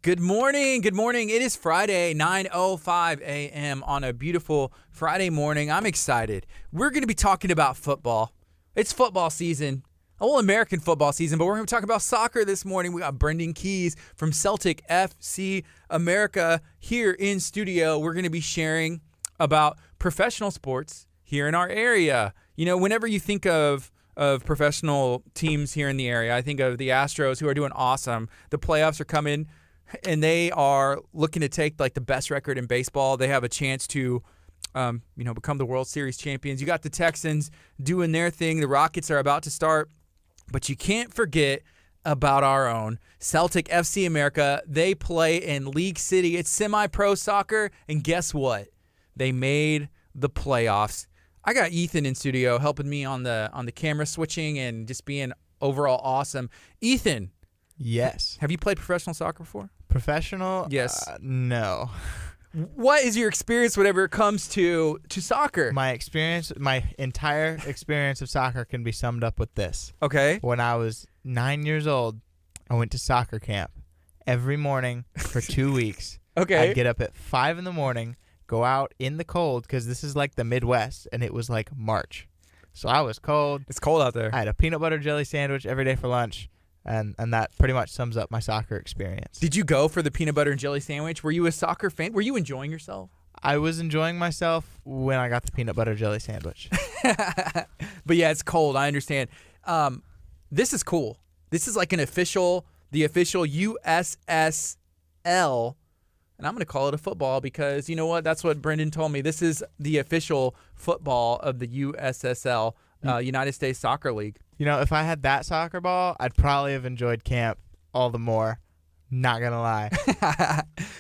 Good morning. Good morning. It is Friday, 9:05 a.m. on a beautiful Friday morning. I'm excited. We're going to be talking about football. It's football season, all American football season, but we're going to talk about soccer this morning. We got Brendan Keys from Celtic FC America here in studio. We're going to be sharing about professional sports here in our area. You know, whenever you think of professional teams here in the area, I think of the Astros, who are doing awesome. The playoffs are coming, and they are looking to take like the best record in baseball. They have a chance to, become the World Series champions. You got the Texans doing their thing. The Rockets are about to start, but you can't forget about our own Celtic FC America. They play in League City. It's semi-pro soccer, and guess what? They made the playoffs. I got Ethan in studio helping me on the camera switching and just being overall awesome. Ethan. Yes. Have you played professional soccer before? Professional? Yes. No. What is your experience whenever it comes to soccer? My entire experience of soccer can be summed up with this. Okay. When I was 9 years old, I went to soccer camp every morning for 2 weeks. Okay. I'd get up at 5 in the morning, go out in the cold, because this is like the Midwest, and it was like March. So I was cold. It's cold out there. I had a peanut butter jelly sandwich every day for lunch. And that pretty much sums up my soccer experience. Did you go for the peanut butter and jelly sandwich? Were you a soccer fan? Were you enjoying yourself? I was enjoying myself when I got the peanut butter jelly sandwich. But yeah, it's cold. I understand. This is cool. This is like the official USSL, and I'm going to call it a football because you know what? That's what Brendan told me. This is the official football of the USSL, United States Soccer League. You know, if I had that soccer ball, I'd probably have enjoyed camp all the more. Not going to lie.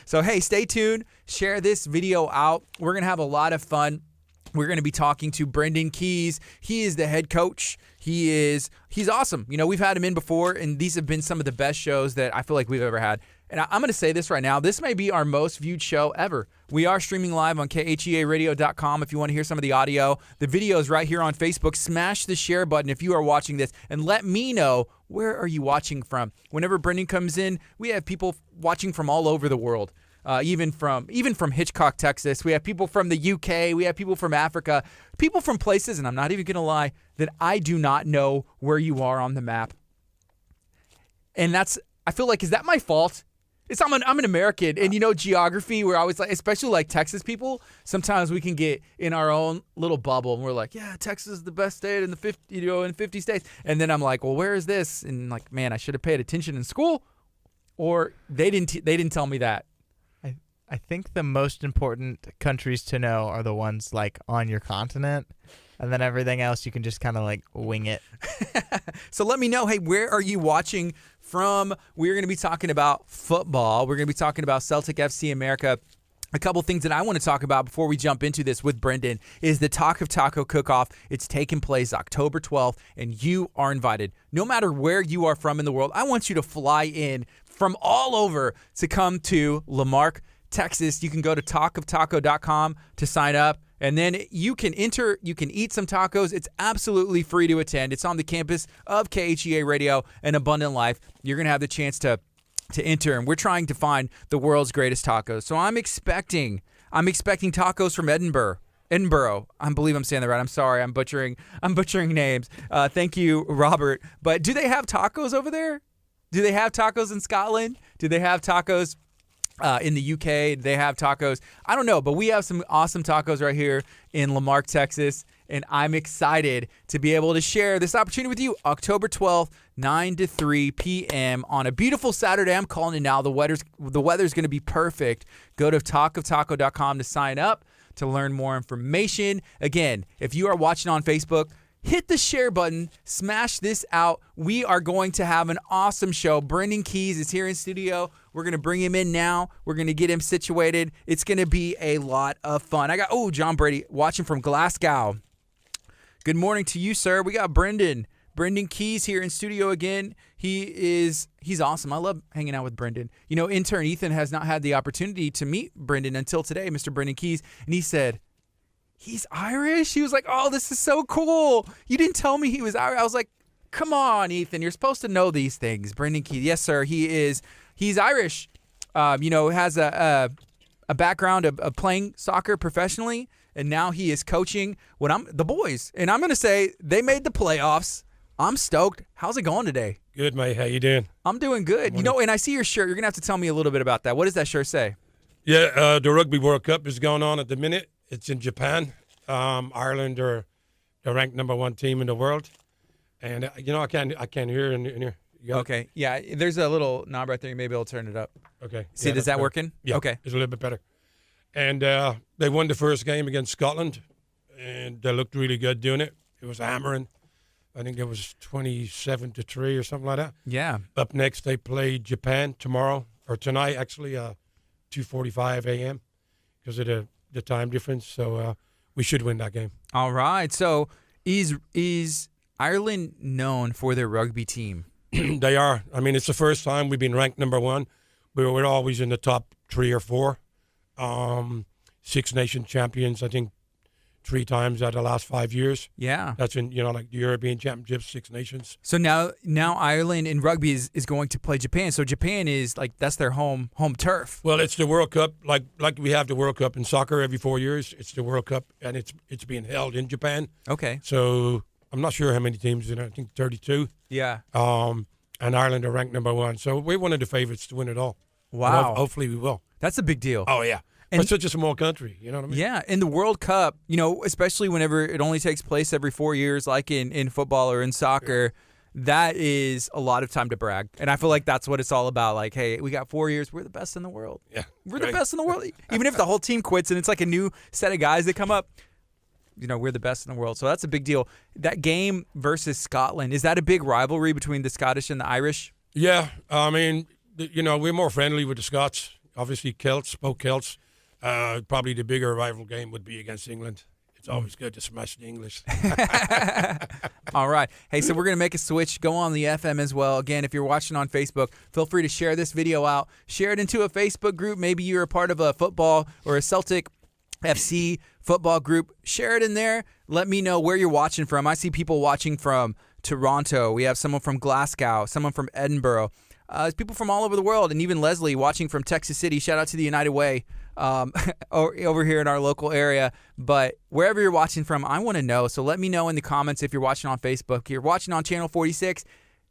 So, hey, stay tuned. Share this video out. We're going to have a lot of fun. We're going to be talking to Brendan Keys. He is the head coach. He's awesome. You know, we've had him in before, and these have been some of the best shows that I feel like we've ever had. And I'm going to say this right now. This may be our most viewed show ever. We are streaming live on KHEAradio.com if you want to hear some of the audio. The video is right here on Facebook. Smash the share button if you are watching this, and let me know where are you watching from. Whenever Brendan comes in, we have people watching from all over the world. Even from Hitchcock, Texas. We have people from the UK. We have people from Africa. People from places, and I'm not even going to lie, that I do not know where you are on the map. And I feel like, is that my fault? I'm an American, and you know geography. We're always like, especially like Texas people. Sometimes we can get in our own little bubble, and we're like, yeah, Texas is the best state in the 50 states. And then I'm like, well, where is this? And like, man, I should have paid attention in school, or they didn't tell me that. I think the most important countries to know are the ones like on your continent, and then everything else you can just kind of like wing it. So let me know, hey, where are you watching from? We're going to be talking about football. We're going to be talking about Celtic FC America. A couple things that I want to talk about before we jump into this with Brendan is the Talk of Taco Cook-Off. It's taking place October 12th, and you are invited. No matter where you are from in the world, I want you to fly in from all over to come to Lamarck, Texas. You can go to talkoftaco.com to sign up, and then you can eat some tacos. It's absolutely free to attend. It's on the campus of KHEA Radio and Abundant Life. You're going to have the chance to enter, and we're trying to find the world's greatest tacos. So I'm expecting tacos from Edinburgh. I believe I'm saying that right. I'm sorry. I'm butchering names. Thank you, Robert. But do they have tacos over there? Do they have tacos in Scotland? Do they have tacos in the UK? They have tacos. I don't know, but we have some awesome tacos right here in Lamarck, Texas, and I'm excited to be able to share this opportunity with you. October 12th, 9 to 3 p.m. on a beautiful Saturday. I'm calling it now. The weather's going to be perfect. Go to talkoftaco.com to sign up to learn more information. Again, if you are watching on Facebook, hit the share button, smash this out. We are going to have an awesome show. Brendan Keys is here in studio. We're going to bring him in now. We're going to get him situated. It's going to be a lot of fun. I got, John Brady watching from Glasgow. Good morning to you, sir. We got Brendan Keys here in studio again. He's awesome. I love hanging out with Brendan. You know, intern Ethan has not had the opportunity to meet Brendan until today, Mr. Brendan Keys, and he said, he's Irish? He was like, oh, this is so cool. You didn't tell me he was Irish. I was like, come on, Ethan. You're supposed to know these things. Brendan Keys. Yes, sir. He's Irish. has a background of playing soccer professionally, and now he is coaching the boys. And I'm going to say they made the playoffs. I'm stoked. How's it going today? Good, mate. How you doing? I'm doing good. And I see your shirt. You're going to have to tell me a little bit about that. What does that shirt say? Yeah, the Rugby World Cup is going on at the minute. It's in Japan. Ireland are ranked #1 team in the world. And, I can't hear in here. Okay. Yeah, there's a little knob right there. You may be able to turn it up. Okay. See, is that working? Yeah. Okay. It's a little bit better. And they won the first game against Scotland, and they looked really good doing it. It was hammering. I think it was 27-3 or something like that. Yeah. Up next, they play Japan tonight, actually, 2:45 a.m. because of the time difference. So we should win that game. All right. So is Ireland known for their rugby team? They are. I mean, it's the first time we've been ranked #1. We're always in the top 3 or 4. Six Nation champions, I think, 3 times out of the last 5 years. Yeah. That's in, like the European Championships, 6 Nations. So now Ireland in rugby is going to play Japan. So Japan is that's their home turf. Well, it's the World Cup. Like we have the World Cup in soccer every 4 years. It's the World Cup, and it's being held in Japan. Okay. So I'm not sure how many teams in it. I think 32. Yeah. And Ireland are ranked #1. So we're one of the favorites to win it all. Wow. Hopefully we will. That's a big deal. Oh, yeah. And it's such a small country, you know what I mean? Yeah, in the World Cup, especially whenever it only takes place every 4 years, like in football or in soccer, that is a lot of time to brag. And I feel like that's what it's all about. Like, hey, we got 4 years. We're the best in the world. Yeah. We're the best in the world. Even if the whole team quits and it's like a new set of guys that come up, we're the best in the world. So that's a big deal. That game versus Scotland, is that a big rivalry between the Scottish and the Irish? Yeah. I mean, we're more friendly with the Scots. Obviously, spoke Celts. Probably the bigger rival game would be against England. It's always good to smash the English. All right. Hey, so we're going to make a switch. Go on the FM as well. Again, if you're watching on Facebook, feel free to share this video out. Share it into a Facebook group. Maybe you're a part of a football or a Celtic FC football group. Share it in there. Let me know where you're watching from. I see people watching from Toronto. We have someone from Glasgow, someone from Edinburgh. There's people from all over the world, and even Leslie watching from Texas City. Shout out to the United Way over here in our local area. But wherever you're watching from, I want to know. So let me know in the comments if you're watching on Facebook. You're watching on Channel 46.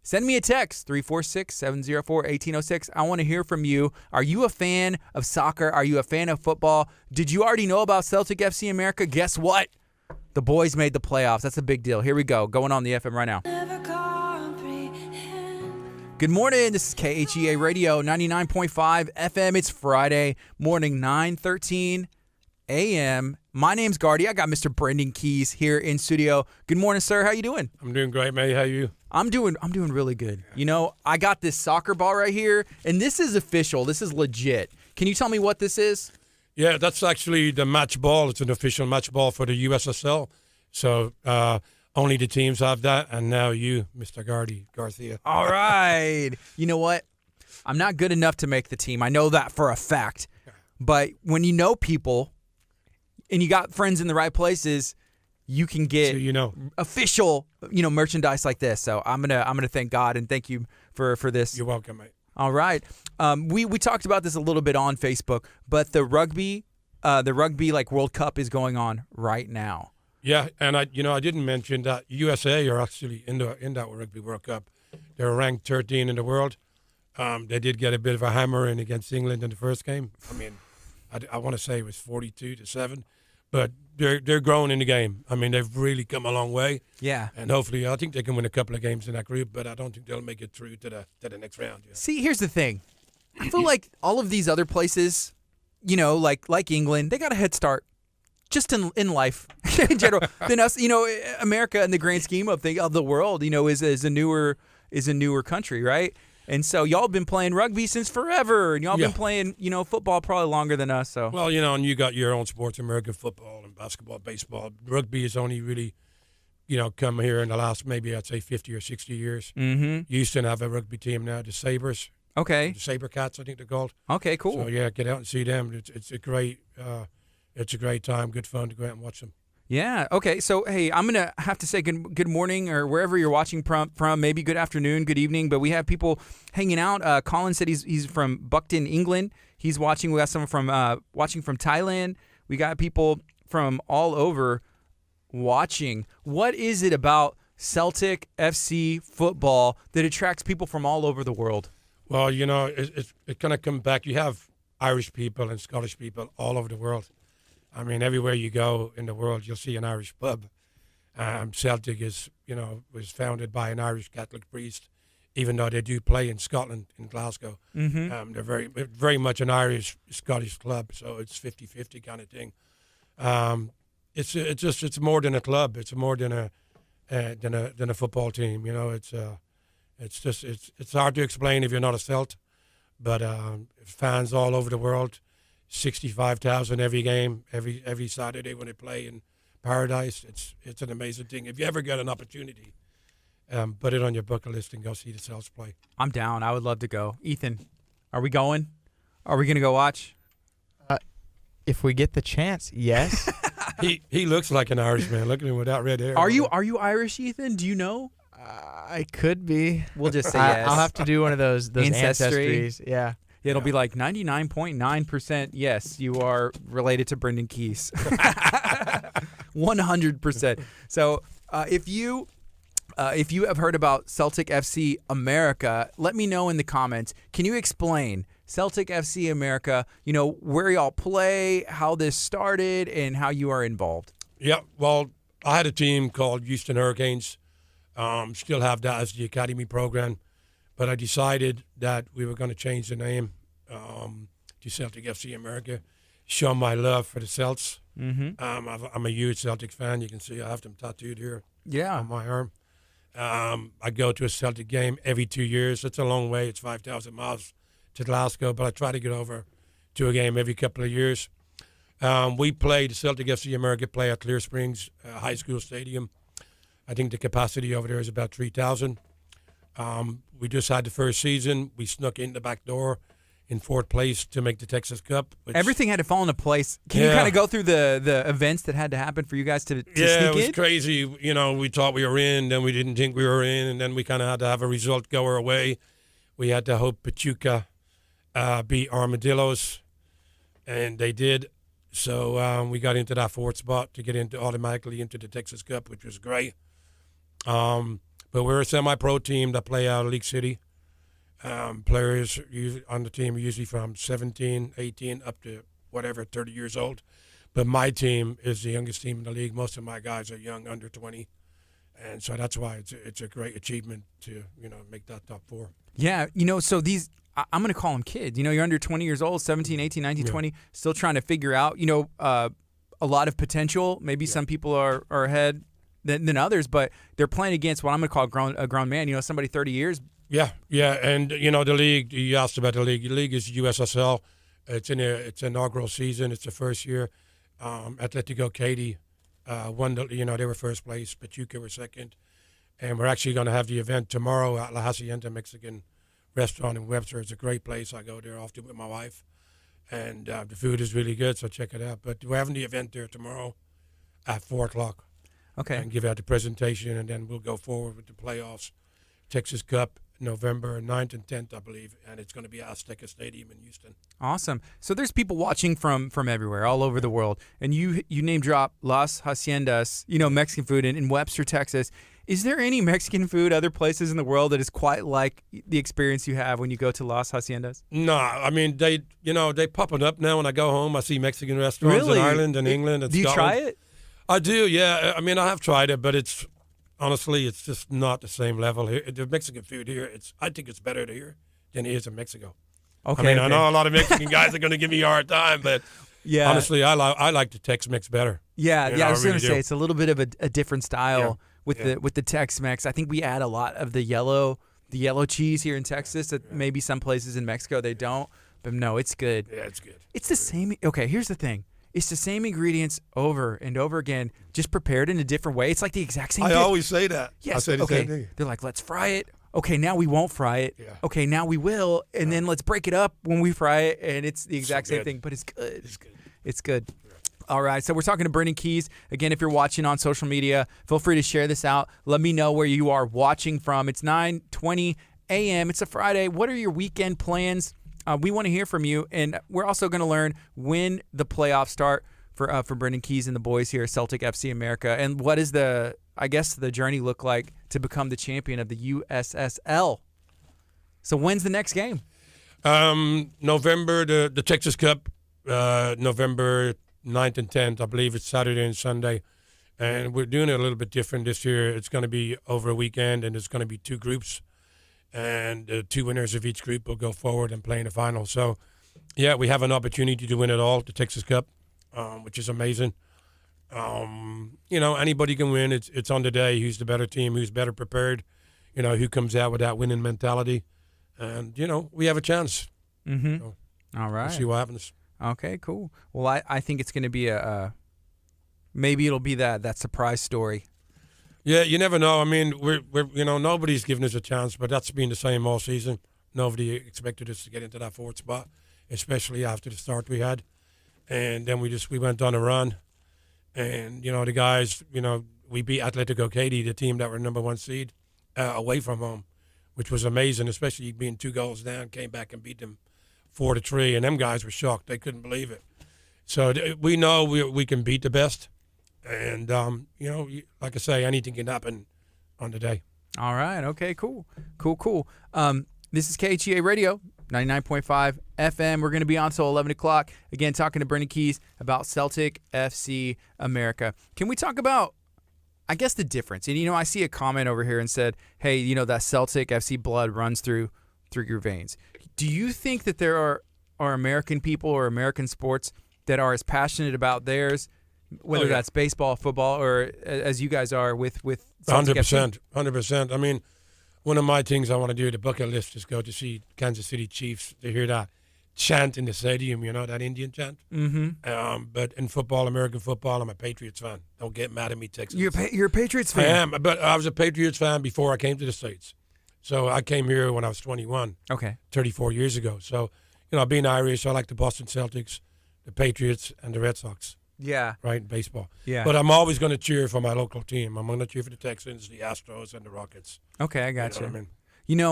Send me a text, 346-704-1806. I want to hear from you. Are you a fan of soccer? Are you a fan of football? Did you already know about Celtic FC America? Guess what? The boys made the playoffs. That's a big deal. Here we go. Going on the FM right now. Good morning. This is KHEA Radio 99.5 FM. It's Friday morning, 9:13 a.m. My name's Gardy. I got Mr. Brendan Keys here in studio. Good morning, sir. How you doing? I'm doing great, mate. How are you? I'm doing really good. I got this soccer ball right here, and this is official. This is legit. Can you tell me what this is? Yeah, that's actually the match ball. It's an official match ball for the USSL. So only the teams have that, and now you, Mr. Garcia. All right. You know what? I'm not good enough to make the team. I know that for a fact. But when you know people and you got friends in the right places, you can get official, merchandise like this. So I'm gonna thank God and thank you for this. You're welcome, mate. All right. We talked about this a little bit on Facebook, but the rugby World Cup is going on right now. Yeah, and I didn't mention that USA are actually in that Rugby World Cup. They're ranked 13 in the world. They did get a bit of a hammer in against England in the first game. I mean, I want to say it was 42-7, but they're growing in the game. I mean, they've really come a long way. Yeah, and hopefully, I think they can win a couple of games in that group, but I don't think they'll make it through to the next round. Yeah. See, here's the thing. I feel like all of these other places, like England, they got a head start. Just in life in general, then us, America in the grand scheme of the world, is a newer country, right? And so y'all been playing rugby since forever, and y'all been playing, football probably longer than us. So and you got your own sports, American football and basketball, baseball. Rugby has only really, come here in the last maybe I'd say 50 or 60 years. Mm-hmm. You used to have a rugby team now, the Sabres. Okay. The Saber Cats, I think they're called. Okay, cool. So get out and see them. It's a great. It's a great time, good fun to go out and watch them. Yeah. Okay. So, hey, I'm going to have to say good morning or wherever you're watching from, maybe good afternoon, good evening. But we have people hanging out. Colin said he's from Buckton, England. He's watching. We got someone from watching from Thailand. We got people from all over watching. What is it about Celtic FC football that attracts people from all over the world? Well, you know, it kind of comes back. You have Irish people and Scottish people all over the world. I mean, everywhere you go in the world, you'll see an Irish pub. Celtic was founded by an Irish Catholic priest, even though they do play in Scotland, in Glasgow. Mm-hmm. They're very much an Irish-Scottish club, so it's 50-50 kind of thing. It's more than a club. It's more than a football team. You know, it's hard to explain if you're not a Celt, but fans all over the world. 65,000 every game, every Saturday when they play in Paradise. It's an amazing thing. If you ever get an opportunity, put it on your bucket list and go see the Celts play. I'm down. I would love to go. Ethan, are we going? Are we going to go watch? If we get the chance, yes. He looks like an Irishman. Look at him with that red hair. Are you Irish, Ethan? Do you know? I could be. We'll just say yes. I'll have to do one of those Ancestry. ancestries. Yeah. It'll be like 99.9% yes, you are related to Brendan Keys. 100%. So if you have heard about Celtic FC America, let me know in the comments. Can you explain Celtic FC America, where y'all play, how this started, and how you are involved? Yeah, well, I had a team called Houston Hurricanes. Still have that as the academy program. But I decided that we were going to change the name to Celtic FC America, show my love for the Celts. Mm-hmm. I'm a huge Celtic fan. You can see I have them tattooed here on my arm. I go to a Celtic game every 2 years. It's a long way. It's 5,000 miles to Glasgow, but I try to get over to a game every couple of years. The Celtic FC America play at Clear Springs High School Stadium. I think the capacity over there is about 3,000. We just had the first season. We snuck in the back door in fourth place to make the Texas Cup. Everything had to fall into place. Can you kind of go through the events that had to happen for you guys to sneak in? Yeah, it was crazy. We thought we were in, then we didn't think we were in, and then we kind of had to have a result go our way. We had to hope Pachuca beat Armadillos, and they did. So we got into that fourth spot to get automatically into the Texas Cup, which was great. But we're a semi-pro team that play out of League City. Players on the team are usually from 17, 18, up to 30 years old. But my team is the youngest team in the league. Most of my guys are young, under 20. And so that's why it's a great achievement to, make that top four. Yeah, so these, I'm going to call them kids. You're under 20 years old, 17, 18, 19, 20, still trying to figure out, a lot of potential. Maybe some people are ahead than others, but they're playing against what I'm going to call a grown man, somebody 30 years. Yeah, and, the league, you asked about the league. The league is USSL. It's inaugural season. It's the first year. Atletico KHEA won, they were first place. Pachuca were second. And we're actually going to have the event tomorrow at La Hacienda Mexican Restaurant in Webster. It's a great place. I go there often with my wife. And the food is really good, so check it out. But we're having the event there tomorrow at 4 o'clock. Okay. And give out the presentation, and then we'll go forward with the playoffs. Texas Cup, November 9th and 10th, I believe, and it's going to be at Azteca Stadium in Houston. Awesome. So there's people watching from everywhere, all over the world, and you name drop Las Haciendas, Mexican food in Webster, Texas. Is there any Mexican food other places in the world that is quite like the experience you have when you go to Las Haciendas? No, I mean they popping up now. When I go home, I see Mexican restaurants in Ireland and England and Scotland. Do you try it? I do, yeah. I mean, I have tried it, but honestly, it's just not the same level here. The Mexican food here, I think it's better here than it is in Mexico. Okay. I know a lot of Mexican guys are going to give me a hard time, but honestly, I like the Tex-Mex better. Yeah, I was going to say it's a little bit of a different style with the Tex-Mex. I think we add a lot of the yellow cheese here in Texas that maybe some places in Mexico they don't. But no, it's good. Yeah, it's good. It's the same. Okay, here's the thing. It's the same ingredients over and over again, just prepared in a different way. It's like the exact same dish. I always say that. Yes. I say the same thing. They're like, let's fry it. Okay, now we won't fry it. Yeah. Okay, now we will. And then let's break it up when we fry it. And it's the exact same thing, but it's good. It's good. It's good. All right, so we're talking to Brendan Keys. Again, if you're watching on social media, feel free to share this out. Let me know where you are watching from. It's 9:20 a.m. It's a Friday. What are your weekend plans? We want to hear from you, and we're also going to learn when the playoffs start for Brendan Keys and the boys here at Celtic FC America, and what is the journey look like to become the champion of the USSL. So when's the next game? November, the Texas Cup, November 9th and 10th. I believe it's Saturday and Sunday. And we're doing it a little bit different this year. It's going to be over a weekend, and it's going to be 2 groups. And the 2 winners of each group will go forward and play in the final. So, yeah, we have an opportunity to win it all, the Texas Cup, which is amazing. Anybody can win. It's on the day who's the better team, who's better prepared, who comes out with that winning mentality. And, we have a chance. Mm-hmm. So all right. we'll see what happens. Okay, cool. Well, I think it's going to be maybe it'll be that surprise story. Yeah, you never know. I mean, we're nobody's given us a chance, but that's been the same all season. Nobody expected us to get into that 4th spot, especially after the start we had. And then we went on a run. And, the guys, we beat Atletico KHEA, the team that were number 1 seed, away from home, which was amazing, especially being 2 goals down, came back and beat them 4-3, and them guys were shocked. They couldn't believe it. So we know we can beat the best. And, like I say, anything can happen on the day. All right. Okay, cool. This is KHEA Radio, 99.5 FM. We're going to be on till 11 o'clock. Again, talking to Brendan Keys about Celtic FC America. Can we talk about, I guess, the difference? And, I see a comment over here and said, hey, that Celtic FC blood runs through your veins. Do you think that there are American people or American sports that are as passionate about theirs, whether that's baseball, football, or as you guys are with Celtic 100%. 100%. I mean, one of my things I want to do, the bucket list, is go to see Kansas City Chiefs, to hear that chant in the stadium, that Indian chant. Mm-hmm. But in football, American football, I'm a Patriots fan. Don't get mad at me, Texans. You're a Patriots fan? I am, but I was a Patriots fan before I came to the States. So I came here when I was 21. Okay. 34 years ago. So, being Irish, I like the Boston Celtics, the Patriots, and the Red Sox. Yeah. Right, in baseball. Yeah. But I'm always going to cheer for my local team. I'm going to cheer for the Texans, the Astros, and the Rockets. Okay, I got you. Know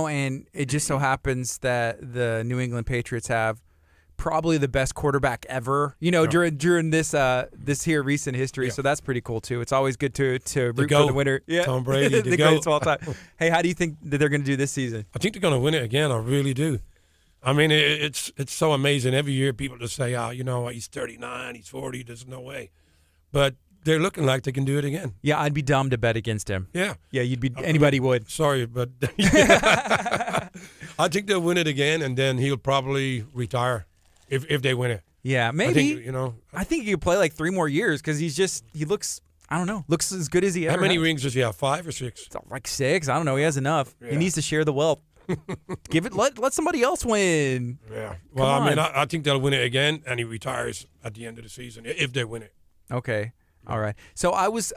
what I mean? And it just so happens that the New England Patriots have probably the best quarterback ever, during this here recent history. Yeah. So that's pretty cool, too. It's always good to root for the winner. Yeah. Tom Brady, the greatest of all time. Hey, how do you think that they're going to do this season? I think they're going to win it again. I really do. I mean, it's so amazing. Every year people just say, he's 39, he's 40, there's no way. But they're looking like they can do it again. Yeah, I'd be dumb to bet against him. Yeah. Yeah, anybody would. Sorry, but I think they'll win it again, and then he'll probably retire if they win it. Yeah, maybe. I think he could play like 3 more years because he looks, I don't know, looks as good as he ever How many has. rings does he have, 5 or 6? Like 6. I don't know. He has enough. Yeah. He needs to share the wealth. Let somebody else win. Yeah. Well, I think they'll win it again, and he retires at the end of the season if they win it. Okay. All right. So I was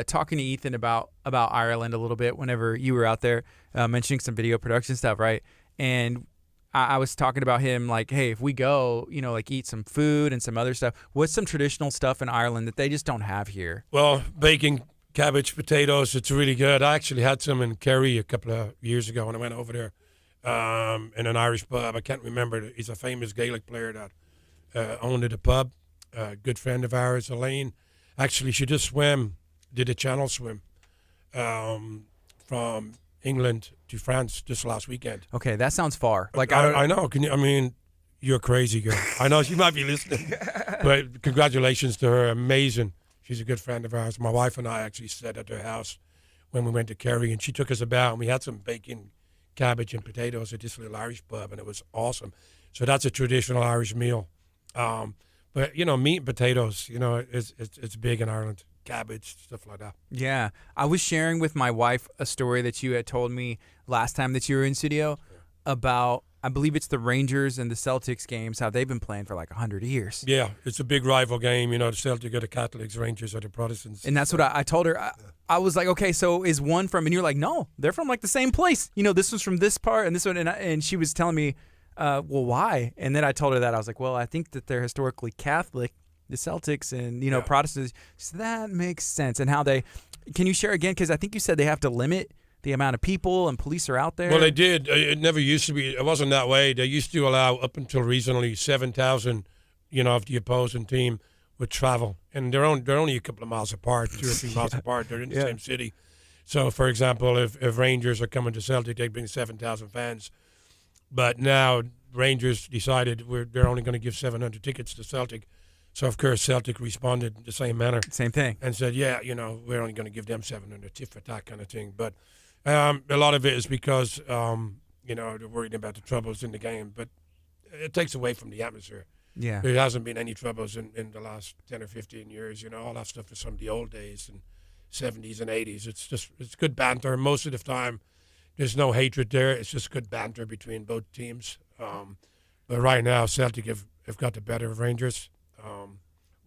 talking to Ethan about Ireland a little bit whenever you were out there, mentioning some video production stuff, right? And I was talking about him like, hey, if we go, like eat some food and some other stuff, what's some traditional stuff in Ireland that they just don't have here? Well, bacon, cabbage, potatoes, it's really good. I actually had some in Kerry a couple of years ago when I went over there in an Irish pub. I can't remember. He's a famous Gaelic player that owned the pub. A good friend of ours, Elaine. Actually, she just did a channel swim from England to France just last weekend. Okay, that sounds far. Like I know. You're a crazy girl. I know she might be listening, but congratulations to her. Amazing. She's a good friend of ours. My wife and I actually stayed at her house when we went to Kerry, and she took us about, and we had some bacon, cabbage, and potatoes at this little Irish pub, and it was awesome. So that's a traditional Irish meal. But, meat and potatoes, it's big in Ireland. Cabbage, stuff like that. Yeah. I was sharing with my wife a story that you had told me last time that you were in studio about, I believe it's the Rangers and the Celtics games, how they've been playing for like 100 years. Yeah, it's a big rival game. The Celtics are the Catholics, Rangers are the Protestants. And that's what I told her. I was like, okay, so is one from, and you're like, no, they're from like the same place. This was from this part and this one. And she was telling me, well, why? And then I told her that. I was like, well, I think that they're historically Catholic the Celtics and Yeah. Protestants. So that makes sense. And how they can you share again? Because I think you said they have to limit the amount of people and police are out there. Well, they did. It never used to be. It wasn't that way. They used to allow up until recently 7,000, of the opposing team would travel, and they're only a couple of miles apart, 2 or 3 miles apart. They're in the same city. So, for example, if Rangers are coming to Celtic, they bring 7,000 fans. But now Rangers decided they're only going to give 700 tickets to Celtic. So, of course, Celtic responded the same manner. Same thing. And said, we're only going to give them 700 for that kind of thing. But a lot of it is because, they're worried about the troubles in the game. But it takes away from the atmosphere. Yeah. There hasn't been any troubles in the last 10 or 15 years. All that stuff is from the old days and 70s and 80s. It's good banter. Most of the time, there's no hatred there. It's just good banter between both teams. But right now, Celtic have got the better of Rangers.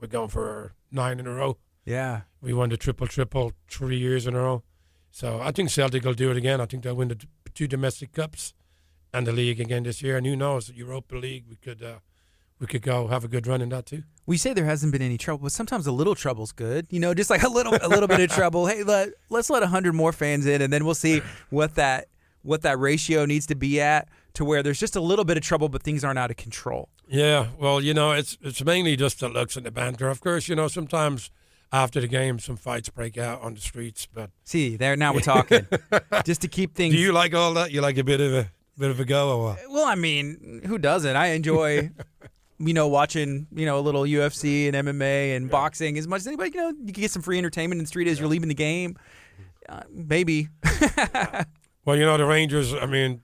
We're going for 9 in a row. Yeah. We won the triple 3 years in a row. So I think Celtic will do it again. I think they'll win the 2 domestic cups and the league again this year. And who knows, the Europa League, we could go have a good run in that too. We say there hasn't been any trouble, but sometimes a little trouble's good. Just like a little bit of trouble. Hey, let's let 100 more fans in, and then we'll see what that ratio needs to be at to where there's just a little bit of trouble, but things aren't out of control. Yeah, well, it's mainly just the looks and the banter. Of course, sometimes after the game, some fights break out on the streets. But see, now we're talking. Just to keep things. Do you like all that? You like a bit of a go or what? Well, I mean, who doesn't? I enjoy. Watching, a little UFC and MMA and boxing as much as anybody. You can get some free entertainment in the street as you're leaving the game. Maybe. Well, the Rangers, I mean,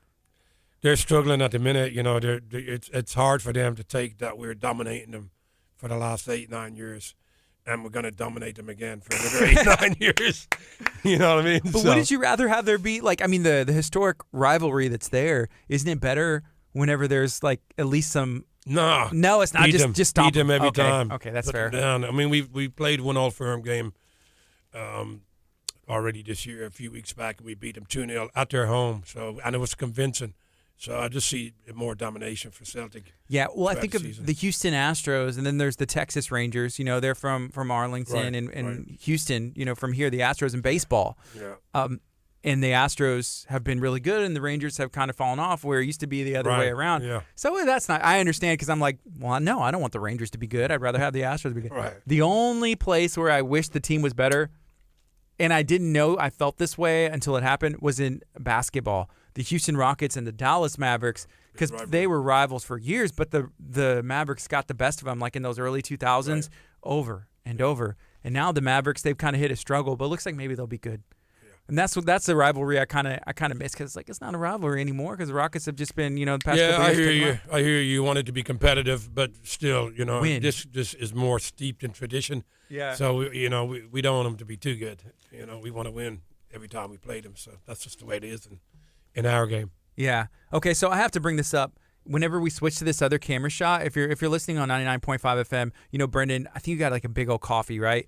they're struggling at the minute. It's hard for them to take that we're dominating them for the last 8-9 years. And we're going to dominate them again for another 8-9 years. You know what I mean? But wouldn't you rather have there be, the historic rivalry that's there, isn't it better whenever there's, at least some... No, it's not. Just stop. Beat them every time. Okay, that's Put fair. them down. I mean, we played one Old Firm game already this year. A few weeks back, we beat them 2-0 at their home. And it was convincing. So I just see more domination for Celtic. Yeah, well, I think of the Houston Astros, and then there's the Texas Rangers. They're from Arlington and Houston. From here, the Astros in baseball. Yeah. And the Astros have been really good, and the Rangers have kind of fallen off where it used to be the other way around. Yeah. So that's not – I understand because I'm like, well, no, I don't want the Rangers to be good. I'd rather have the Astros be good. Right. The only place where I wish the team was better, and I didn't know I felt this way until it happened, was in basketball. The Houston Rockets and the Dallas Mavericks, because they were rivals for years, but the Mavericks got the best of them in those early 2000s over and over. And now the Mavericks, they've kind of hit a struggle, but it looks like maybe they'll be good. And that's the rivalry I kind of miss because it's not a rivalry anymore because the Rockets have just been the past couple of years. I hear you want it to be competitive, but still Win. this is more steeped in tradition. Yeah. So we don't want them to be too good. We want to win every time we play them. So that's just the way it is in our game. Yeah. Okay. So I have to bring this up. Whenever we switch to this other camera shot, if you're listening on 99.5 FM, Brendan, I think you got a big old coffee, right?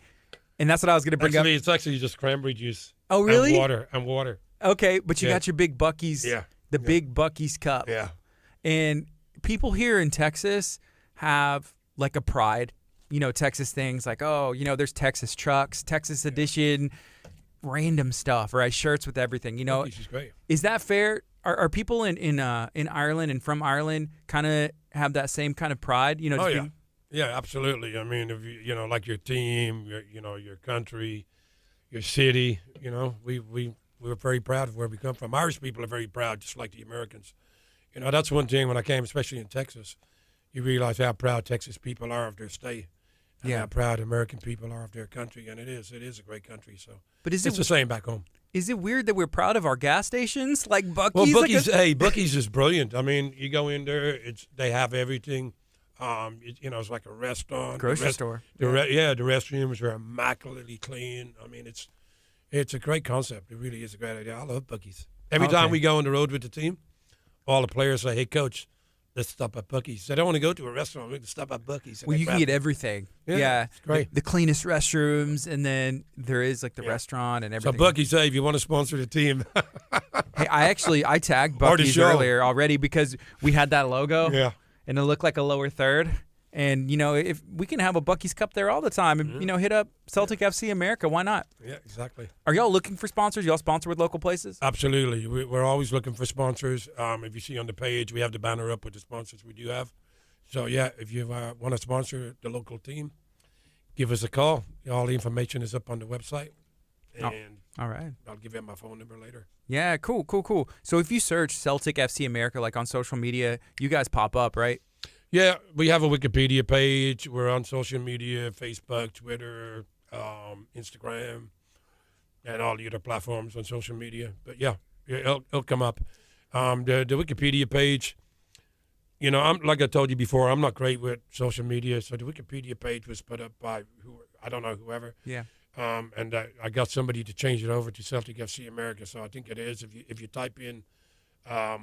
And that's what I was going to bring up. It's actually just cranberry juice. Oh, really? And water. Okay, but you got your big Buc-ee's, big Buc-ee's cup. Yeah. And people here in Texas have a pride, Texas things there's Texas trucks, Texas edition, random stuff, right? Shirts with everything, Buc-ee's is great. Is that fair? Are people in Ireland and from Ireland kind of have that same kind of pride? Yeah, absolutely. I mean, if like your team, your country, your city, we're very proud of where we come from. Irish people are very proud, just like the Americans. That's one thing when I came, especially in Texas, you realize how proud Texas people are of their state and how proud American people are of their country. And it is a great country. So, but it's the same back home. Is it weird that we're proud of our gas stations like Buc-ee's? Well, Buc-ee's is brilliant. I mean, you go in there, they have everything. It's like a restaurant, grocery store. The restrooms are immaculately clean. I mean, it's a great concept. It really is a great idea. I love Buc-ee's. Every time we go on the road with the team, all the players say, "Hey, coach, let's stop at Buc-ee's." I don't want to go to a restaurant. We can stop at Buc-ee's. Well, you can get everything. Yeah, it's great. The cleanest restrooms, and then there is the restaurant and everything. So Buc-ee's, if you want to sponsor the team. Hey, I tagged Buc-ee's earlier already because we had that logo. Yeah. And it looked like a lower third. And, if we can have a Buc-ee's Cup there all the time and, hit up Celtic FC America, why not? Yeah, exactly. Are y'all looking for sponsors? Y'all sponsor with local places? Absolutely. We're always looking for sponsors. If you see on the page, we have the banner up with the sponsors we do have. So, yeah, if you want to sponsor the local team, give us a call. All the information is up on the website. And all right. I'll give you my phone number later. Yeah, cool. So if you search Celtic FC America, like on social media, you guys pop up, right? Yeah, we have a Wikipedia page. We're on social media, Facebook, Twitter, Instagram, and all the other platforms on social media. But, yeah, it'll come up. The Wikipedia page, I'm like I told you before, I'm not great with social media. So the Wikipedia page was put up by, whoever. Yeah. And I got somebody to change it over to Celtic FC America. So I think it is. If you type in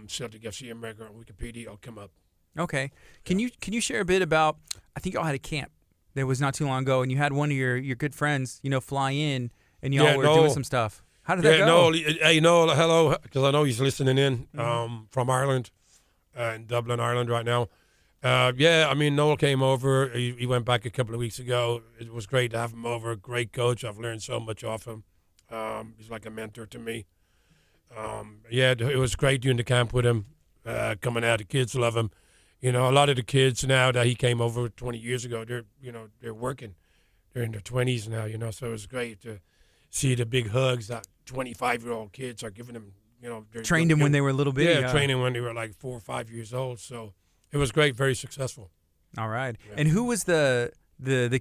Celtic FC America on Wikipedia, it'll come up. Okay. Can you share a bit about? I think y'all had a camp that was not too long ago, and you had one of your good friends, fly in, and y'all were doing some stuff. How did that go? Hello, because I know he's listening in from Ireland, in Dublin, Ireland, right now. Noel came over. He went back a couple of weeks ago. It was great to have him over. Great coach. I've learned so much off him. He's like a mentor to me. It was great doing the camp with him. Coming out, the kids love him. A lot of the kids now that he came over 20 years ago, they're working. They're in their 20s now, so it was great to see the big hugs that 25-year-old kids are giving them, trained them when they were a little bit. Yeah, training when they were like 4 or 5 years old. So it was great, very successful. All right. Yeah. And who was the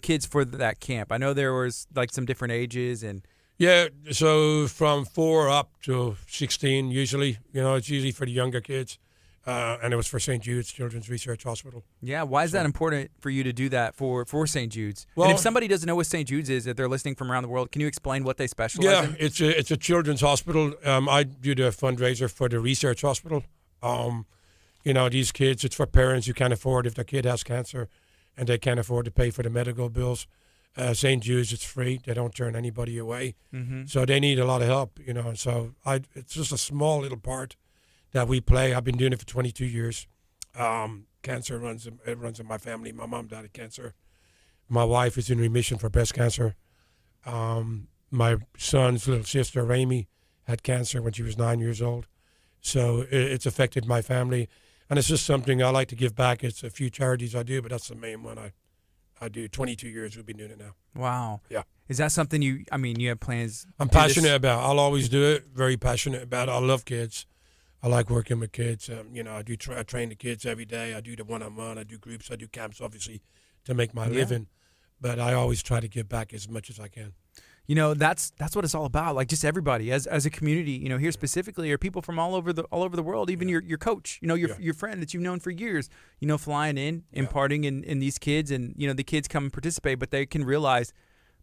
kids for that camp? I know there was like some different ages and. Yeah, so from 4 up to 16 usually. It's usually for the younger kids. And it was for St. Jude's Children's Research Hospital. Yeah, why is that important for you to do that for St. Jude's? Well, and if somebody doesn't know what St. Jude's is, if they're listening from around the world, can you explain what they specialize in? Yeah, it's a children's hospital. I do the fundraiser for the research hospital. These kids, it's for parents who can't afford if their kid has cancer and they can't afford to pay for the medical bills. St. Jude's, it's free. They don't turn anybody away. Mm-hmm. So they need a lot of help, So it's just a small little part that we play. I've been doing it for 22 years. Cancer runs in my family. My mom died of cancer. My wife is in remission for breast cancer. My son's little sister, Amy, had cancer when she was 9 years old. So it's affected my family. And it's just something I like to give back. It's a few charities I do, but that's the main one I do. 22 years we've been doing it now. Wow. Yeah. Is that something you have plans? I'm passionate about. I'll always do it. Very passionate about it. I love kids. I like working with kids. I train the kids every day. I do the one-on-one. I do groups. I do camps, obviously, to make my living. But I always try to give back as much as I can. That's what it's all about. Like just everybody as a community, here specifically, are people from all over the world. Even your coach, your friend that you've known for years, flying in, imparting in these kids, and the kids come and participate, but they can realize,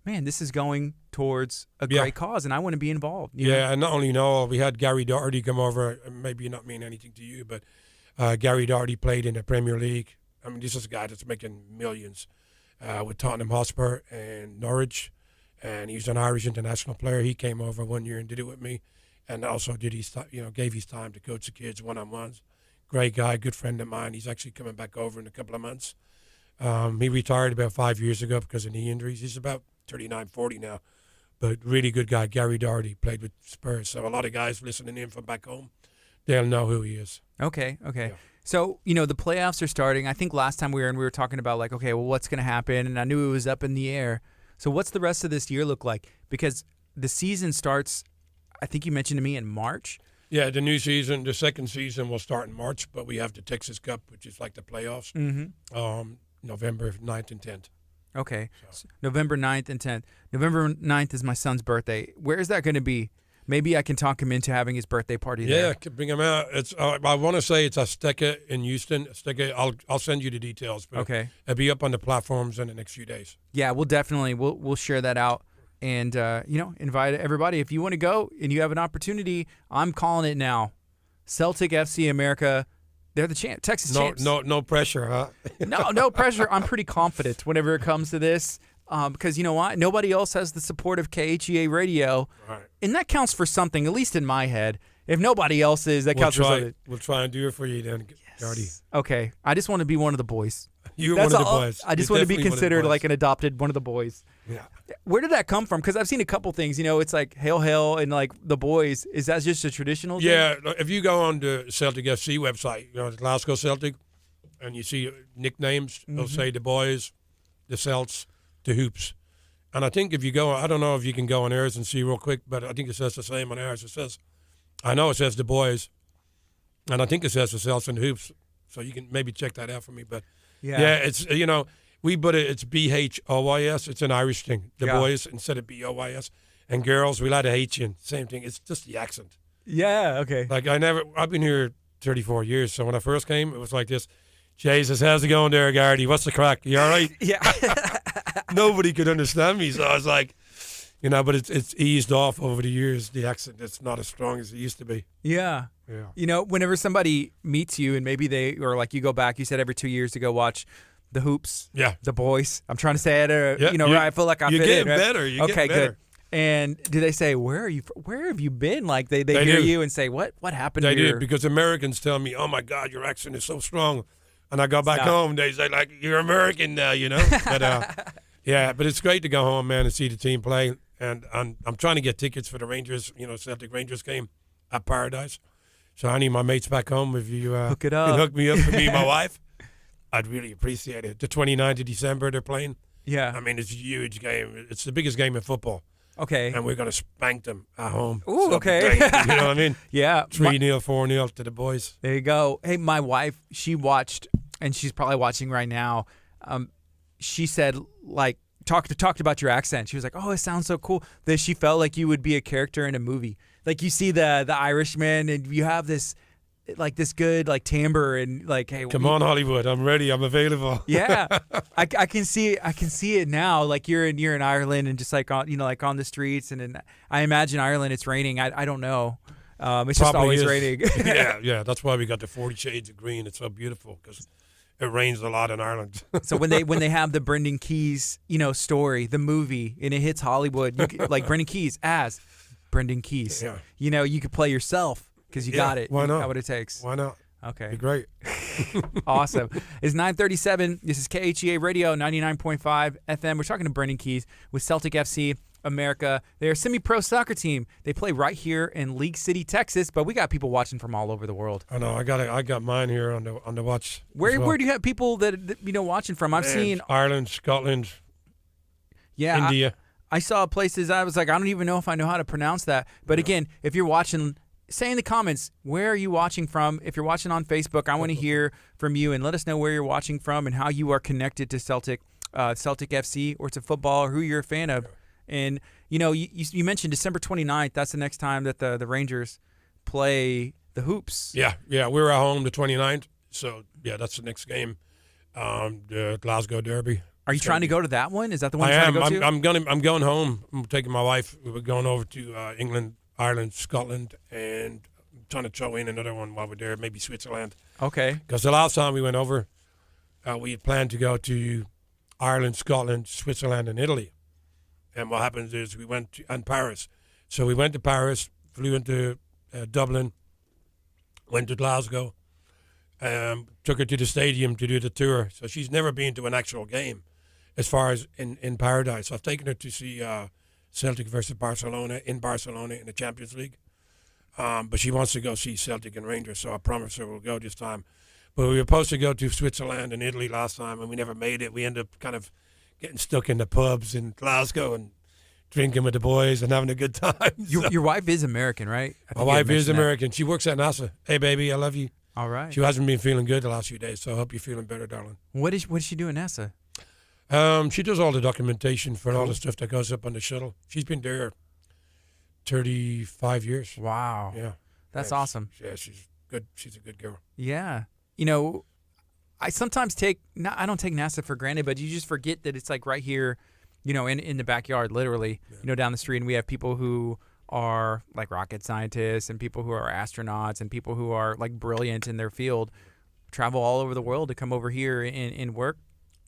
man, this is going towards a great cause, and I want to be involved. And not only Noel, we had Gary Doherty come over. Maybe not mean anything to you, but Gary Doherty played in the Premier League. I mean, this is a guy that's making millions with Tottenham Hotspur and Norwich. And he's an Irish international player. He came over one year and did it with me, and also gave his time to coach the kids one-on-ones. Great guy, good friend of mine. He's actually coming back over in a couple of months. He retired about 5 years ago because of knee injuries. He's about 39, 40 now, but really good guy. Gary Doherty played with Spurs, so a lot of guys listening in from back home, they'll know who he is. Okay. Yeah. So, the playoffs are starting. I think last time we were talking about like, okay, well, what's going to happen? And I knew it was up in the air. So what's the rest of this year look like? Because the season starts, I think you mentioned to me, in March. Yeah, the new season, the second season will start in March, but we have the Texas Cup, which is like the playoffs, November 9th and 10th. Okay, so November 9th and 10th. November 9th is my son's birthday. Where is that going to be? Maybe I can talk him into having his birthday party there. Yeah, bring him out. It's I want to say it's Azteca in Houston. Azteca, I'll send you the details. But okay. It'll be up on the platforms in the next few days. Yeah, we'll share that out and invite everybody. If you want to go and you have an opportunity, I'm calling it now. Celtic FC America, they're the champ. Texas champs. No pressure, huh? No pressure. I'm pretty confident whenever it comes to this. Because you know what? Nobody else has the support of KHEA radio. Right. And that counts for something, at least in my head. If nobody else is, that counts for something. We'll try and do it for you then, Gardy. Okay. I just want to be one of the boys. You're one of the boys. I just You're want to be definitely one of the considered boys. like an adopted one of the boys. Yeah. Where did that come from? Because I've seen a couple things. It's like Hail Hail and like the boys. Is that just a traditional thing? Yeah, if you go on the Celtic FC website, the Glasgow Celtic, and you see nicknames, they'll say the boys, the Celts, the Hoops. And I think if you go, I don't know if you can go on ours and see real quick, but I think it says the same on ours. I know it says the boys, and I think it says the Celts and the Hoops. So you can maybe check that out for me. But yeah it's, we put it's BHOYS. It's an Irish thing. The boys instead of BOYS. And girls, we'll add a H in. Same thing. It's just the accent. Yeah, okay. Like I've been here 34 years. So when I first came, it was like this. Jesus, how's it going there, Gardy? What's the crack? You all right? Yeah. Nobody could understand me. So I was like, but it's eased off over the years. The accent, it's not as strong as it used to be. Yeah. Yeah. Whenever somebody meets you and maybe you go back, you said every 2 years to go watch the Hoops. Yeah. The boys. I'm trying to say it, I feel like I you're fit getting in. Right? better. You're okay, getting better. good. And do they say, where have you been? Like they hear do. you and say, what happened They here? do, because Americans tell me, oh my God, your accent is so strong. And I go back home, they say, like, you're American now, But but it's great to go home, man, and see the team play. And I'm trying to get tickets for the Rangers, Celtic Rangers game at Paradise. So I need my mates back home. If you hook it up. can hook me up for me and my wife, I'd really appreciate it. The 29th of December they're playing. Yeah. I mean, it's a huge game. It's the biggest game in football. Okay. And we're going to spank them at home. Ooh, So okay. great, you know what I mean? Yeah. 3-0, 4-0 to the boys. There you go. Hey, my wife, she watched, and she's probably watching right now. She said, like, talked about your accent. She was like, "Oh, it sounds so cool." That she felt like you would be a character in a movie. Like you see the Irishman, and you have this good like timbre and like, hey, Come on, Hollywood! I'm ready. I'm available. Yeah, I can see it now. Like you're in Ireland and just like on like on the streets, and I imagine Ireland it's raining. I don't know. It's just always raining. yeah. That's why we got the 40 shades of green. It's so beautiful because it rains a lot in Ireland. So when they have the Brendan Keys story, the movie, and it hits Hollywood, like Brendan Keys as Brendan Keys. Yeah. You could play yourself because you got it. Why not? You got what it takes. Why not? Okay. Be great. Awesome. It's 9:37. This is KHEA Radio 99.5 FM. We're talking to Brendan Keys with Celtic FC America. They're a semi-pro soccer team. They play right here in League City, Texas, but we got people watching from all over the world. I know. I got mine here on the watch. Where well. where do you have people that watching from? I've seen Ireland, Scotland, India. I saw places I was like, I don't even know if I know how to pronounce that. But again, if you're watching, say in the comments, where are you watching from? If you're watching on Facebook, I want to hear from you and let us know where you're watching from and how you are connected to Celtic FC or to football or who you're a fan of. And, you mentioned December 29th. That's the next time that the Rangers play the Hoops. Yeah. We're at home the 29th. So, yeah, that's the next game, the Glasgow Derby. Are you trying to go to that one? Is that the one you're trying to go to? I'm going home. I'm taking my wife. We're going over to England, Ireland, Scotland, and I'm trying to throw in another one while we're there, maybe Switzerland. Okay. Because the last time we went over, we had planned to go to Ireland, Scotland, Switzerland, and Italy. And what happens is we went and Paris. So we went to Paris, flew into Dublin, went to Glasgow, took her to the stadium to do the tour. So she's never been to an actual game as far as in Paradise. So I've taken her to see Celtic versus Barcelona in the Champions League. But she wants to go see Celtic and Rangers, so I promised her we'll go this time. But we were supposed to go to Switzerland and Italy last time, and we never made it. We ended up kind of getting stuck in the pubs in Glasgow and drinking with the boys and having a good time. Your wife is American, right? My wife is American. She works at NASA. Hey, baby, I love you. All right. She hasn't been feeling good the last few days, so I hope you're feeling better, darling. What does she do in NASA? She does all the documentation for all the stuff that goes up on the shuttle. She's been there 35 years. Wow. Yeah. That's awesome. Yeah, she's good. She's a good girl. Yeah. I sometimes I don't take NASA for granted, but you just forget that it's like right here, in the backyard, literally, down the street. And we have people who are like rocket scientists and people who are astronauts and people who are like brilliant in their field, travel all over the world to come over here and work.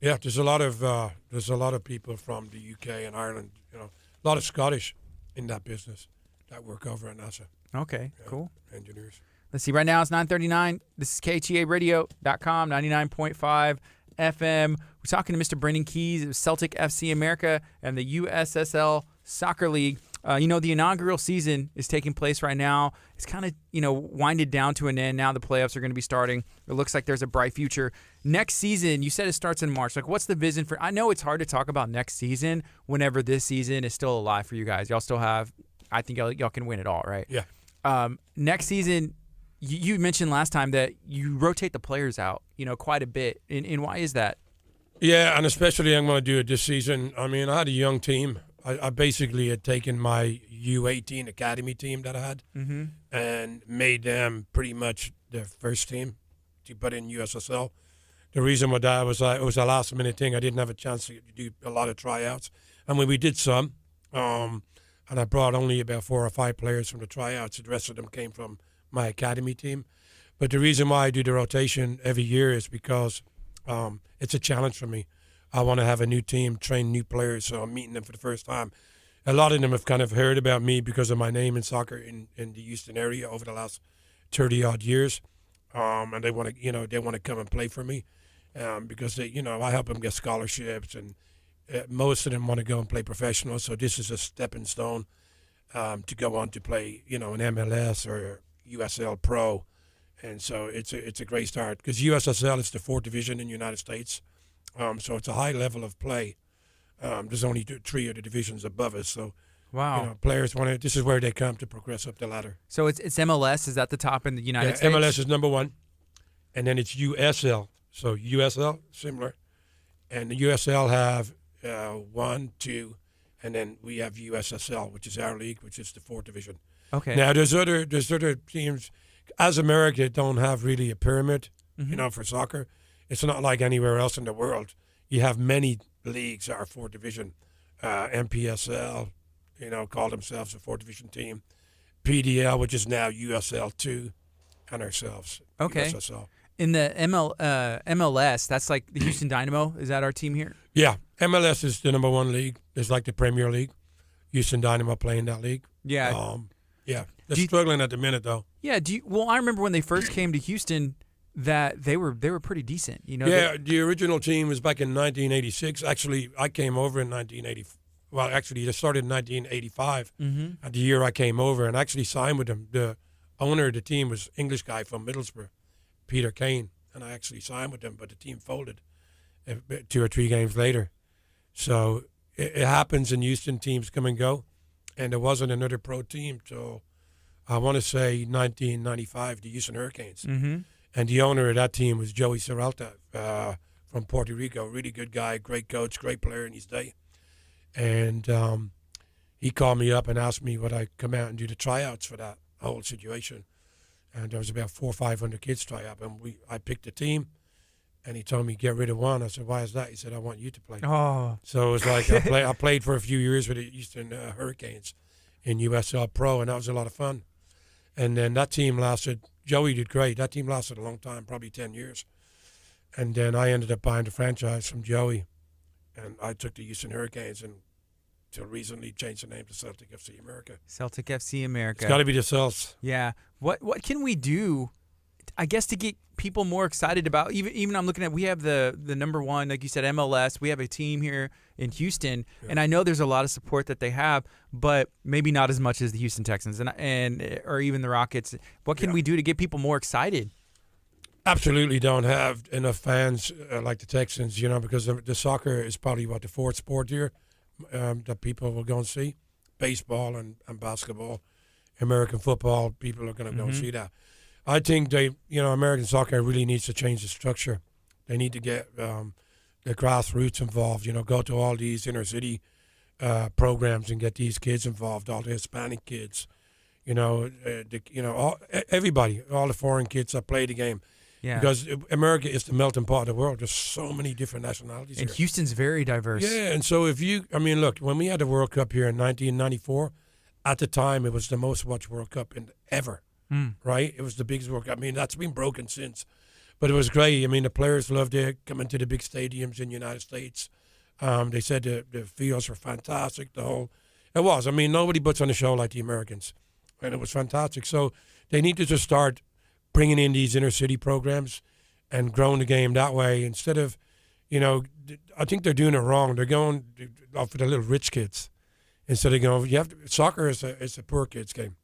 Yeah, there's a lot of people from the UK and Ireland, a lot of Scottish in that business that work over at NASA. Okay, cool. Engineers. Let's see. Right now it's 9:39. This is KHEA Radio.com, 99.5 FM. We're talking to Mr. Brendan Keys of Celtic FC America and the USSL Soccer League. The inaugural season is taking place right now. It's kind of, winded down to an end. Now the playoffs are going to be starting. It looks like there's a bright future. Next season, you said it starts in March. Like, what's the vision for? I know it's hard to talk about next season whenever this season is still alive for you guys. Y'all still have, I think y'all can win it all, right? Yeah. Next season, you mentioned last time that you rotate the players out, quite a bit. And why is that? Yeah, and especially I'm going to do it this season. I mean, I had a young team. I basically had taken my U18 academy team that I had and made them pretty much the first team to put in USSL. The reason for that was it was a last-minute thing. I didn't have a chance to do a lot of tryouts. I mean, we did some, and I brought only about 4 or 5 players from the tryouts. The rest of them came from my academy team. But the reason why I do the rotation every year is because it's a challenge for me. I want to have a new team, train new players, so I'm meeting them for the first time. A lot of them have kind of heard about me because of my name in soccer in the Houston area over the last 30-odd years, and they want to come and play for me because I help them get scholarships, and most of them want to go and play professional. So this is a stepping stone to go on to play, an MLS or USL Pro, and so it's a great start because USSL is the 4th division in the United States. So it's a high level of play. There's only 3 of the divisions above us. So, wow, players want to. This is where they come to progress up the ladder. So it's MLS is at the top in the United States. MLS is number 1, and then it's USL. So USL similar, and the USL have 1, 2, and then we have USSL, which is our league, which is the 4th division. Okay. Now there's other teams. As America, don't have really a pyramid, for soccer. It's not like anywhere else in the world. You have many leagues that are 4th division. MPSL, call themselves a 4th division team. PDL, which is now USL2, and ourselves, okay. USSL. In the MLS, that's like the Houston Dynamo. Is that our team here? Yeah, MLS is the number 1 league. It's like the Premier League. Houston Dynamo play in that league. Yeah. Yeah. They're struggling at the minute, though. Yeah. Well, I remember when they first came to Houston that they were pretty decent. Yeah, the original team was back in 1986. Actually, I came over in 1980. Well, actually, they started in 1985. At the year I came over, and actually signed with them. The owner of the team was English guy from Middlesbrough, Peter Kane, and I actually signed with them, but the team folded 2 or 3 games later. So it happens in Houston. Teams come and go, and there wasn't another pro team till I want to say 1995, the Houston Hurricanes. And the owner of that team was Joey Serralta from Puerto Rico. Really good guy, great coach, great player in his day. And he called me up and asked me would I come out and do the tryouts for that whole situation. And there was about 400 or 500 kids try out. And I picked a team, and he told me get rid of one. I said, why is that? He said, I want you to play. Oh. So it was like I played for a few years with the Houston Hurricanes in USL Pro, and that was a lot of fun. And then that team lasted. Joey did great. That team lasted a long time, probably 10 years. And then I ended up buying the franchise from Joey, and I took the Houston Hurricanes and until recently changed the name to Celtic FC America. Celtic FC America. It's got to be the Celts. Yeah. What can we do, I guess, to get people more excited about, even I'm looking at, we have the number 1, like you said, MLS. We have a team here in Houston, and I know there's a lot of support that they have, but maybe not as much as the Houston Texans and or even the Rockets. What can we do to get people more excited? Absolutely don't have enough fans like the Texans, because the soccer is probably the 4th sport here that people will go and see. Baseball and basketball, American football, people are going to go and see that. I think American soccer really needs to change the structure. They need to get the grassroots involved. Go to all these inner city programs and get these kids involved. All the Hispanic kids, everybody, all the foreign kids that play the game. Yeah. Because America is the melting pot of the world. There's so many different nationalities and here. Houston's very diverse. Yeah, and so look, when we had the World Cup here in 1994, at the time it was the most watched World Cup ever. Right? It was the biggest World Cup. That's been broken since. But it was great. The players loved it, coming to the big stadiums in the United States. They said the fields were fantastic. It was. Nobody puts on a show like the Americans. And it was fantastic. So they need to just start bringing in these inner city programs and growing the game that way instead of, I think they're doing it wrong. They're going for the little rich kids instead of going. Soccer is a poor kids game.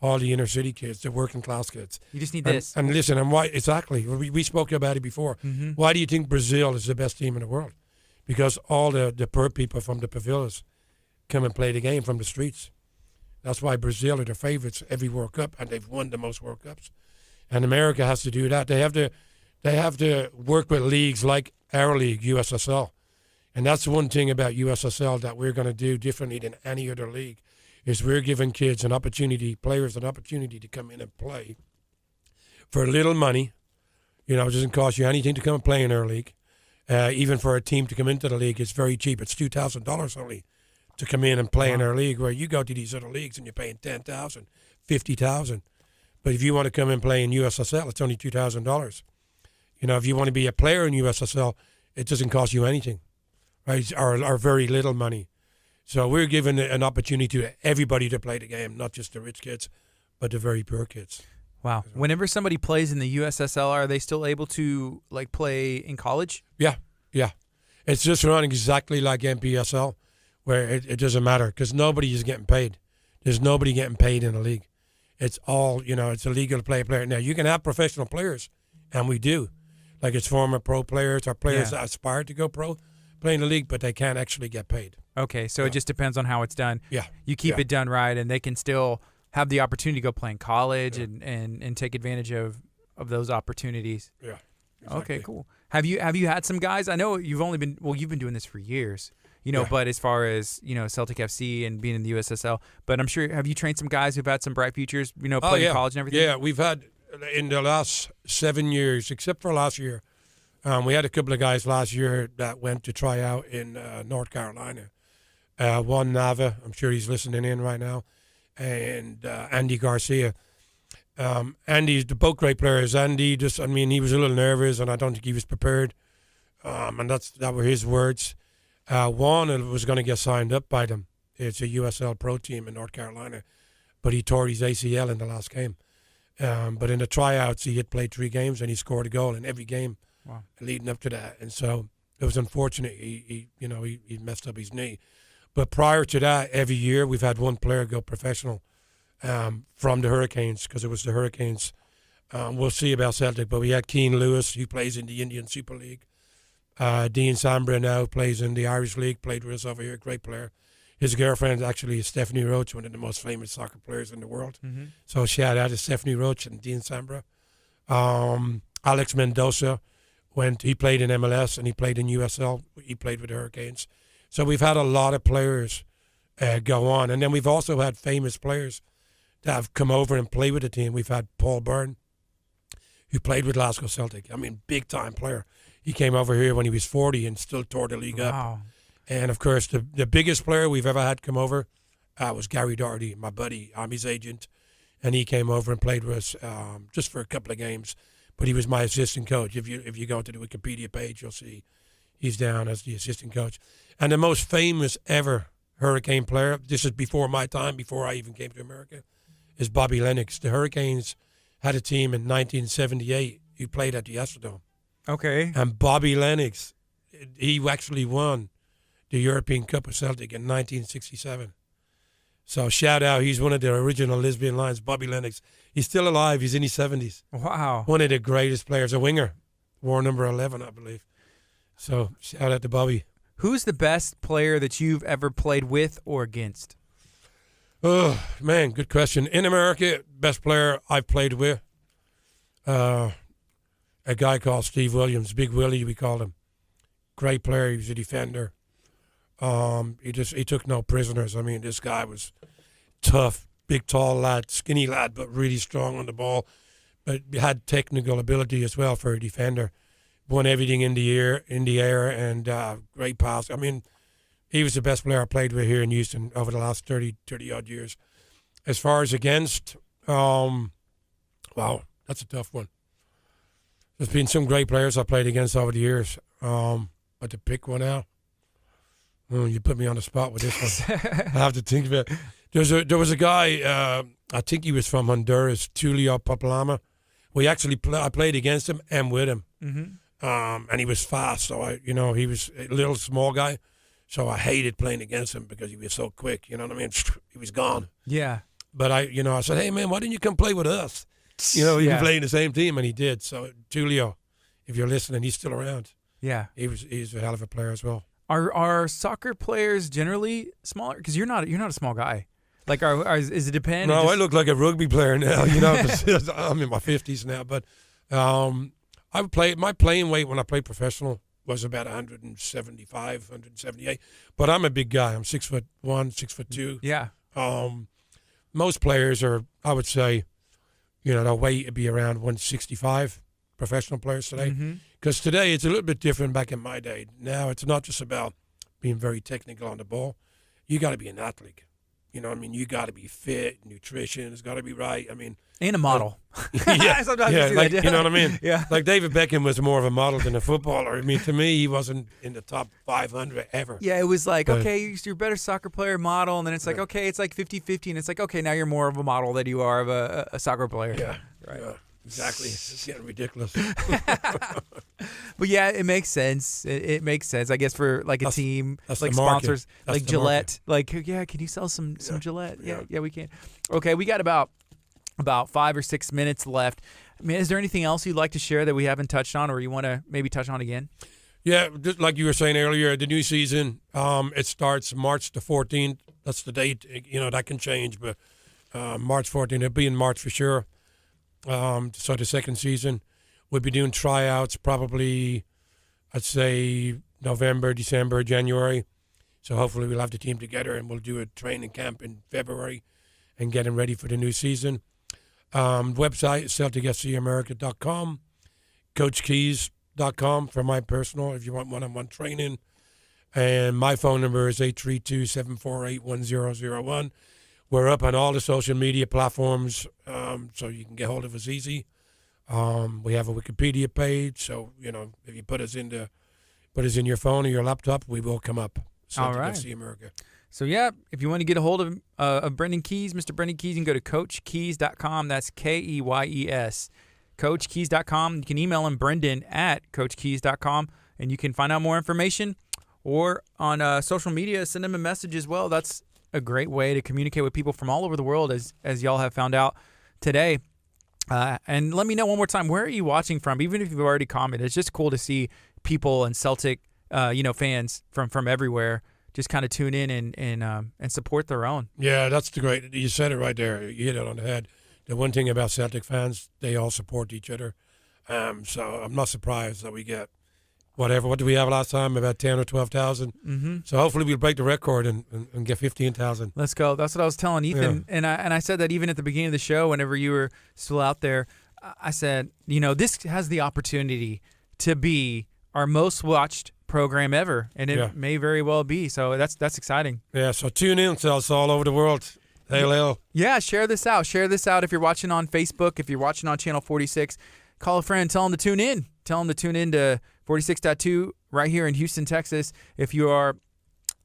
All the inner city kids, the working class kids. You just need this. And listen, and why exactly? We spoke about it before. Mm-hmm. Why do you think Brazil is the best team in the world? Because all the poor people from the pavillas come and play the game from the streets. That's why Brazil are the favorites every World Cup, and they've won the most World Cups. And America has to do that. They have to work with leagues like our league, USSL. And that's one thing about USSL that we're going to do differently than any other league, is we're giving kids players an opportunity to come in and play for little money. It doesn't cost you anything to come and play in our league. Even for a team to come into the league, it's very cheap. It's $2,000 only to come in and play in our league, where you go to these other leagues and you're paying $10,000, $50,000. But if you want to come and play in USSL, it's only $2,000. If you want to be a player in USSL, it doesn't cost you anything, right? Or very little money. So we're giving an opportunity to everybody to play the game, not just the rich kids, but the very poor kids. Wow. Whenever somebody plays in the USSL, are they still able to play in college? Yeah. It's just running exactly like NPSL, where it doesn't matter because nobody is getting paid. There's nobody getting paid in the league. It's all, it's illegal to play a player. Now, you can have professional players, and we do. Like it's former pro players or players that aspire to go pro, play in the league, but they can't actually get paid. Okay, so it just depends on how it's done. Yeah. You keep it done right, and they can still have the opportunity to go play in college and take advantage of those opportunities. Yeah. Exactly. Okay, cool. Have you had some guys? I know you've been doing this for years, but as far as, Celtic FC and being in the USSL, but I'm sure, have you trained some guys who've had some bright futures, playing in college and everything? Yeah, we've had in the last 7 years, except for last year, we had a couple of guys last year that went to try out in North Carolina. Juan Nava, I'm sure he's listening in right now, and Andy Garcia. Andy's both great players. Andy he was a little nervous, and I don't think he was prepared. And that were his words. Juan was going to get signed up by them. It's a USL pro team in North Carolina, but he tore his ACL in the last game. But in the tryouts, he had played 3 games, and he scored a goal in every game leading up to that. And so it was unfortunate. He messed up his knee. But prior to that, every year we've had one player go professional from the Hurricanes, because it was the Hurricanes. We'll see about Celtic, but we had Keane Lewis, who plays in the Indian Super League. Dean Sambra now plays in the Irish League, played with us over here, great player. His girlfriend actually is Stephanie Roach, one of the most famous soccer players in the world. Mm-hmm. So shout out to Stephanie Roach and Dean Sambra. Alex Mendoza, he played in MLS and he played in USL. He played with the Hurricanes. So we've had a lot of players go on. And then we've also had famous players that have come over and played with the team. We've had Paul Byrne, who played with Glasgow Celtic. Big-time player. He came over here when he was 40 and still tore the league up. And, of course, the biggest player we've ever had come over was Gary Doherty, my buddy. I'm his agent. And he came over and played with us just for a couple of games. But he was my assistant coach. If you go to the Wikipedia page, you'll see he's down as the assistant coach. And the most famous ever Hurricane player, this is before my time, before I even came to America, is Bobby Lennox. The Hurricanes had a team in 1978 who played at the Astrodome. Okay. And Bobby Lennox, he actually won the European Cup of Celtic in 1967. So shout out, he's one of the original Lisbon Lions, Bobby Lennox. He's still alive, he's in his 70s. Wow. One of the greatest players, a winger, wore number 11, I believe. So shout out to Bobby. Who's the best player that you've ever played with or against? Oh, man, good question. In America, best player I've played with, a guy called Steve Williams, Big Willie, we called him. Great player, he was a defender. He took no prisoners. This guy was tough, big, tall lad, skinny lad, but really strong on the ball. But had technical ability as well for a defender. Won everything in the air, and great pass. He was the best player I played with here in Houston over the last 30-odd years. As far as against, wow, that's a tough one. There's been some great players I played against over the years, but to pick one out, you put me on the spot with this one. I have to think about it. There was a guy, I think he was from Honduras, Tulio Papalama. I played against him and with him. Mm-hmm. and he was fast. So he was a little small guy. So I hated playing against him because he was so quick. You know what I mean? He was gone. Yeah. But I said, hey man, why didn't you come play with us? You can play in the same team, and he did. So Julio, if you're listening, he's still around. Yeah. He's a hell of a player as well. Are soccer players generally smaller? Because you're not a small guy. Like, is it depend? No, I look like a rugby player now. Because I'm in my 50s now. But my playing weight when I played professional was about 175, 178. But I'm a big guy. I'm 6'1", 6'2". Yeah. Most players are, I would say, their weight would be around 165. Professional players today. Because today it's a little bit different back in my day. Now it's not just about being very technical on the ball. You got to be an athlete. You know what I mean? You got to be fit, nutrition has got to be right. I mean, and a model. Yeah, like, you know what I mean? Yeah. Like David Beckham was more of a model than a footballer. I mean, to me, he wasn't in the top 500 ever. Yeah, it was like, okay, you're a better soccer player model, and then it's like, okay, it's like 50-50, and it's like, okay, now you're more of a model than you are of a soccer player. Yeah, right. Yeah, exactly. It's getting ridiculous. But yeah, it makes sense. It makes sense, I guess, for like a team, like sponsors, like Gillette. Like, yeah, can you sell some Gillette? Yeah, we can. Okay, we got about 5 or 6 minutes left. I mean, is there anything else you'd like to share that we haven't touched on, or you want to maybe touch on again? Yeah, just like you were saying earlier, the new season, it starts March the 14th. That's the date. That can change, but March 14th, it'll be in March for sure. So the second season, we'll be doing tryouts probably, I'd say, November, December, January. So hopefully we'll have the team together and we'll do a training camp in February and getting ready for the new season. Website is CelticFCAmerica.com, CoachKeys.com for my personal, if you want one-on-one training. And my phone number is 832-748-1001. We're up on all the social media platforms, so you can get hold of us easy. We have a Wikipedia page, so if you put us in your phone or your laptop, we will come up. All right. FC America. So yeah, if you want to get a hold of Brendan Keys, Mr. Brendan Keys, you can go to CoachKeys.com. That's KEYES. CoachKeys.com. You can email him Brendan@CoachKeys.com, and you can find out more information. Or on social media, send him a message as well. That's a great way to communicate with people from all over the world, as y'all have found out today. And let me know one more time, where are you watching from? Even if you've already commented, it's just cool to see people and Celtic, fans from everywhere just kind of tune in and support their own. Yeah, that's the great. You said it right there. You hit it on the head. The one thing about Celtic fans, they all support each other. So I'm not surprised that we get whatever. What did we have last time? About 10 or 12,000. Mm-hmm. So hopefully we'll break the record and get 15,000. Let's go. That's what I was telling Ethan, and I said that even at the beginning of the show, whenever you were still out there, I said, this has the opportunity to be our most watched program ever, and it may very well be. So that's exciting. Yeah. So tune in to us all over the world. Hail. Yeah. Share this out. Share this out if you're watching on Facebook. If you're watching on Channel 46, call a friend. Tell them to tune in. Tell them to tune in to 46.2 right here in Houston, Texas. If you are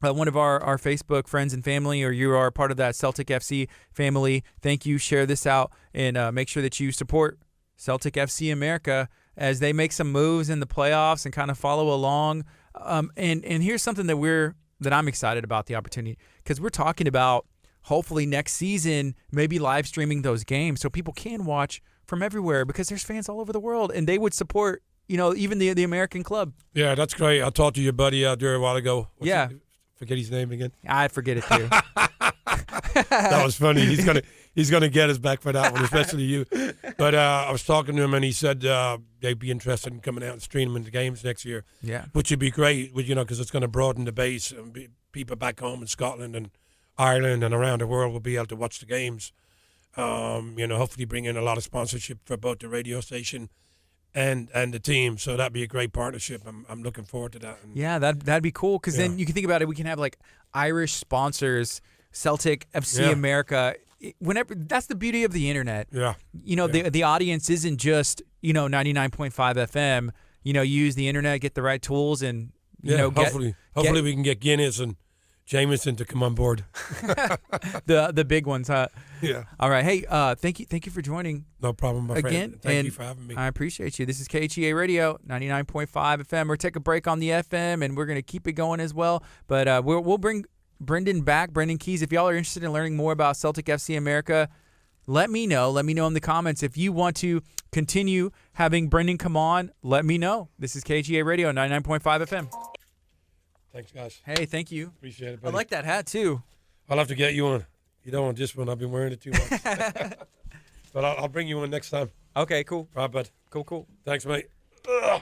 one of our Facebook friends and family, or you are part of that Celtic FC family, thank you. Share this out and make sure that you support Celtic FC America as they make some moves in the playoffs and kind of follow along. And here's something that I'm excited about, the opportunity, because we're talking about hopefully next season maybe live streaming those games so people can watch from everywhere, because there's fans all over the world and they would support even the American club. Yeah, that's great. I talked to your buddy out there a while ago. Forget his name again. I forget it too. That was funny. He's gonna get us back for that one, especially you. But I was talking to him and he said they'd be interested in coming out and streaming the games next year. Yeah, which would be great. Because it's going to broaden the base, and people back home in Scotland and Ireland and around the world will be able to watch the games. Hopefully bring in a lot of sponsorship for both the radio station and the team. So that'd be a great partnership. I'm looking forward to that. And that'd be cool, because then you can think about it. We can have like Irish sponsors, Celtic FC America. Whenever, that's the beauty of the internet. Yeah. The audience isn't just 99.5 FM. Use the internet, get the right tools, and hopefully we can get Guinness and Jameson to come on board. The big ones, huh? Yeah. All right. Hey, thank you for joining. No problem, my Again, friend. Thank and you for having me. I appreciate you. This is KHEA Radio, 99.5 FM. We'll take a break on the FM, and we're going to keep it going as well. But we'll bring Brendan back, Brendan Keys. If y'all are interested in learning more about Celtic FC America, let me know. Let me know in the comments. If you want to continue having Brendan come on, let me know. This is KHEA Radio, 99.5 FM. Thanks, guys. Hey, thank you. Appreciate it, I buddy. like that hat, too. I'll have to get you one. You don't want this one. I've been wearing it too much. But I'll bring you one next time. Okay, cool. All right, bud. Cool. Thanks, mate. Ugh.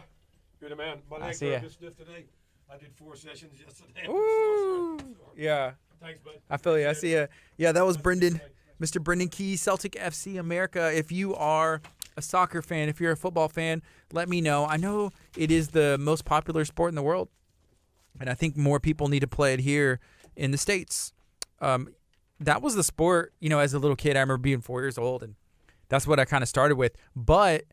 You're the man. My leg see hurt ya. this stiff today. I did 4 sessions yesterday. Ooh. Yeah. Thanks, bud. I feel you. I see you. Yeah, that was Brendan, Mr. Brendan Keys, Celtic FC America. If you are a soccer fan, if you're a football fan, let me know. I know it is the most popular sport in the world, and I think more people need to play it here in the States. That was the sport, as a little kid. I remember being 4 years old, and that's what I kind of started with. But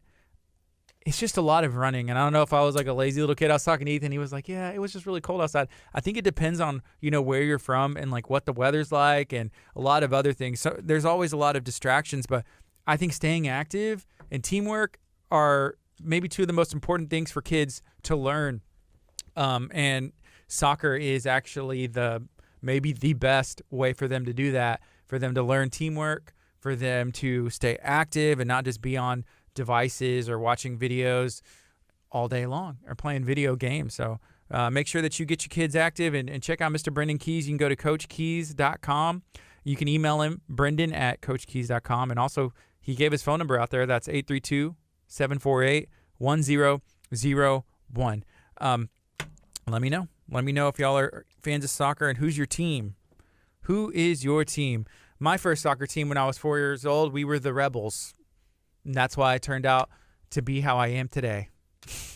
it's just a lot of running, and I don't know if I was like a lazy little kid. I was talking to Ethan. He was like, yeah, it was just really cold outside. I think it depends on, where you're from and like what the weather's like and a lot of other things. So there's always a lot of distractions, but I think staying active and teamwork are maybe two of the most important things for kids to learn. And soccer is actually maybe the best way for them to do that, for them to learn teamwork, for them to stay active and not just be on devices or watching videos all day long or playing video games. So make sure that you get your kids active and check out Mr. Brendan Keys. You can go to CoachKeys.com. You can email him, Brendan at CoachKeys.com. And also, he gave his phone number out there. That's 832-748-1001. Let me know. Let me know if y'all are fans of soccer and who's your team. Who is your team? My first soccer team when I was 4 years old, we were the Rebels. And that's why I turned out to be how I am today.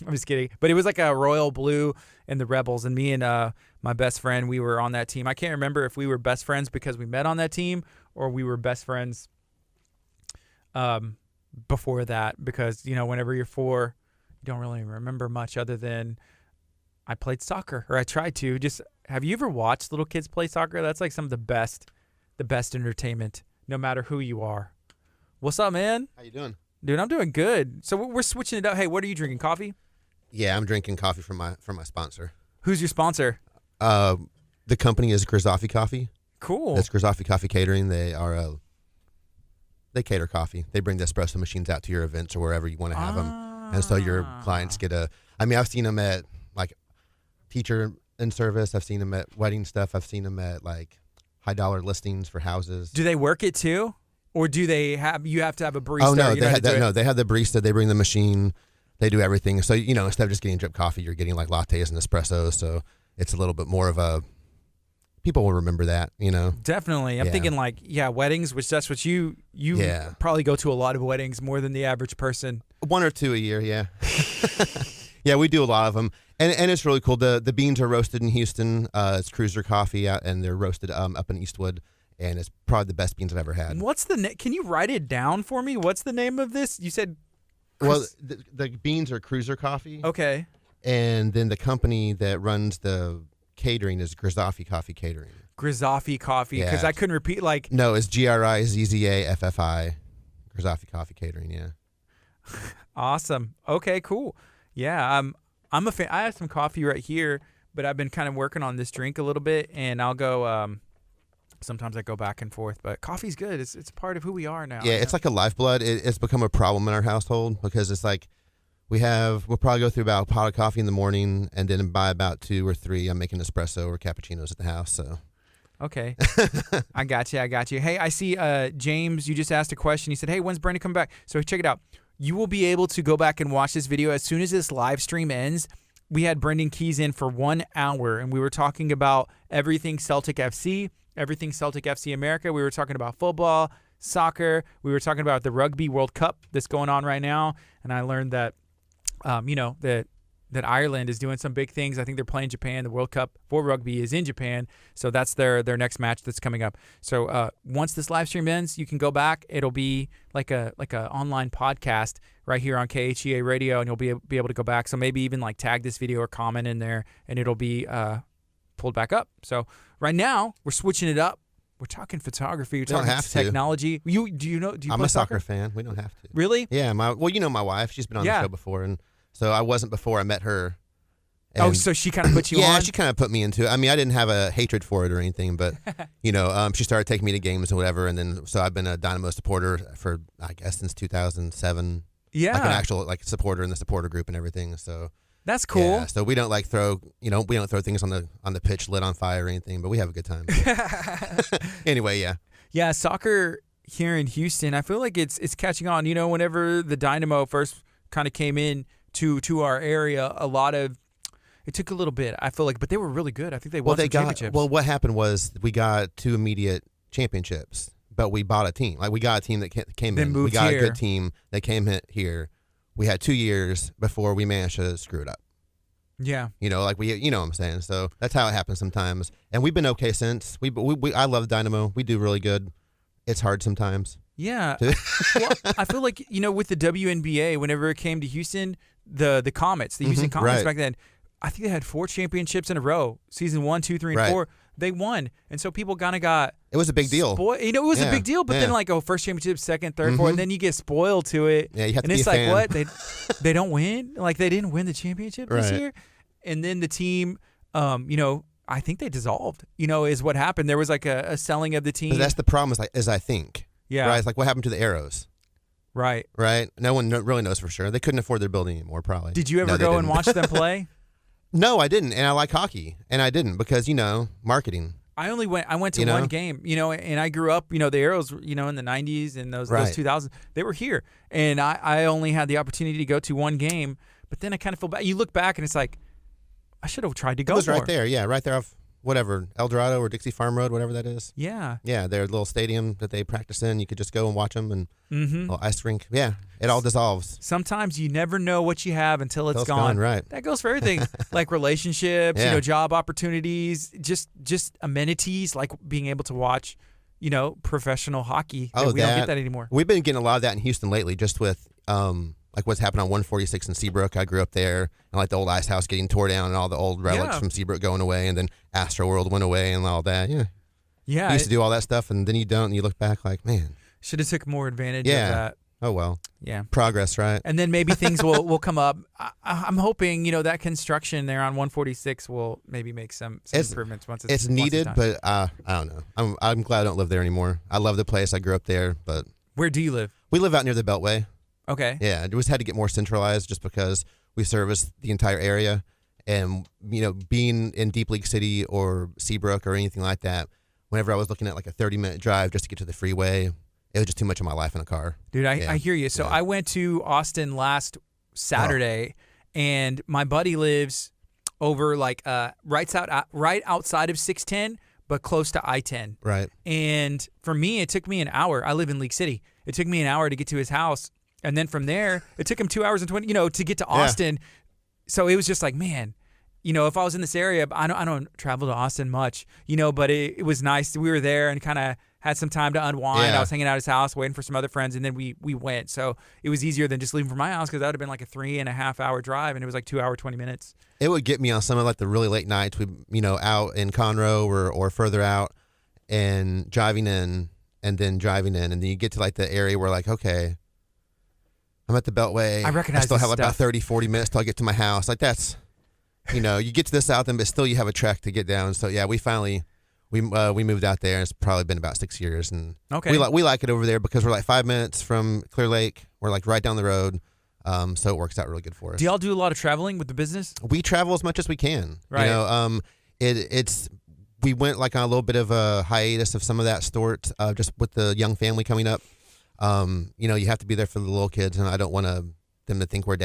I'm just kidding. But it was like a royal blue and the Rebels. And me and my best friend, we were on that team. I can't remember if we were best friends because we met on that team or we were best friends before that. Because, whenever you're 4, you don't really remember much other than I played soccer, or I tried to. Have you ever watched little kids play soccer? That's like some of the best entertainment, no matter who you are. What's up, man? How you doing? Dude, I'm doing good. So we're switching it up. Hey, what are you drinking? Coffee? Yeah, I'm drinking coffee from my sponsor. Who's your sponsor? The company is Grizzoffi Coffee. Cool. That's Grizzoffi Coffee Catering. They they cater coffee. They bring the espresso machines out to your events or wherever you want to have them, and so your clients get I've seen them at like teacher in service. I've seen them at wedding stuff. I've seen them at like high dollar listings for houses. Do they work it too? Or do you have to have a barista? Oh no, they have the barista. They bring the machine. They do everything. So instead of just getting drip coffee, you're getting like lattes and espressos. So it's a little bit more of a. People will remember that, Definitely. I'm thinking like weddings, which that's what you probably go to a lot of weddings more than the average person. 1 or 2 a year, yeah. Yeah, we do a lot of them, and it's really cool. The beans are roasted in Houston. It's Cruiser Coffee, and they're roasted up in Eastwood. And it's probably the best beans I've ever had. What's the Can you write it down for me? What's the name of this? You said. Well, the beans are Cruiser Coffee. Okay. And then the company that runs the catering is Grizzoffi Coffee Catering. Grizzoffi Coffee, because I couldn't repeat like. No, it's GRIZZAFFI. Grizzoffi Coffee Catering. Yeah. Awesome. Okay. Cool. Yeah. I'm a fan. I have some coffee right here, but I've been kind of working on this drink a little bit, and I'll go. Sometimes I go back and forth, but coffee's good. It's a part of who we are now. Yeah, it's like a lifeblood. It's become a problem in our household because it's like we'll probably go through about a pot of coffee in the morning, and then by about 2 or 3, I'm making espresso or cappuccinos at the house. So. Okay. I got you. Hey, I see James, you just asked a question. He said, hey, when's Brandon coming back? So check it out. You will be able to go back and watch this video as soon as this live stream ends. We had Brendan Keys in for 1 hour, and we were talking about everything Celtic FC. Everything Celtic FC America. We were talking about football, soccer. We were talking about the Rugby World Cup that's going on right now. And I learned that, that Ireland is doing some big things. I think they're playing Japan. The World Cup for rugby is in Japan. So that's their next match that's coming up. So once this live stream ends, you can go back. It'll be like a online podcast right here on KHEA Radio, and you'll be able to go back. So maybe even like tag this video or comment in there, and it'll be pulled back up. So right now we're switching it up. We're talking photography. We're don't talking have to. technology. Do you I'm play a soccer fan. We don't have to. Really? Yeah, my wife. She's been on the show before, and so I wasn't before I met her. And So she kind of put you on? Yeah, she kind of put me into it. I mean, I didn't have a hatred for it or anything, but she started taking me to games and whatever, and then so I've been a Dynamo supporter for I guess since 2007. Yeah, like an actual supporter in the supporter group and everything. So that's cool. Yeah, so we don't throw things on the pitch lit on fire or anything, but we have a good time. Anyway, yeah. Yeah, soccer here in Houston, I feel like it's catching on. Whenever the Dynamo first kind of came in to our area, it took a little bit, I feel like, but they were really good. I think they won some championships. Well, what happened was we got 2 immediate championships, but we bought a team. Like we got a team that came Then in. moved We got here. a good team that came here. We had 2 years before we managed to screw it up. Yeah. You know what I'm saying. So that's how it happens sometimes. And we've been okay since. I love Dynamo. We do really good. It's hard sometimes. Yeah. Well, I feel like, with the WNBA, whenever it came to Houston, the Comets, the Houston Comets right. back then, I think they had 4 championships in a row. Season 1, 2, 3, and Right. 4. They won. And so people kind of got It was a big deal. it was a Yeah, big deal, but then yeah. first championship, second, third, fourth, and then you get spoiled to it. Yeah, you have to and be it's a like, fan. what? They don't win? Like they didn't win the championship this Right. year? And then the team, I think they dissolved, is what happened. There was like a selling of the team. But that's the problem is I think. Yeah. Right? It's like what happened to the Arrows, Right. right? No one really knows for sure. They couldn't afford their building anymore, probably. Did you ever No, they go and didn't. watch them play? No, I didn't. And I like hockey. And I didn't because, marketing. I went to one game, and I grew up, the Arrows, in the 90s and those Right. 2000s, they were here. And I only had the opportunity to go to one game, but then I kind of feel bad. You look back and it's like, I should have tried to go It was more. right there. Yeah, right there off whatever, El Dorado or Dixie Farm Road, whatever that is. Yeah. Yeah, their little stadium that they practice in. You could just go and watch them and Mm-hmm. little ice rink. Yeah, it all dissolves. Sometimes you never know what you have until it's Gone, right. That goes for everything, like relationships, Yeah. job opportunities, just amenities, like being able to watch, professional hockey. Oh, we don't get that anymore. We've been getting a lot of that in Houston lately, just with like what's happened on 146 in Seabrook. I grew up there, and like the old ice house getting tore down, and all the old relics Yeah. from Seabrook going away, and then Astro World went away, and all that. Yeah, Yeah. you used to do all that stuff, and then you don't, and you look back like, man, Should have took more advantage Yeah. of that. oh well, Yeah. progress, right? And then maybe things will come up. I'm hoping, that construction there on 146 will maybe make some improvements once It's needed, done. but I don't know. I'm glad I don't live there anymore. I love the place. I grew up there, but Where do you live? we live out near the Beltway. Okay. Yeah, it just had to get more centralized just because we service the entire area. And, being in Deep League City or Seabrook or anything like that, whenever I was looking at like a 30-minute drive just to get to the freeway, it was just too much of my life in a car. Dude, Yeah. I hear you. So Yeah. I went to Austin last Saturday, and my buddy lives over like right outside of 610, but close to I-10. Right. And for me, it took me an hour. I live in League City. It took me an hour to get to his house. And then from there, it took him 2 hours and 20, to get to Austin. So it was just like, man, if I was in this area, I don't travel to Austin much, but it was nice. We were there and kind of had some time to unwind. Yeah. I was hanging out at his house, waiting for some other friends, and then we went. So it was easier than just leaving from my house because that would have been like a 3.5 hour drive, and it was like 2 hour, 20 minutes. It would get me on some of like the really late nights, out in Conroe or further out and driving in and then you get to like the area where like, okay, I'm at the Beltway. I recognize still this have like about stuff. 30, 40 minutes till I get to my house. Like that's, you get to the south end, but still you have a trek to get down. So yeah, we finally, we moved out there. It's probably been about 6 years, and Okay. we like it over there because we're like 5 minutes from Clear Lake. We're like right down the road. So it works out really good for us. Do y'all do a lot of traveling with the business? We travel as much as we can. Right. It's we went like on a little bit of a hiatus of some of that sort, just with the young family coming up. You have to be there for the little kids, and I don't want them to think where's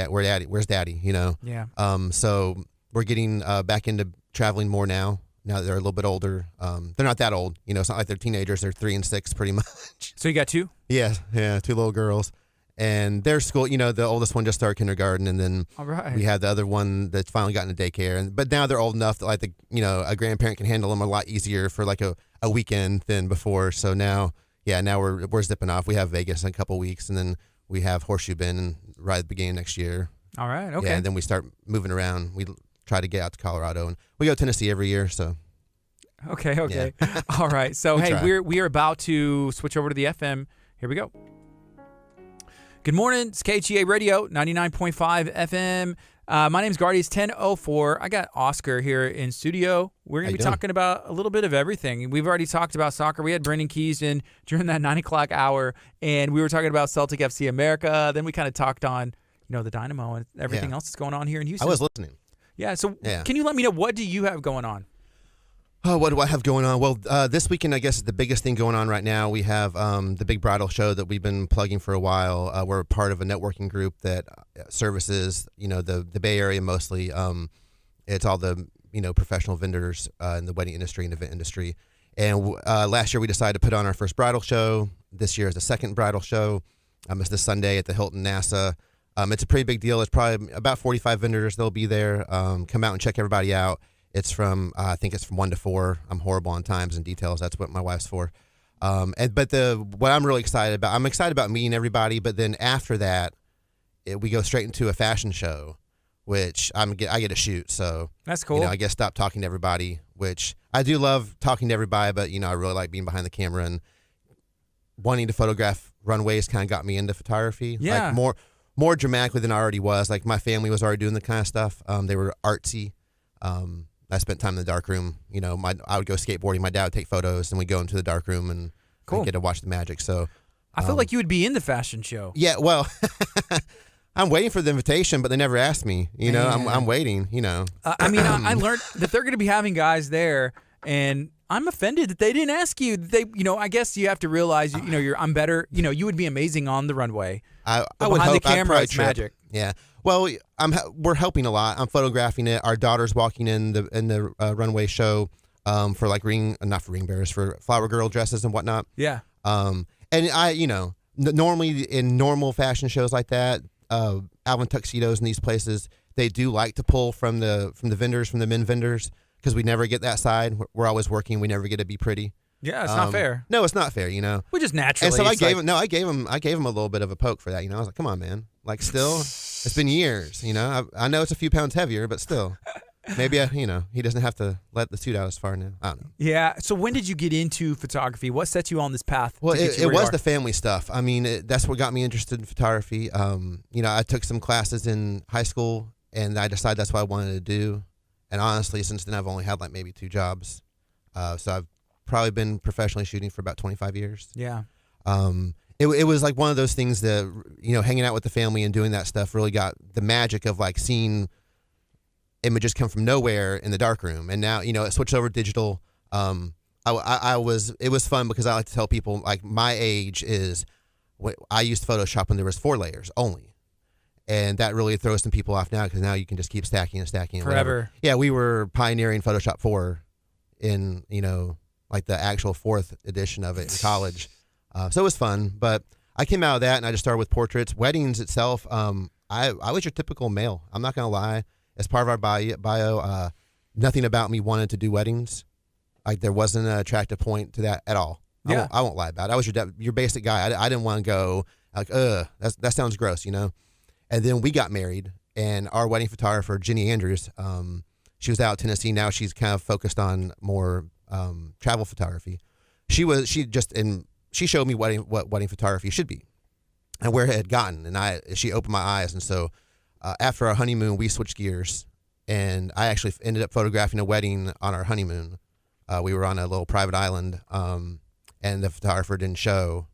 daddy, Yeah. So we're getting back into traveling more now. Now that they're a little bit older. They're not that old, it's not like they're teenagers. They're 3 and 6 pretty much. So you got 2? Yeah, 2 little girls. And their school, the oldest one just started kindergarten, and then All right. we have the other one that's finally gotten to daycare. But now they're old enough that like a grandparent can handle them a lot easier for like a weekend than before. So now we're zipping off. We have Vegas in a couple weeks, and then we have Horseshoe Bend and right at the beginning of next year. All right. Okay. Yeah, and then we start moving around. We try to get out to Colorado, and we go to Tennessee every year. So Okay. All right. So, We hey, try. we are about to switch over to the FM. Here we go. Good morning. It's KHEA Radio, 99.5 FM. My name's Gardy. It's 10:04. I got Oscar here in studio. We're going to be talking about a little bit of everything. We've already talked about soccer. We had Brendan Keys in during that 9 o'clock hour, and we were talking about Celtic FC America. Then we kind of talked on, the Dynamo and everything else that's going on here in Houston. I was listening. Yeah. So can you let me know, what do you have going on? Oh, what do I have going on? Well, this weekend, I guess, is the biggest thing going on right now. We have the big bridal show that we've been plugging for a while. We're part of a networking group that services, the Bay Area mostly. It's all the, professional vendors in the wedding industry and event industry. And last year we decided to put on our first bridal show. This year is the second bridal show. It's this Sunday at the Hilton NASA. It's a pretty big deal. It's probably about 45 vendors. They'll be there. Come out and check everybody out. It's from, I think it's from 1 to 4. I'm horrible on times and details. That's what my wife's for. But what I'm really excited about, I'm excited about meeting everybody. But then after that, we go straight into a fashion show, which I get to shoot. So that's cool. I guess stop talking to everybody, which I do love talking to everybody. But I really like being behind the camera, and wanting to photograph runways kind of got me into photography. Yeah. Like more dramatically than I already was. Like my family was already doing the kind of stuff. They were artsy. I spent time in the dark room. I would go skateboarding. My dad would take photos, and we'd go into the dark room and cool. get to watch the magic. So I feel like you would be in the fashion show. Yeah, well, I'm waiting for the invitation, but they never asked me. I'm waiting. I learned that they're going to be having guys there, and I'm offended that they didn't ask you. I guess you have to realize, I'm better. You would be amazing on the runway. I but would behind hope the camera, it's magic. Yeah. Well, we're helping a lot. I'm photographing it. Our daughter's walking in the runway show for like not for ring bearers, for flower girl dresses and whatnot. Yeah. And I, normally in normal fashion shows like that, Alvin Tuxedos and these places, they do like to pull from the vendors, from the men vendors, because we never get that side. We're always working. We never get to be pretty. Yeah, it's not fair. No, it's not fair. We just naturally. And so I gave him a little bit of a poke for that. I was like, come on, man. Like, still, it's been years. I know it's a few pounds heavier, but still, maybe he doesn't have to let the suit out as far now. I don't know. Yeah. So when did you get into photography? What set you on this path? Well, it was the family stuff. I mean, that's what got me interested in photography. I took some classes in high school, and I decided that's what I wanted to do. And honestly, since then, I've only had like maybe 2 jobs. So I've probably been professionally shooting for about 25 years. Yeah. It was like one of those things that, hanging out with the family and doing that stuff really got the magic of like seeing images come from nowhere in the darkroom. And now, it switched over to digital. It was fun because I like to tell people, like, my age is, I used Photoshop when there was 4 layers only. And that really throws some people off now, because now you can just keep stacking and stacking. Forever. Yeah, we were pioneering Photoshop 4 in, like the actual 4th edition of it in college. So it was fun. But I came out of that, and I just started with portraits. Weddings itself, I was your typical male. I'm not going to lie. As part of our bio, nothing about me wanted to do weddings. Like, there wasn't an attractive point to that at all. Yeah. I won't lie about it. I was your basic guy. I didn't want to go, like, that sounds gross, And then we got married, and our wedding photographer, Jenny Andrews, she was out in Tennessee. Now she's kind of focused on more travel photography. She showed me what wedding photography should be and where it had gotten. And she opened my eyes. And so after our honeymoon, we switched gears, and I actually ended up photographing a wedding on our honeymoon. We were on a little private island, and the photographer didn't show.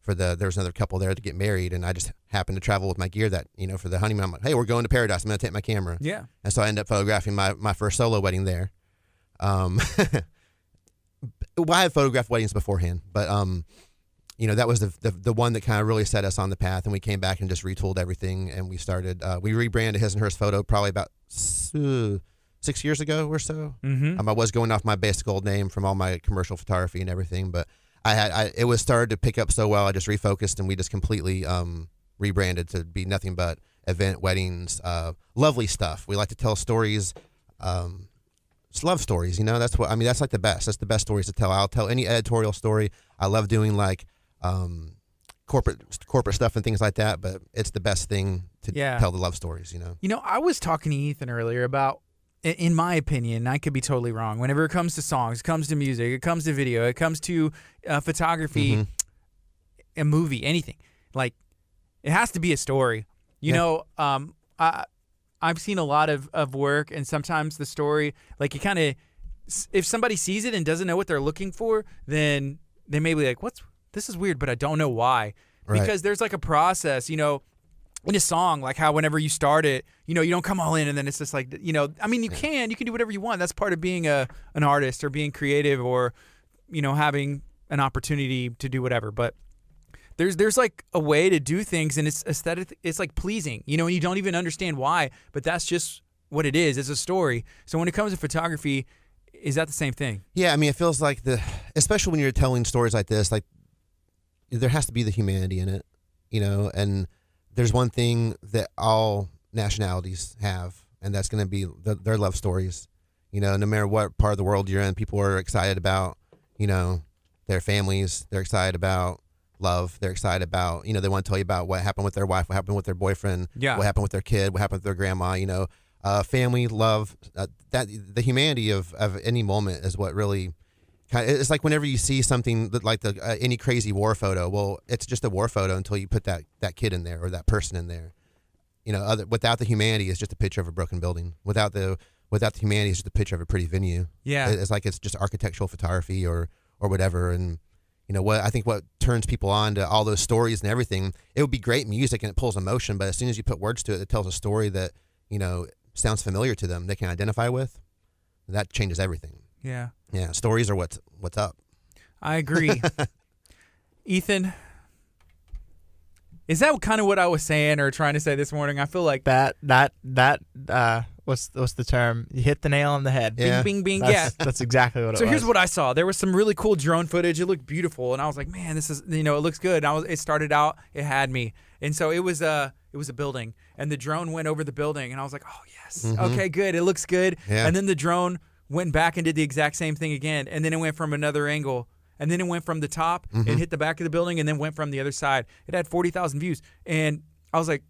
There was another couple there to get married, and I just happened to travel with my gear that, for the honeymoon. I'm like, hey, we're going to paradise. I'm going to take my camera. Yeah. And so I ended up photographing my first solo wedding there. I had photographed weddings beforehand, but, that was the one that kind of really set us on the path, and we came back and just retooled everything, and we started, we rebranded His and Hers Photo probably about 6 years ago or so. Mm-hmm. I was going off my basic old name from all my commercial photography and everything, but it was started to pick up so well. I just refocused, and we just completely rebranded to be nothing but event weddings, lovely stuff. We like to tell stories, just love stories. That's like the best. That's the best stories to tell. I'll tell any editorial story. I love doing like corporate stuff and things like that. But it's the best thing to tell the love stories. I was talking to Ethan earlier about in my opinion, I could be totally wrong. Whenever it comes to songs, it comes to music, it comes to video, it comes to photography, a movie, anything. Like, it has to be a story. You know, I've seen a lot of work, and sometimes the story, like, it kind of, if somebody sees it and doesn't know what they're looking for, then they may be like, this is weird, but I don't know why. Right. Because there's like a process, you know, in a song, like how whenever you start it, you know, you don't come all in and then it's just like, you know, I mean, you can do whatever you want. That's part of being an artist or being creative or, you know, having an opportunity to do whatever. But there's like a way to do things, and it's aesthetic. It's like pleasing, you know, and you don't even understand why, but that's just what it is. It's a story. So when it comes to photography, is that the same thing? Yeah, I mean, it feels like especially when you're telling stories like this, like there has to be the humanity in it, you know, and there's one thing that all nationalities have, and that's going to be their love stories. You know, no matter what part of the world you're in, people are excited about, you know, their families. They're excited about love. They're excited about, you know, they want to tell you about what happened with their wife, what happened with their boyfriend, what happened with their kid, what happened with their grandma, you know. Family, love, that the humanity of any moment is what really it's like whenever you see something that, like any crazy war photo. Well, it's just a war photo until you put that kid in there or that person in there. You know, without the humanity, it's just a picture of a broken building. Without the humanity, it's just a picture of a pretty venue. Yeah, it's like it's just architectural photography or whatever. And you know what I think what turns people on to all those stories and everything. It would be great music and it pulls emotion, but as soon as you put words to it, it tells a story that, you know, sounds familiar to them, they can identify with. That changes everything. Yeah. Yeah. Stories are what's up. I agree. Ethan, is that kind of what I was saying or trying to say this morning? I feel like that what's the term? You hit the nail on the head. Yeah. Bing, bing, bing. That's exactly what it was. So here's what I saw. There was some really cool drone footage. It looked beautiful, and I was like, man, this is, you know, it looks good. And it started out, it had me, and so it was a building, and the drone went over the building, and I was like, oh yes, okay, good, it looks good. Yeah. And then the drone went back and did the exact same thing again, and then it went from another angle, and then it went from the top and hit the back of the building, and then went from the other side. It had 40,000 views, and I was like,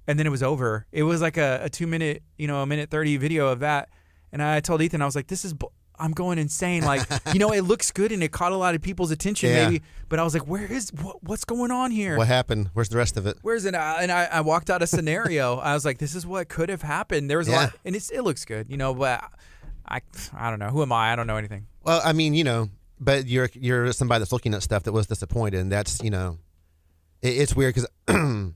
and then it was over. It was like a 2 minute, you know, a minute 30 video of that, and I told Ethan, I was like, I'm going insane. Like, you know, it looks good and it caught a lot of people's attention, maybe. But I was like, what's going on here? What happened? Where's the rest of it? Where's it? And I walked out a scenario. I was like, this is what could have happened. There was a lot, and it looks good, you know. But I don't know. Who am I? I don't know anything. Well, I mean, you know, but you're somebody that's looking at stuff that was disappointed, and that's, you know, it's weird because I'm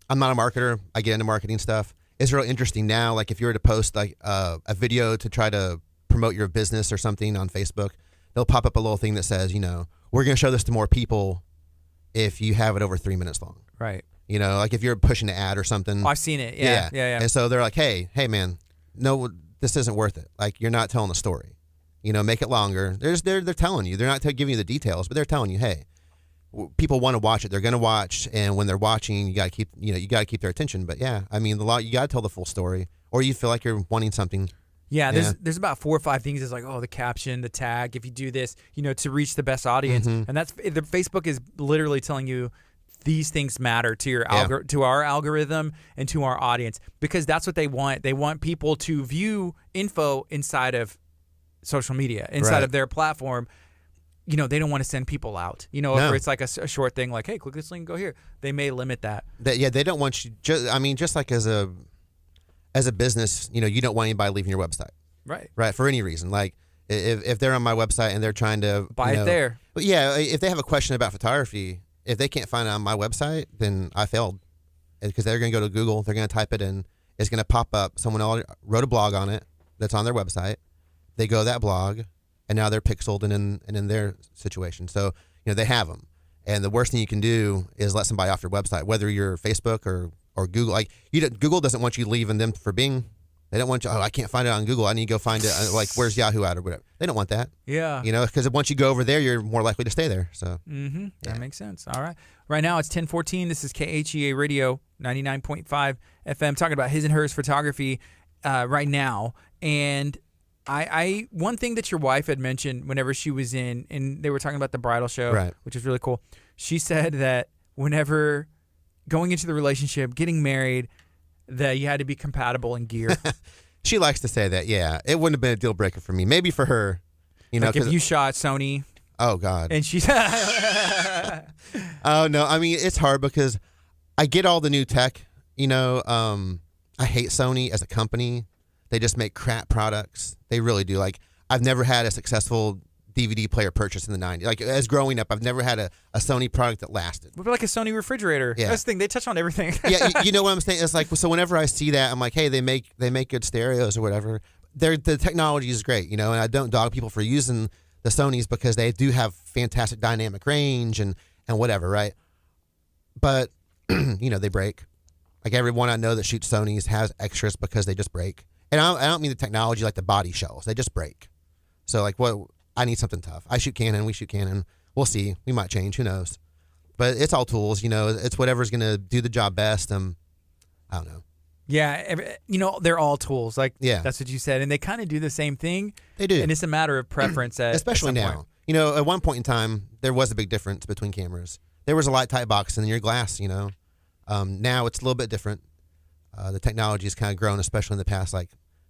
not a marketer. I get into marketing stuff. It's real interesting now. Like if you were to post like a video to try to promote your business or something on Facebook, they'll pop up a little thing that says, you know, we're going to show this to more people if you have it over 3 minutes long. Right. You know, like if you're pushing an ad or something. Oh, I've seen it. Yeah. And so they're like, hey, man, no, this isn't worth it. Like you're not telling the story. You know, make it longer. They're telling you. They're not giving you the details, but they're telling you, hey, people want to watch it. They're going to watch, and when they're watching, you got to keep their attention. But yeah, I mean, you got to tell the full story, or you feel like you're wanting something. Yeah, there's about 4 or 5 things. It's like, oh, the caption, the tag, if you do this, you know, to reach the best audience. And that's the Facebook is literally telling you these things matter to your to our algorithm and to our audience, because that's what they want. They want people to view info inside of social media, inside of their platform. You know, they don't want to send people out. You know, if it's like a short thing like, hey, click this link, go here. They may limit that. They don't want you. Just like as a business, you know, you don't want anybody leaving your website. Right. For any reason. Like if they're on my website and they're trying to buy it there. But yeah, if they have a question about photography, if they can't find it on my website, then I failed. Because they're going to go to Google, they're going to type it in, it's going to pop up. Someone already wrote a blog on it that's on their website. They go to that blog, and now they're pixeled and in their situation. So, you know, they have them. And the worst thing you can do is let somebody off your website, whether you're Facebook or Google. Like Google doesn't want you leaving them for Bing. They don't want you, I can't find it on Google. I need to go find it. Like, where's Yahoo at or whatever. They don't want that. Yeah. You know, because once you go over there, you're more likely to stay there. So That makes sense. All right. Right now it's 10:14. This is KHEA Radio 99.5 FM, talking about his and hers photography right now. And I one thing that your wife had mentioned whenever she was in, and they were talking about the bridal show, which is really cool. She said that whenever going into the relationship, getting married, that you had to be compatible in gear. She likes to say that. Yeah, it wouldn't have been a deal breaker for me. Maybe for her. Like if you shot Sony. Oh God. And she's. Oh no, I mean it's hard because I get all the new tech. I hate Sony as a company. They just make crap products. They really do. Like I've never had a successful DVD player purchase in the 90s. Like as growing up, I've never had a Sony product that lasted. What about like a Sony refrigerator? Yeah. That's the thing. They touch on everything. Yeah, you know what I'm saying? It's like, so whenever I see that, I'm like, hey, they make good stereos or whatever. The technology is great, and I don't dog people for using the Sonys because they do have fantastic dynamic range and whatever, right? But, they break. Like everyone I know that shoots Sonys has extras because they just break. And I don't mean the technology like the body shells. They just break. So like I need something tough. I shoot Canon. We shoot Canon. We'll see. We might change. Who knows? But it's all tools. It's whatever's going to do the job best. I don't know. Yeah. They're all tools. Like, yeah. That's what you said. And they kind of do the same thing. They do. And it's a matter of preference. Especially now. Point. At one point in time, there was a big difference between cameras. There was a light tight box and your glass, Now it's a little bit different. The technology has kind of grown, especially in the past,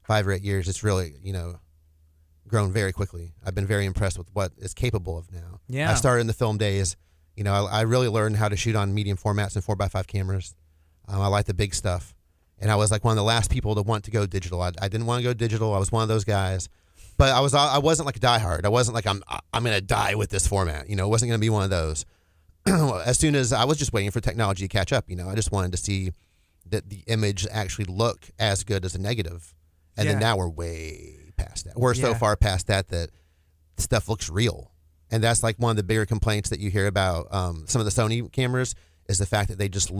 5 or 8 years. It's really, grown very quickly. I've been very impressed with what it's capable of now. Yeah. I started in the film days. I really learned how to shoot on medium formats and 4x5 cameras. I like the big stuff. And I was like one of the last people to want to go digital. I didn't want to go digital. I was one of those guys. But I wasn't like a diehard. I wasn't like I'm going to die with this format. It wasn't going to be one of those. As soon as I was just waiting for technology to catch up, I just wanted to see that the image actually look as good as a negative. And then now we're way past that. We're so far past that stuff looks real. And that's like one of the bigger complaints that you hear about some of the Sony cameras is the fact that they just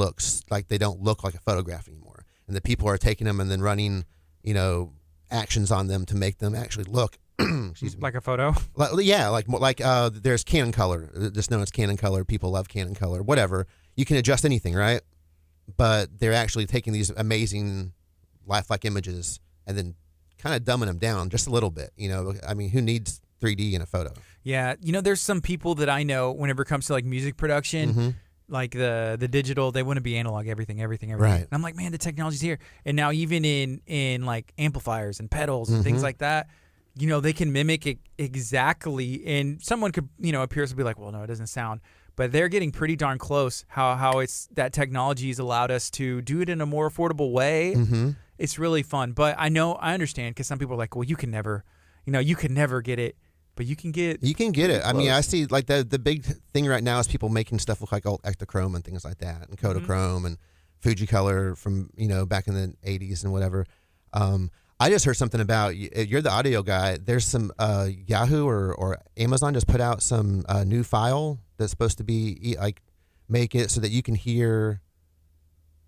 they don't look like a photograph anymore. And the people are taking them and then running, actions on them to make them actually look like a photo. There's Canon Color, just known as Canon Color. People love Canon Color, whatever. You can adjust anything, right? But they're actually taking these amazing lifelike images and then kind of dumbing them down just a little bit. I mean, who needs 3D in a photo? Yeah, there's some people that I know whenever it comes to like music production, like the digital, they want to be analog, everything. Right. And I'm like, man, the technology's here. And now even in like amplifiers and pedals and things like that, they can mimic it exactly. And someone could, appears to be like, well, no, it doesn't sound. But they're getting pretty darn close. How it's that technology has allowed us to do it in a more affordable way. It's really fun. But I understand because some people are like, well, you can never get it. But you can get it. I mean, I see like the big thing right now is people making stuff look like old Ektachrome and things like that, and Kodachrome and Fujicolor from back in the 80s and whatever. I just heard something about you're the audio guy. There's some Yahoo or Amazon just put out some new file that's supposed to be like make it so that you can hear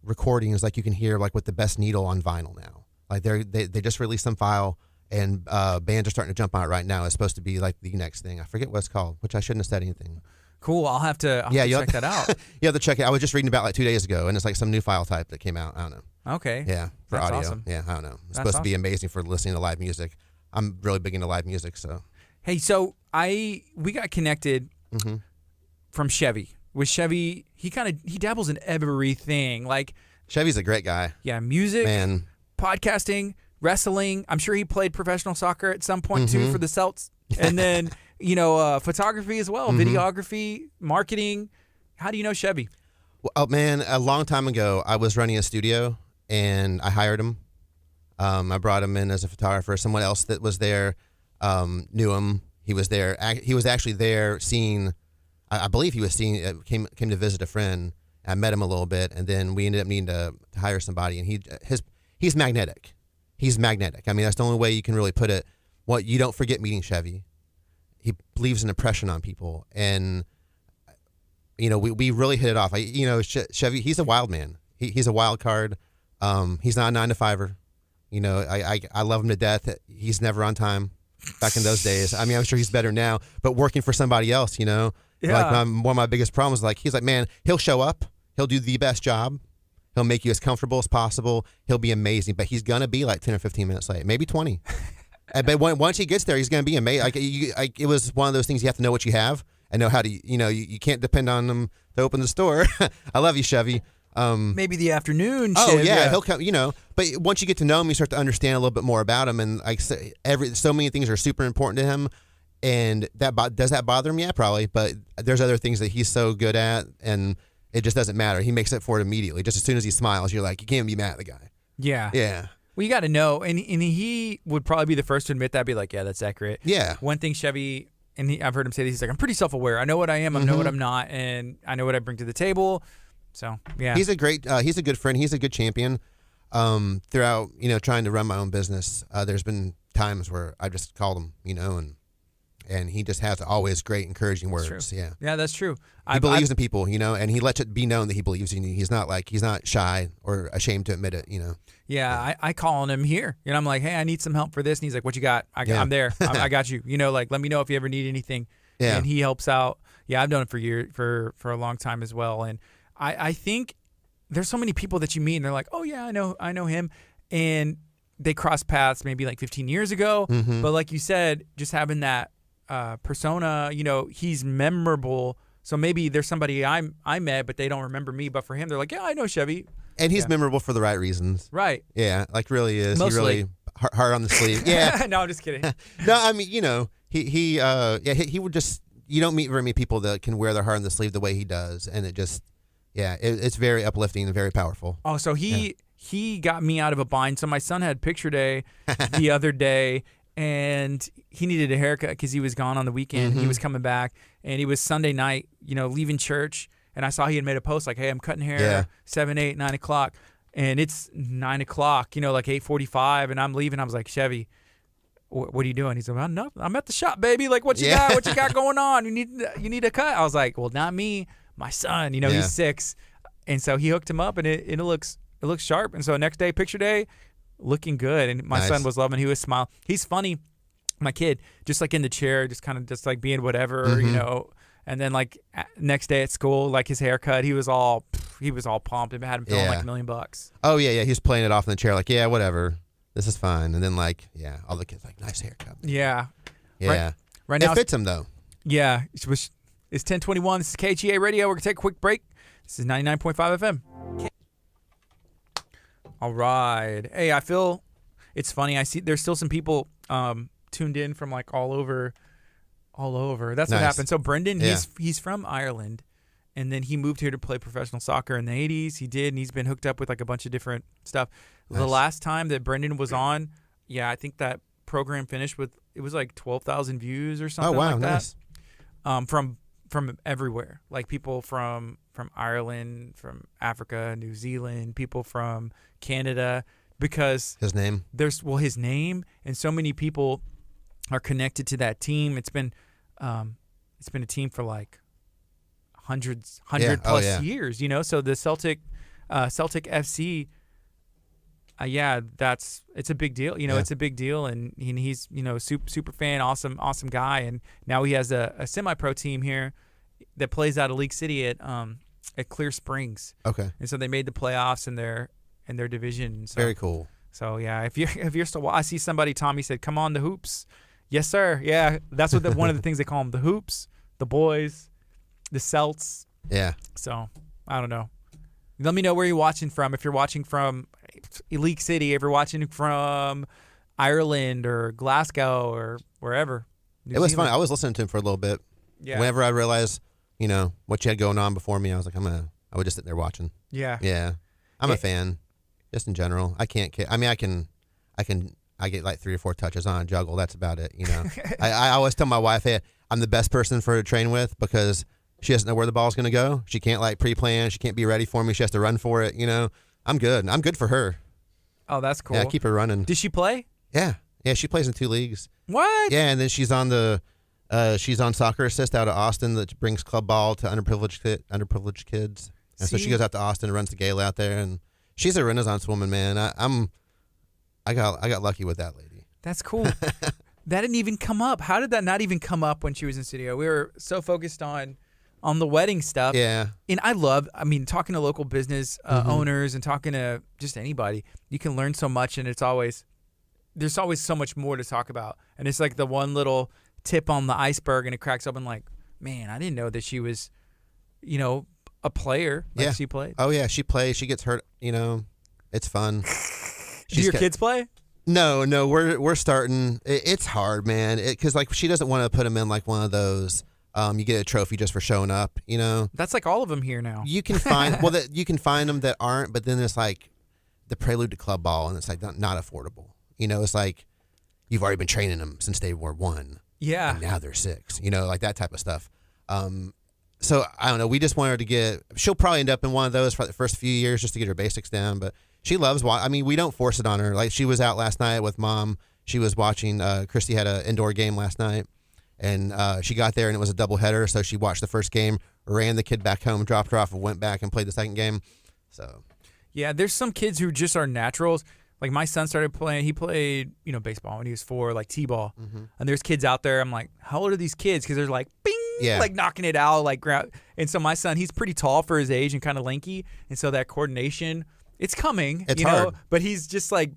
recordings like you can hear like with the best needle on vinyl now. Like they just released some file. And bands are starting to jump on it right now. It's supposed to be like the next thing. I forget what it's called, which I shouldn't have said anything. Cool. I'll have to check that out. You have to check it. I was just reading about like 2 days ago, and it's like some new file type that came out. I don't know. Okay. Yeah, for That's audio. Awesome. Yeah, I don't know. It's supposed to be amazing for listening to live music. I'm really big into live music, so. Hey, so we got connected from Chevy. With Chevy, he dabbles in everything. Like Chevy's a great guy. Yeah, music, man, podcasting, wrestling. I'm sure he played professional soccer at some point too for the Celts. And then, photography as well, videography, marketing. How do you know Chevy? Well, man, a long time ago, I was running a studio and I hired him. I brought him in as a photographer. Someone else that was there knew him. He was there. He was actually there seeing, I believe he was seeing, came to visit a friend. I met him a little bit, and then we ended up needing to hire somebody. And he's magnetic. He's magnetic. I mean, that's the only way you can really put it. You don't forget meeting Chevy. He leaves an impression on people, and we really hit it off. Chevy, he's a wild man. He's a wild card. He's not a 9-to-5er. I love him to death. He's never on time. Back in those days, I mean, I'm sure he's better now. But working for somebody else, Yeah. like one of my biggest problems. Like he's like, man, he'll show up. He'll do the best job. He'll make you as comfortable as possible. He'll be amazing, but he's gonna be like 10 or 15 minutes late, maybe 20. But once he gets there, he's gonna be amazing. It was one of those things you have to know what you have and know how to. You can't depend on them to open the store. I love you, Chevy, Maybe the afternoon Oh shift. yeah, he'll come. But once you get to know him, you start to understand a little bit more about him, and like so many things are super important to him. And does that bother him? Yeah, probably. But there's other things that he's so good at, and it just doesn't matter. He makes up for it immediately. Just as soon as he smiles, you're like, you can't be mad at the guy. Yeah. Yeah. Well, you got to know, and he would probably be the first to admit that. Be like, yeah, that's accurate. Yeah. One thing Chevy, and I've heard him say this, he's like, I'm pretty self-aware. I know what I am. I know what I'm not, and I know what I bring to the table. So yeah, he's a good friend. He's a good champion. Throughout, trying to run my own business, there's been times where I just called him, and he just has always great encouraging words. True. Yeah. Yeah, that's true. He believes in people, and he lets it be known that he believes in you. He's not shy or ashamed to admit it, Yeah, I call on him here. I'm like, hey, I need some help for this. And he's like, what you got? I'm there. I got you. Let me know if you ever need anything. Yeah. And he helps out. Yeah, I've done it for years, for a long time as well. And I think there's so many people that you meet and they're like, oh yeah, I know him. And they crossed paths maybe like 15 years ago. Mm-hmm. But like you said, just having that persona, he's memorable. So maybe there's somebody I met, but they don't remember me. But for him, they're like, yeah, I know Chevy. And he's memorable for the right reasons. Right. Yeah, like really is. Mostly. He really hard on the sleeve. Yeah. No, I'm just kidding. No, I mean, he would just. You don't meet very many people that can wear their heart on the sleeve the way he does, and it just, it's very uplifting and very powerful. Oh, so he got me out of a bind. So my son had picture day the other day, and he needed a haircut because he was gone on the weekend. He was coming back, and it was Sunday night, leaving church, and I saw he had made a post like, hey, I'm cutting hair 7, 8, 9 o'clock, and it's 9 o'clock, like 8:45, and I'm leaving. I was like, Chevy, what are you doing? He's like, I'm at the shop, baby. Like, what you got? What you got going on? You need a cut. I was like, well, not me, my son. He's 6, and so he hooked him up, and it looks sharp. And so next day, picture day, looking good. And my son was loving. He was smiling. He's funny, my kid, just like in the chair, just kind of just like being whatever, And then like next day at school, like his haircut, he was all pumped and had him feeling like $1 million. Oh yeah. He was playing it off in the chair, like whatever. This is fine. And then all the kids like, nice haircut. Yeah. Yeah. Right now it fits him though. Yeah. It's 10:21. This is KHEA Radio. We're going to take a quick break. This is 99.5 FM. All right. Hey, I feel it's funny. I see there's still some people tuned in from like all over. That's what happened. So Brendan, he's from Ireland. And then he moved here to play professional soccer in the 80s. He did, and he's been hooked up with like a bunch of different stuff. Nice. The last time that Brendan was on, I think that program finished with, it was like 12,000 views or something like that. Nice. From everywhere, like people from Ireland, from Africa, New Zealand, people from Canada, because his name. His name, and so many people are connected to that team. It's been a team for like 100 plus years, so the Celtic FC, it's a big deal, it's a big deal, and he's super fan, awesome guy, and now he has a semi-pro team here that plays out of League City at Clear Springs. Okay. And so they made the playoffs in their division. So, very cool. So if you're still, I see somebody, Tommy said, come on the hoops. Yes sir. Yeah, that's what one of the things they call them, the hoops, the boys, the Celts. Yeah. So, I don't know. Let me know where you're watching from. If you're watching from League City, if you're watching from Ireland or Glasgow or wherever. It was fun. I was listening to him for a little bit. Yeah. Whenever I realized, what you had going on before me, I was like, I would just sit there watching. Yeah. Yeah. I'm a fan, just in general. I can't. I mean, I get like 3 or 4 touches on a juggle. That's about it. I always tell my wife, hey, I'm the best person for her to train with because she doesn't know where the ball's going to go. She can't like pre-plan. She can't be ready for me. She has to run for it. I'm good. I'm good for her. Oh, that's cool. Yeah, keep her running. Did she play? Yeah. Yeah, she plays in 2 leagues. What? Yeah, and then she's on she's on Soccer Assist out of Austin that brings club ball to underprivileged kids. And so she goes out to Austin and runs the gala out there, and she's a Renaissance woman, man. I got lucky with that lady. That's cool. That didn't even come up. How did that not even come up when she was in studio? We were so focused on the wedding stuff. Yeah. And talking to local business owners and talking to just anybody, you can learn so much, and there's always so much more to talk about. And it's like the one little tip on the iceberg, and it cracks open like, man, I didn't know that she was, a player. Like Yeah. she played. Oh yeah, she plays. She gets hurt. It's fun. Do your kids play? No, we're starting. It's hard, man. Because like she doesn't want to put them in like one of those. You get a trophy just for showing up. That's like all of them here now. You can find you can find them that aren't, but then it's like the prelude to club ball, and it's like not affordable. It's like you've already been training them since they were 1. Yeah. And now they're 6. Like that type of stuff. So I don't know. We just want her to get. She'll probably end up in one of those for the first few years just to get her basics down. But she loves. We don't force it on her. Like she was out last night with Mom. She was watching. Christy had an indoor game last night, and she got there and it was a doubleheader. So she watched the first game, ran the kid back home, dropped her off, and went back and played the second game. So. Yeah, there's some kids who just are naturals. Like my son started playing. He played, baseball when he was 4, like t-ball. Mm-hmm. And there's kids out there. I'm like, how old are these kids? Because they're like, bing, Yeah. like knocking it out, like and so my son, he's pretty tall for his age and kind of lanky, and so that coordination, it's coming. It's hard. But he's just like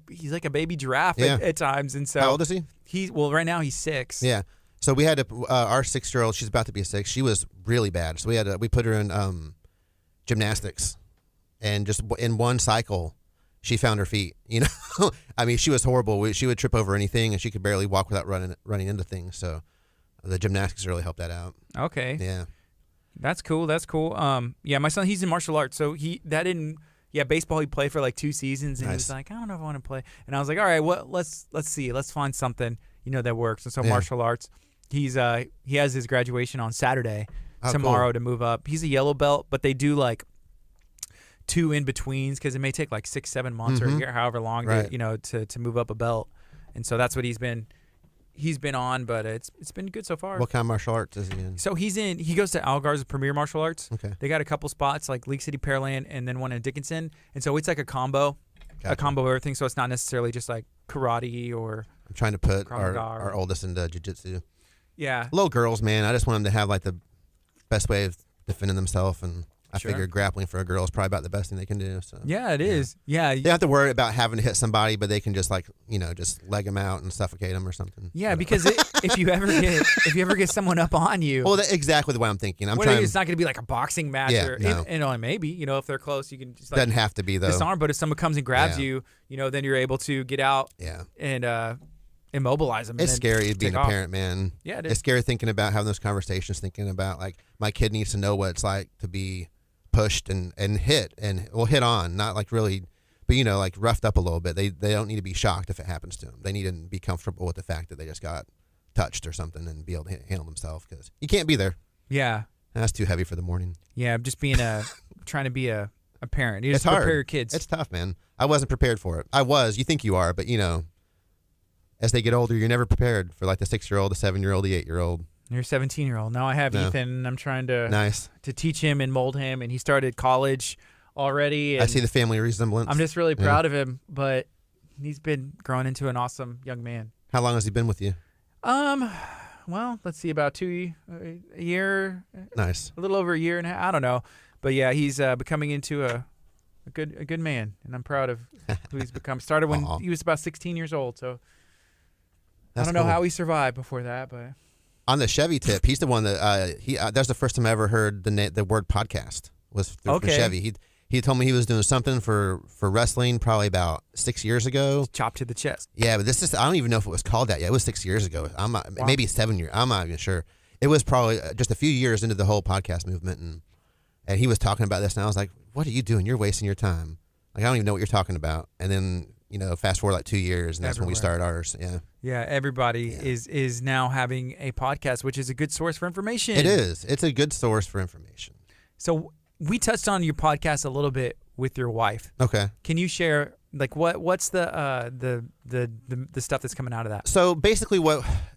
a baby giraffe at times, and so How old is he? Right now he's 6. Yeah. So we had our 6-year-old. She's about to be 6. She was really bad. So we put her in gymnastics, and just in one cycle, she found her feet. She was horrible. She would trip over anything, and she could barely walk without running into things. So the gymnastics really helped that out. Okay. Yeah. That's cool. Yeah, my son, he's in martial arts, so baseball he played for like 2 seasons, and he was like, I don't know if I want to play. And I was like, all right, let's see, let's find something that works. And so martial arts, he has his graduation on Saturday tomorrow to move up. He's a yellow belt, but they do like 2 in betweens because it may take like 6-7 months or a year, however long to move up a belt. And so that's what he's been on, but it's been good so far. What kind of martial arts is he in? So he goes to Algar's Premier Martial Arts. Okay. They got a couple spots like League City, Pearland, and then one in Dickinson. And so it's like a combo of everything. So it's not necessarily just like karate or. I'm trying to put our our oldest into jiu-jitsu. Yeah. Little girls, man. I just want them to have like the best way of defending themselves, and I figure grappling for a girl is probably about the best thing they can do. So yeah, it is. Yeah. They don't have to worry about having to hit somebody, but they can just just leg them out and suffocate them or something. Yeah, because if you ever get someone up on you, well, that's exactly the way I'm thinking. It's not going to be like a boxing match, no. maybe if they're close, you can just doesn't have to be though. Disarm. But if someone comes and grabs you, then you're able to get out. Yeah. And immobilize them. It's scary being a parent, man. Yeah, it is. It's scary thinking about having those conversations, thinking about like my kid needs to know what it's like to be pushed and hit hit on, not like really, but like roughed up a little bit. They don't need to be shocked if it happens to them. They need to be comfortable with the fact that they just got touched or something and be able to handle themselves, because you can't be there. Yeah, that's too heavy for the morning. Yeah, just being trying to be a parent. You just it's hard. Prepare your kids. It's tough, man. I wasn't prepared for it. You think you are, but as they get older, you're never prepared for like the 6-year-old, the 7-year-old, the 8-year-old. You're a 17-year-old. Now I have Ethan, and I'm trying to teach him and mold him, and he started college already. I see the family resemblance. I'm just really proud of him, but he's been growing into an awesome young man. How long has he been with you? Well, let's see, about a year. Nice. A little over a year and a half. I don't know, but yeah, he's becoming into a good man, and I'm proud of who he's become. Started when he was about 16 years old, so I don't know how he survived before that, but. On the Chevy tip, he's the one that that's the first time I ever heard the word podcast was through Chevy. He told me he was doing something for wrestling probably about 6 years ago. Chopped to the chest. Yeah, but I don't even know if it was called that yet. It was 6 years ago. Maybe 7 years. I'm not even sure. It was probably just a few years into the whole podcast movement, and he was talking about this, and I was like, "What are you doing? You're wasting your time. Like I don't even know what you're talking about." And then fast forward like 2 years, and that's when we started ours. Yeah. Yeah, everybody is now having a podcast, which is a good source for information. It is. It's a good source for information. So we touched on your podcast a little bit with your wife. Okay. Can you share like what's the stuff that's coming out of that? So basically,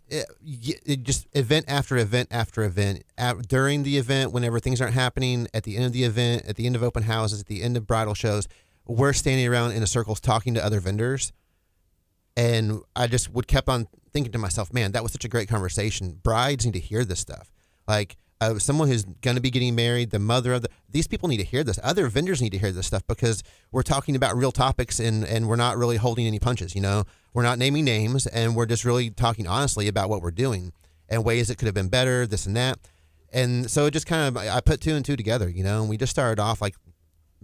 it just event after event after event. During the event, whenever things aren't happening, at the end of the event, at the end of open houses, at the end of bridal shows, we're standing around in a circle talking to other vendors. And I just kept on thinking to myself, man, that was such a great conversation. Brides need to hear this stuff. Like someone who's going to be getting married, the mother of these people need to hear this. Other vendors need to hear this stuff, because we're talking about real topics and we're not really holding any punches. We're not naming names, and we're just really talking honestly about what we're doing and ways it could have been better, this and that. And so it just kind of, I put two and two together, you know, and we just started off like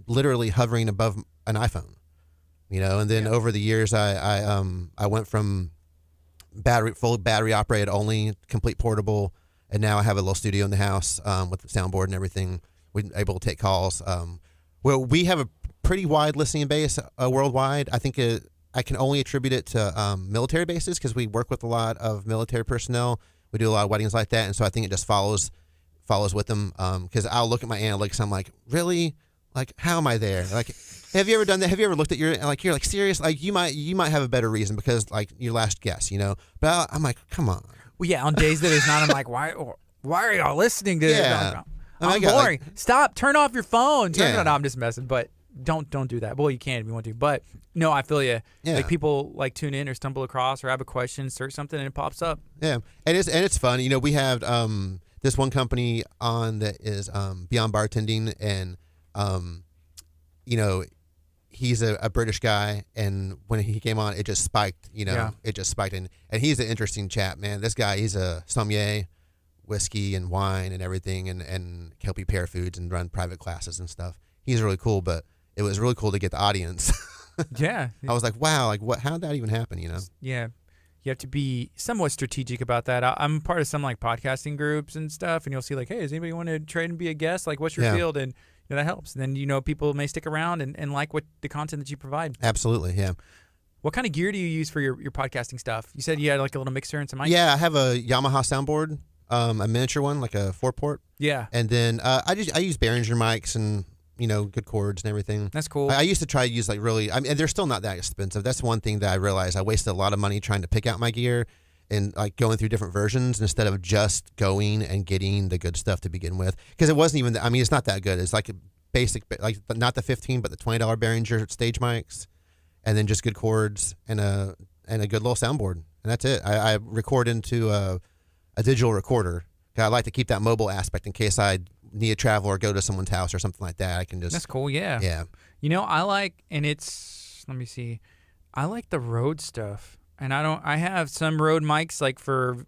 literally hovering above an iPhone, you know, and then over the years I went from full battery operated only, complete portable, and now I have a little studio in the house with the soundboard and everything. We're able to take calls. Well, we have a pretty wide listening base worldwide. I think I can only attribute it to military bases because we work with a lot of military personnel. We do a lot of weddings like that, and so I think it just follows with them. Because I'll look at my analytics, I'm like, really, like, how am I there? Like, have you ever done that? Have you ever looked at you're like serious? Like, you might have a better reason because like your last guess, you know. But I'm like, come on. Well, yeah, on days that it's not, I'm like, why are y'all listening to this? Yeah. I'm boring. Stop. Turn off your phone. Yeah. No, I'm just messing. But don't do that. Well, you can if you want to. But no, I feel you. Yeah. Like people like tune in or stumble across or have a question, search something, and it pops up. Yeah, and it's fun. You know, we have this one company on that is Beyond Bartending, and you know, he's a British guy, and when he came on, it just spiked. You know, it just spiked, and he's an interesting chap, man. This guy, he's a sommelier, whiskey and wine and everything, and help you pair foods and run private classes and stuff. He's really cool, but it was really cool to get the audience. Yeah, I was like, wow, like what? How did that even happen? You know? Yeah. You have to be somewhat strategic about that. I'm part of some like podcasting groups and stuff, and you'll see like, hey, does anybody want to trade and be a guest? Like, what's your field? And you know, that helps. And then, you know, people may stick around and like what the content that you provide. Absolutely, yeah. What kind of gear do you use for your podcasting stuff? You said you had like a little mixer and some mics? Yeah, I have a Yamaha soundboard, a miniature one, like a 4-port. Yeah. And then I use Behringer mics and, you know, good cords and everything. That's cool. I used to try to use like really, I mean, they're still not that expensive. That's one thing that I realized. I wasted a lot of money trying to pick out my gear and like going through different versions instead of just going and getting the good stuff to begin with. Because it wasn't even, I mean, it's not that good. It's like a basic, like not the $15, but the $20 Behringer stage mics, and then just good cords and a good little soundboard. And that's it. I record into a digital recorder. I like to keep that mobile aspect in case I need to travel or go to someone's house or something like that. I can just. That's cool. Yeah. Yeah. You know, I like, and it's, let me see, I like the Rode stuff, and I have some Rode mics like for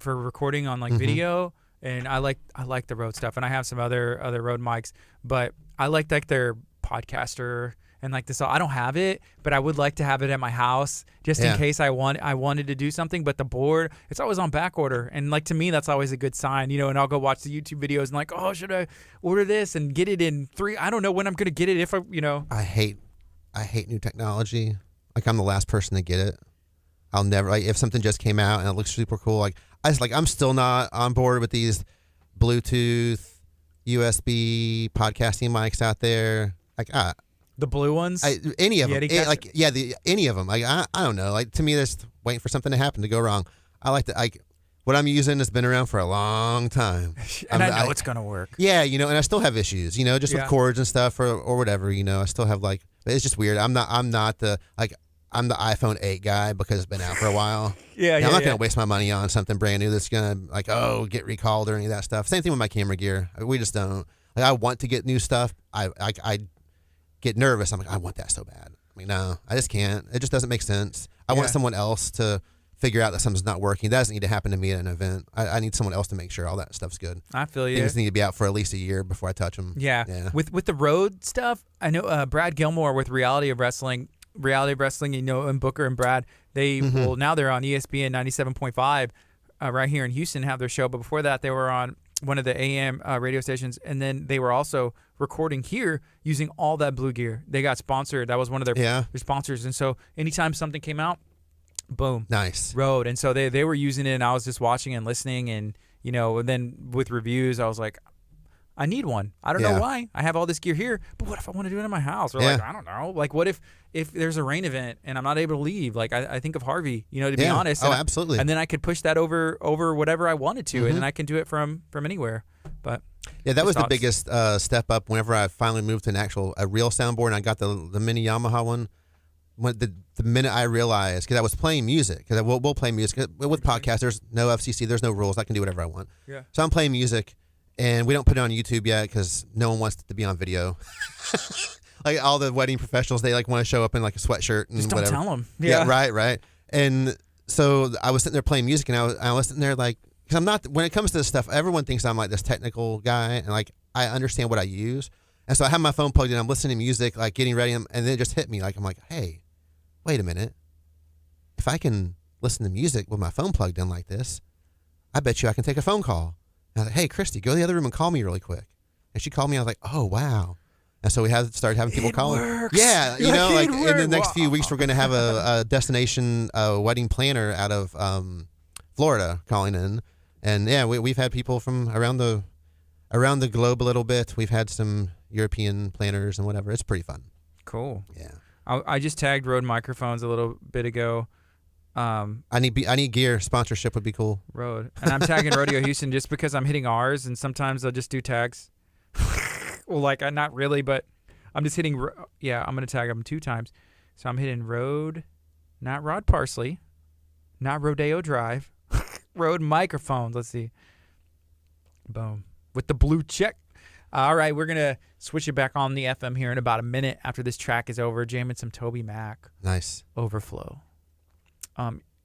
recording on like video, and I like the Rode stuff, and I have some other Rode mics, but I like their podcaster. And like this, I don't have it, but I would like to have it at my house just in case I wanted to do something. But the board, it's always on back order, and like to me, that's always a good sign, you know. And I'll go watch the YouTube videos and like, oh, should I order this and get it in 3? I don't know when I'm gonna get it. If I, you know, I hate new technology. Like I'm the last person to get it. I'll never like if something just came out and it looks super cool. Like I'm still not on board with these Bluetooth, USB podcasting mics out there. Like the blue ones, any of them, any of them. Like I don't know. Like to me, that's waiting for something to happen to go wrong. I like to what I'm using has been around for a long time, and I know it's gonna work. Yeah, you know, and I still have issues, you know, just with cords and stuff or whatever. You know, I still have like, it's just weird. I'm the iPhone 8 guy because it's been out for a while. I'm not gonna waste my money on something brand new that's gonna like get recalled or any of that stuff. Same thing with my camera gear. We just don't. Like I want to get new stuff. I get nervous. I'm like, I want that so bad. I mean, no, I just can't. It just doesn't make sense. I want someone else to figure out that something's not working. That doesn't need to happen to me at an event. I need someone else to make sure all that stuff's good. I feel you. Things need to be out for at least a year before I touch them. Yeah. With the Rode stuff, I know Brad Gilmore with Reality of Wrestling, you know, and Booker and Brad, they well now they're on ESPN 97.5 right here in Houston, have their show. But before that, they were on one of the AM radio stations, and then they were also recording here using all that Blue gear. They got sponsored. That was one of their sponsors. And so anytime something came out, boom, nice Rode. And so they were using it, and I was just watching and listening, and you know, and then with reviews, I was like, I need one. I don't know why. I have all this gear here, but what if I want to do it in my house? Or like, I don't know. Like, what if there's a rain event and I'm not able to leave? Like, I think of Harvey, you know, to be honest. Oh, absolutely. And then I could push that over whatever I wanted to, and then I can do it from anywhere. But that was the biggest step up whenever I finally moved to a real soundboard, and I got the mini Yamaha one. When the minute I realized, because I was playing music, because we'll play music. With podcasts, there's no FCC, there's no rules. I can do whatever I want. Yeah. So I'm playing music. And we don't put it on YouTube yet because no one wants it to be on video. Like all the wedding professionals, they like want to show up in like a sweatshirt and just whatever. Don't tell them. Yeah, right. And so I was sitting there playing music, and I was sitting there like because I'm not. When it comes to this stuff, everyone thinks I'm like this technical guy, and like I understand what I use, and so I have my phone plugged in. I'm listening to music, like getting ready, and then it just hit me. Like I'm like, hey, wait a minute. If I can listen to music with my phone plugged in like this, I bet you I can take a phone call. And I was like, hey, Christy, go to the other room and call me really quick. And she called me. I was like, oh wow. And so we started having people calling. Works. Yeah, you know, like in the next Wow. few weeks, we're going to have a destination wedding planner out of Florida calling in, and yeah, we've had people from around the globe a little bit. We've had some European planners and whatever. It's pretty fun. Cool. Yeah, I just tagged Rode microphones a little bit ago. I need gear. Sponsorship would be cool. Rode, and I'm tagging Rodeo Houston just because I'm hitting R's, and sometimes I'll just do tags. Well, like not really, but I'm just hitting. Yeah, I'm gonna tag them 2 times. So I'm hitting Rode, not Rod Parsley, not Rodeo Drive, Rode microphones. Let's see. Boom with the blue check. All right, we're gonna switch it back on the FM here in about a minute after this track is over. Jamming some Toby Mac. Nice. Overflow.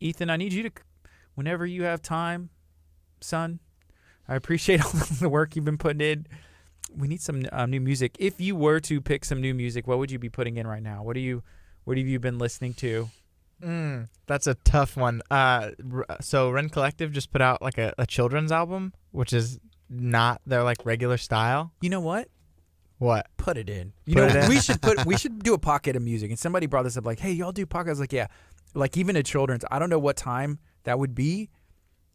Ethan, I need you to, whenever you have time, son. I appreciate all the work you've been putting in. We need some new music. If you were to pick some new music, what would you be putting in right now? What have you been listening to? That's a tough one. So Ren Collective just put out like a children's album, which is not their like regular style. You know what? What? Put it in. We should do a pocket of music. And somebody brought this up like, hey, y'all do pockets? I was like, yeah. Like even a children's. I don't know what time that would be.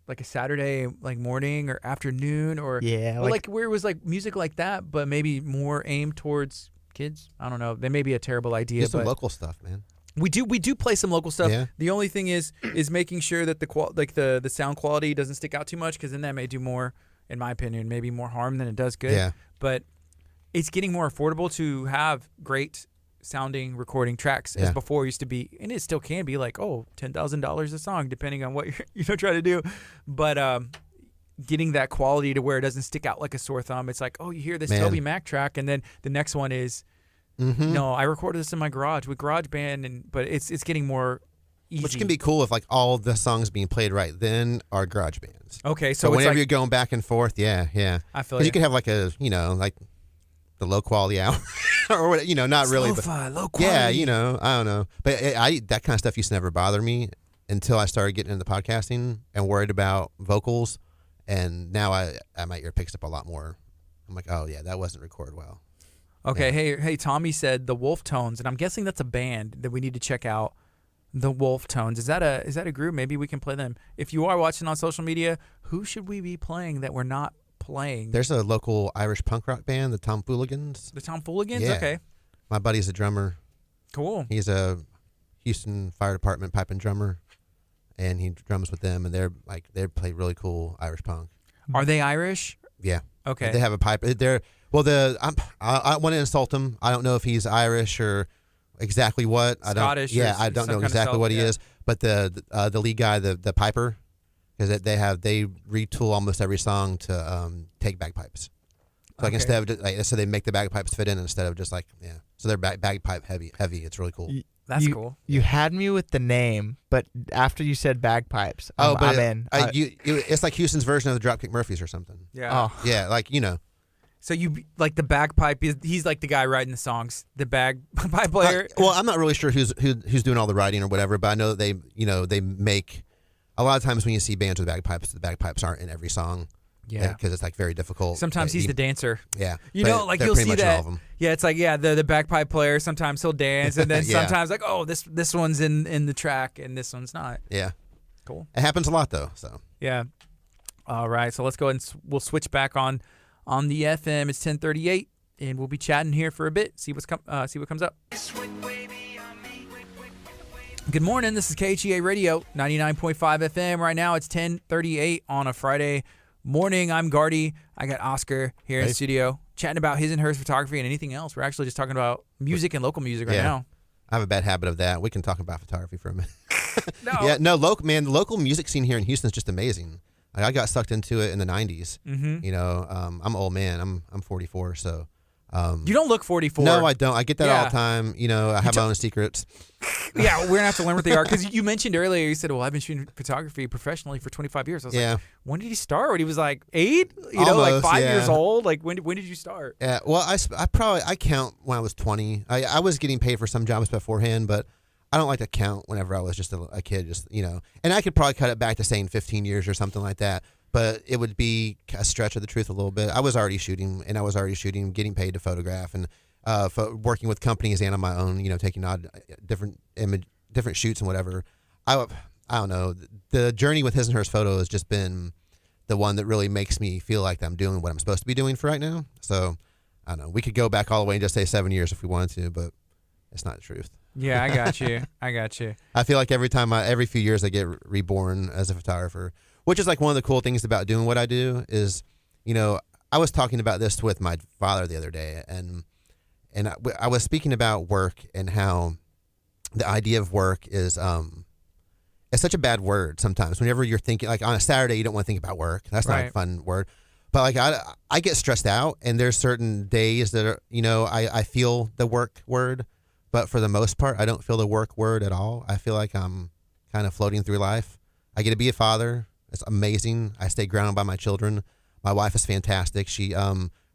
Like a Saturday like morning or afternoon or like where it was like music like that, but maybe more aimed towards kids. I don't know. That may be a terrible idea. Do some but local stuff, man. We do play some local stuff. Yeah. The only thing is making sure that the sound quality doesn't stick out too much, because then that may do more, in my opinion, maybe more harm than it does good. Yeah. But it's getting more affordable to have great sounding recording tracks, as before used to be, and it still can be like $10,000 a song depending on what you're trying to do. But getting that quality to where it doesn't stick out like a sore thumb. It's like, oh, you hear this Toby Mac track, and then the next one is. No, I recorded this in my garage with GarageBand, but it's getting more easy. Which can be cool if like all the songs being played right then are garage bands. Okay, so whenever you're going back and forth, yeah. I feel because you could have like like the low quality hour or what, not really, but low quality. Yeah, I don't know, but that kind of stuff used to never bother me until I started getting into podcasting and worried about vocals, and now my ear picks up a lot more. I'm like, oh yeah, that wasn't recorded well. Okay, hey, Tommy said the Wolf Tones, and I'm guessing that's a band that we need to check out. The Wolf Tones, is that a group? Maybe we can play them. If you are watching on social media, who should we be playing that we're not playing? There's a local Irish punk rock band, the Tomfooligans. The Tomfooligans? Yeah. Okay. My buddy's a drummer. Cool. He's a Houston Fire Department pipe and drummer, and he drums with them, and they play really cool Irish punk. Are they Irish? Yeah. Okay. They have a pipe. I want to insult him. I don't know if he's Irish or exactly what. Scottish. I don't know exactly what he is. But the lead guy, the piper, because they retool almost every song to take bagpipes. So like instead of so they make the bagpipes fit in instead of just so they're bagpipe heavy. It's really cool. That's cool. You had me with the name, but after you said bagpipes, I'm in. It's like Houston's version of the Dropkick Murphys or something. Yeah. Oh. Yeah, So you like the bagpipe? He's like the guy writing the songs. The bagpipe player. Well, I'm not really sure who's doing all the writing or whatever, but I know that they make a lot of times when you see bands with bagpipes, the bagpipes aren't in every song. Yeah, because it's like very difficult. Sometimes he's the dancer. Yeah, like you'll see that. Yeah, it's like the bagpipe player. Sometimes he'll dance, and then sometimes like this one's in the track and this one's not. Yeah, cool. It happens a lot though. So yeah. All right, so let's go ahead and we'll switch back on the FM. It's 10:38, and we'll be chatting here for a bit. See what comes up. Good morning. This is KHEA Radio 99.5 FM. Right now it's 10:38 on a Friday morning. I'm Gardy. I got Oscar here in the studio chatting about his and hers photography and anything else. We're actually just talking about music and local music right now. I have a bad habit of that. We can talk about photography for a minute. No. The local music scene here in Houston is just amazing. I got sucked into it in the 90s. Mm-hmm. I'm an old man. I'm 44, so You don't look 44. No, I don't. I get that all Yeah. the time. You know, I have my own secrets. Yeah, we're going to have to learn what they are. Because you mentioned earlier, you said, well, I've been shooting photography professionally for 25 years. I was like, when did he start? He was like 8? You know, like Almost, 5 yeah. years old? Like, when did you start? Yeah, well, I count when I was 20. I was getting paid for some jobs beforehand, but I don't like to count whenever I was just a kid, just, you know. And I could probably cut it back to saying 15 years or something like that, but it would be a stretch of the truth a little bit. I was already shooting, getting paid to photograph, and working with companies and on my own, you know, taking different shoots and whatever. I don't know. The journey with His and Hers Photo has just been the one that really makes me feel like I'm doing what I'm supposed to be doing for right now. So, I don't know. We could go back all the way and just say 7 years if we wanted to, but it's not the truth. Yeah, I got you. I feel like every few years I get reborn as a photographer, which is like one of the cool things about doing what I do is, you know, I was talking about this with my father the other day, and I was speaking about work and how the idea of work is it's such a bad word sometimes. Whenever you're thinking, like on a Saturday, you don't want to think about work. That's not a fun word. But like I get stressed out, and there's certain days that are, you know, I feel the work word, but for the most part, I don't feel the work word at all. I feel like I'm kind of floating through life. I get to be a father. It's amazing. I stay grounded by my children. My wife is fantastic. She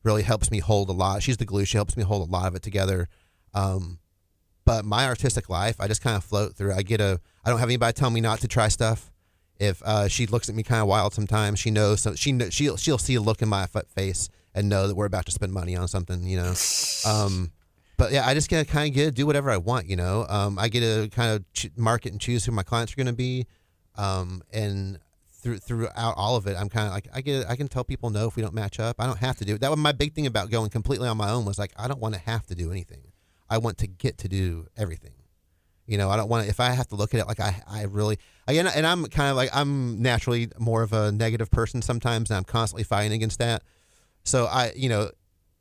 really helps me hold a lot. She's the glue. She helps me hold a lot of it together. But my artistic life, I just kind of float through. I don't have anybody tell me not to try stuff. If she looks at me kind of wild sometimes, she knows. So she'll see a look in my face and know that we're about to spend money on something, you know. But yeah, I just get to do whatever I want, you know. I get to kind of market and choose who my clients are going to be, and throughout all of it, I'm kind of like I can tell people no if we don't match up. I don't have to do it. That was my big thing about going completely on my own, was like I don't want to have to do anything. I want to get to do everything. You know, I don't want to, if I have to look at it like and I'm kind of like, I'm naturally more of a negative person sometimes, and I'm constantly fighting against that. So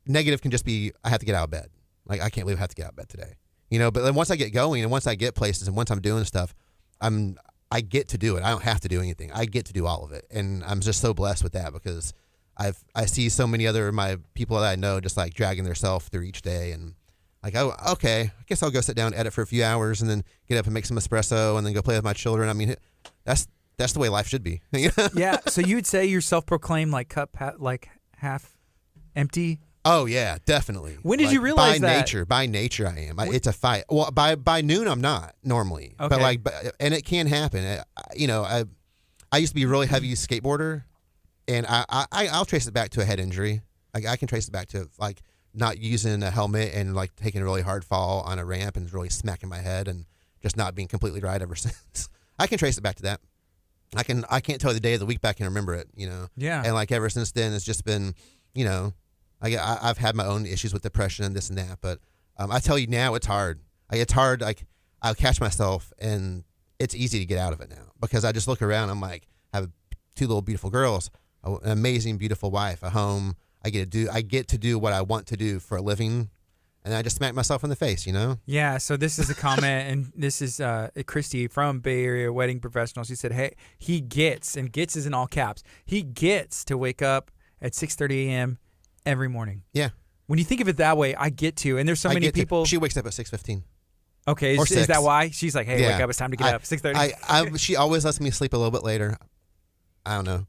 negative can just be, I have to get out of bed. Like, I can't believe I have to get out of bed today. You know, but then once I get going and once I get places and once I'm doing stuff, I get to do it. I don't have to do anything. I get to do all of it. And I'm just so blessed with that, because I see so many other my people that I know just like dragging themselves through each day, and like, oh, okay, I guess I'll go sit down and edit for a few hours and then get up and make some espresso and then go play with my children. I mean, that's the way life should be. Yeah. So you would say you're self-proclaimed like cup like half empty? Oh yeah, definitely. When did you realize that? By nature, I am. It's a fight. Well, by noon, I'm not normally. Okay. And it can happen. I used to be a really heavy skateboarder, and I'll trace it back to a head injury. Like, I can trace it back to like not using a helmet and like taking a really hard fall on a ramp and really smacking my head and just not being completely right ever since. I can trace it back to that. I can't tell you the day of the week, but I can remember it. You know. Yeah. And like ever since then, it's just been, you know. I've had my own issues with depression and this and that, but I tell you now, it's hard. It's hard. Like, I'll catch myself, and it's easy to get out of it now, because I just look around. I'm like, I have 2 little beautiful girls, an amazing, beautiful wife, a home. I get to do what I want to do for a living, and I just smack myself in the face, you know? Yeah. So this is a comment, and this is Christy from Bay Area Wedding Professionals. She said, "Hey, he gets," and gets is in all caps. He gets to wake up at 6:30 a.m. every morning. Yeah. When you think of it that way, I get to. And there's so many people. She wakes up at 6:15. Okay. Is that why? She's like, hey, wake up. It's time to get up. 6:30. She always lets me sleep a little bit later. I don't know.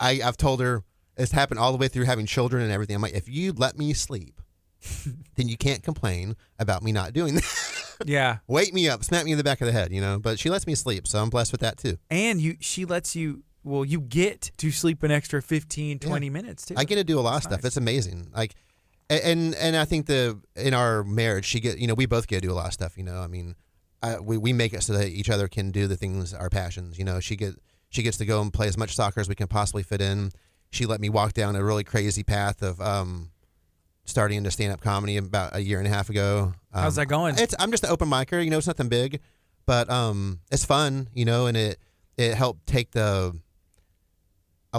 I've told her, it's happened all the way through having children and everything. I'm like, if you let me sleep, then you can't complain about me not doing that. Yeah. Wake me up. Smack me in the back of the head, you know. But she lets me sleep, so I'm blessed with that too. And she lets you. Well, you get to sleep an extra 15, 20 minutes, too. I get to do a lot of stuff. It's amazing. Like, and I think in our marriage, we both get to do a lot of stuff, you know. I mean, we make it so that each other can do the things, our passions, you know. She gets to go and play as much soccer as we can possibly fit in. She let me walk down a really crazy path of starting into stand-up comedy about 1.5 years ago. How's that going? I'm just an open micer, you know. It's nothing big, but it's fun, you know, and it helped take a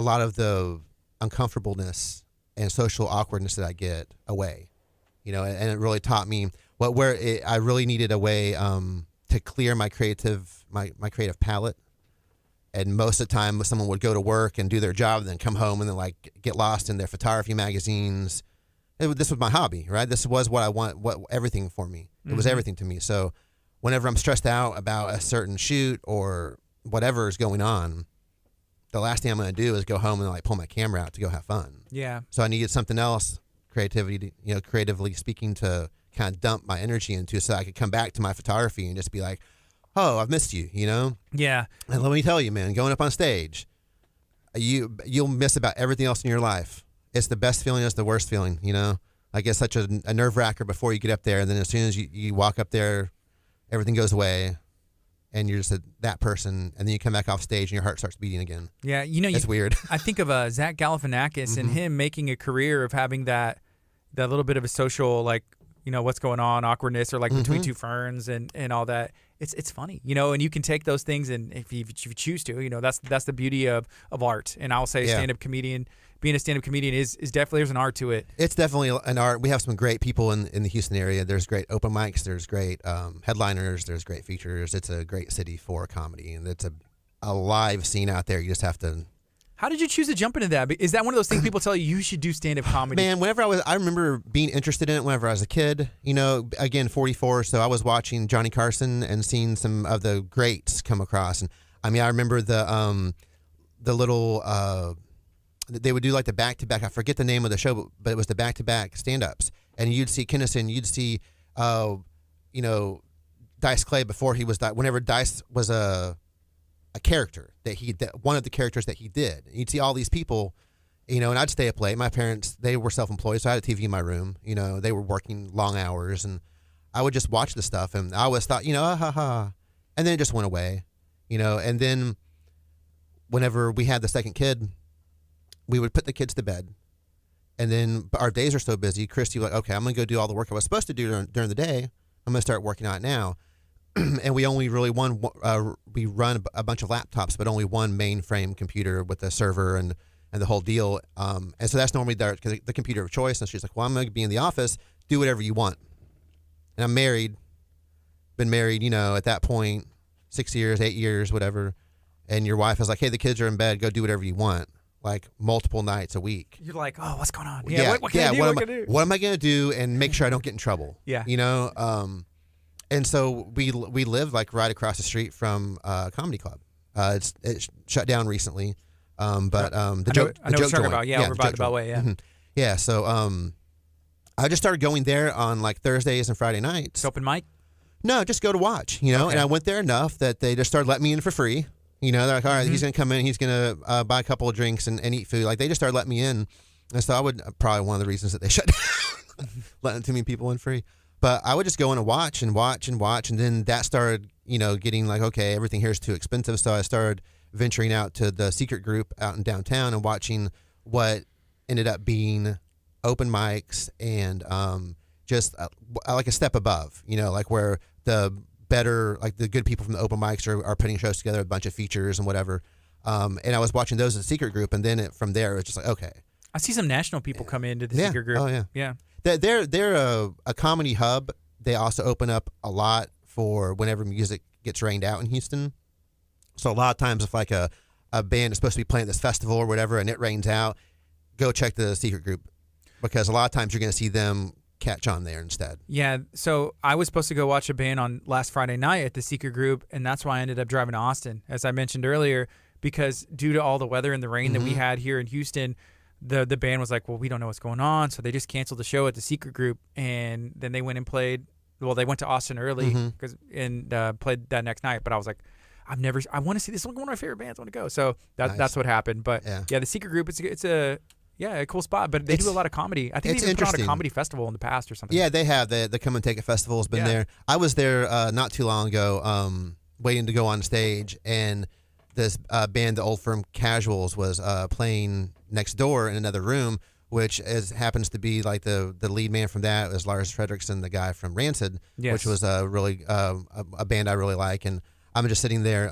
lot of the uncomfortableness and social awkwardness that I get away, you know, and it really taught me I really needed a way to clear my creative palette. And most of the time, someone would go to work and do their job, and then come home and then like get lost in their photography magazines, this was my hobby, right? This was what I want, what everything for me. It was everything to me. So whenever I'm stressed out about a certain shoot or whatever is going on, the last thing I'm going to do is go home and like pull my camera out to go have fun. Yeah. So I needed something else, creatively speaking, to kind of dump my energy into, so I could come back to my photography and just be like, oh, I've missed you, Yeah. And let me tell you, man, going up on stage, you'll miss about everything else in your life. It's the best feeling, it's the worst feeling, Like it's such a nerve wracker before you get up there, and then as soon as you walk up there, everything goes away, and you're just that person, and then you come back off stage and your heart starts beating again. Yeah, it's weird. I think of Zach Galifianakis and him making a career of having that little bit of a social, like, what's going on, awkwardness, or like between two ferns and all that. It's funny, and you can take those things, and if you choose to, that's the beauty of art. And I'll say stand-up comedian, being a stand-up comedian is definitely, there's an art to it. It's definitely an art. We have some great people in the Houston area. There's great open mics. There's great headliners. There's great features. It's a great city for comedy, and it's a live scene out there. You just have to. How did you choose to jump into that? Is that one of those things people tell you should do stand-up comedy? Man, I remember being interested in it whenever I was a kid. Again, 44, so I was watching Johnny Carson and seeing some of the greats come across. And I mean, I remember the little they would do like the back-to-back. I forget the name of the show, but it was the back-to-back stand-ups. And you'd see Kinnison, you'd see Dice Clay before he was whenever Dice was a character that one of the characters that he did. You'd see all these people, and I'd stay up late. My parents, they were self-employed, so I had a TV in my room. They were working long hours, and I would just watch the stuff, and I always thought, and then it just went away, and then whenever we had the second kid, we would put the kids to bed, and then our days are so busy. Christy was like, okay, I'm going to go do all the work I was supposed to do during the day. I'm going to start working on it now. And we only really we run a bunch of laptops, but only one mainframe computer with a server and the whole deal. And so that's normally the computer of choice. And she's like, well, I'm going to be in the office. Do whatever you want. And I'm been married, at that point, 6 years, 8 years, whatever. And your wife is like, hey, the kids are in bed. Go do whatever you want. Like multiple nights a week. You're like, oh, what's going on? What can I do? What am I going to do and make sure I don't get in trouble? Yeah. And so we live like right across the street from a comedy club. It's shut down recently, but I know what you're talking about. Yeah, over by the Beltway. Yeah. Mm-hmm. Yeah. So I just started going there on like Thursdays and Friday nights. It's open mic? No, just go to watch. And I went there enough that they just started letting me in for free. They're like, all right, he's gonna come in, he's gonna buy a couple of drinks and eat food. Like they just started letting me in, and so I would probably one of the reasons that they shut down, letting too many people in free. But I would just go in and watch, and then that started, getting like, okay, everything here is too expensive. So I started venturing out to the secret group out in downtown and watching what ended up being open mics and just like a step above, like where the better, like the good people from the open mics are putting shows together, a bunch of features and whatever. And I was watching those in the secret group, and then from there, it was just like, okay. I see some national people come into the secret group. Oh, yeah. Yeah. They're a comedy hub. They also open up a lot for whenever music gets rained out in Houston. So a lot of times if like a band is supposed to be playing at this festival or whatever and it rains out, go check the secret group, because a lot of times you're going to see them catch on there instead. Yeah, so I was supposed to go watch a band on last Friday night at the secret group, and that's why I ended up driving to Austin, as I mentioned earlier, because due to all the weather and the rain that we had here in Houston, the band was like, well, we don't know what's going on, so they just canceled the show at the secret group, and then they went and played. Well, they went to Austin early and played that next night, but I was like, I want to see this. It's one of my favorite bands. I want to go. So that's what happened. But yeah, the secret group, it's a cool spot, but they do a lot of comedy. I think they've put on a comedy festival in the past or something. Yeah, they have. The Come and Take It festival has been there. I was there not too long ago, waiting to go on stage, and this band, the Old Firm Casuals, was playing next door in another room, which happens to be like the lead man from that was Lars Fredriksson, the guy from Rancid, which was really a band I really like. And I'm just sitting there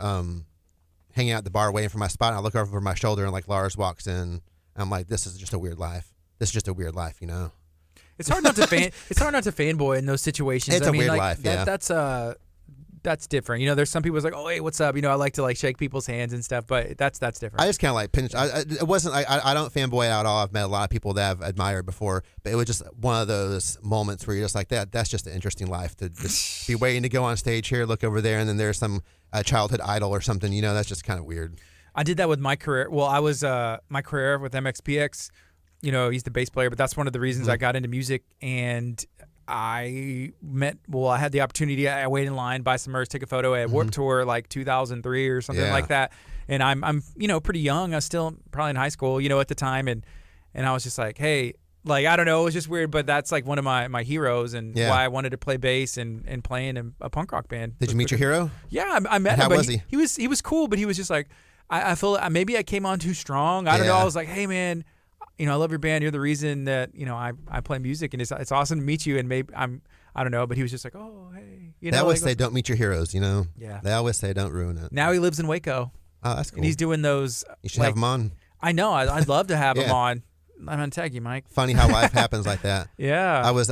hanging out at the bar waiting for my spot, and I look over my shoulder, and like Lars walks in. I'm like, this is just a weird life. This is just a weird life, It's hard not to fanboy in those situations. It's a weird life. That's that's different. You know, there's some people who's like, oh, hey, what's up? You know, I like to like shake people's hands and stuff, but that's different. I just kind of like pinch. It wasn't like I don't fanboy out at all. I've met a lot of people that I've admired before, but it was just one of those moments where you're just like that. That's just an interesting life to just be waiting to go on stage here, look over there, and then there's some childhood idol or something. You know, that's just kind of weird. I did that with my career. Well, I was my career with MXPX. You know, he's the bass player, but that's one of the reasons I got into music. And I had the opportunity. I waited in line, buy some merch, take a photo at Warped Tour like 2003 or something like that. And I'm you know, pretty young. I was still probably in high school, you know, at the time. And I was just like, hey, like, I don't know, it was just weird, but that's like one of my heroes and why I wanted to play bass and play in a punk rock band. Did you meet your hero? Yeah, I met him. How was he? He was cool, but he was just like, I feel maybe I came on too strong. I don't know. I was like, hey, man, you know, I love your band. You're the reason that, you know, I play music, and it's awesome to meet you. And maybe I don't know, but he was just like, oh, hey. You know, they always say don't meet your heroes, you know? Yeah. They always say don't ruin it. Now he lives in Waco. Oh, that's cool. And he's doing those. You should have him on. I know. I'd love to have him on. I'm going to tag you, Mike. Funny how life happens like that. Yeah. I was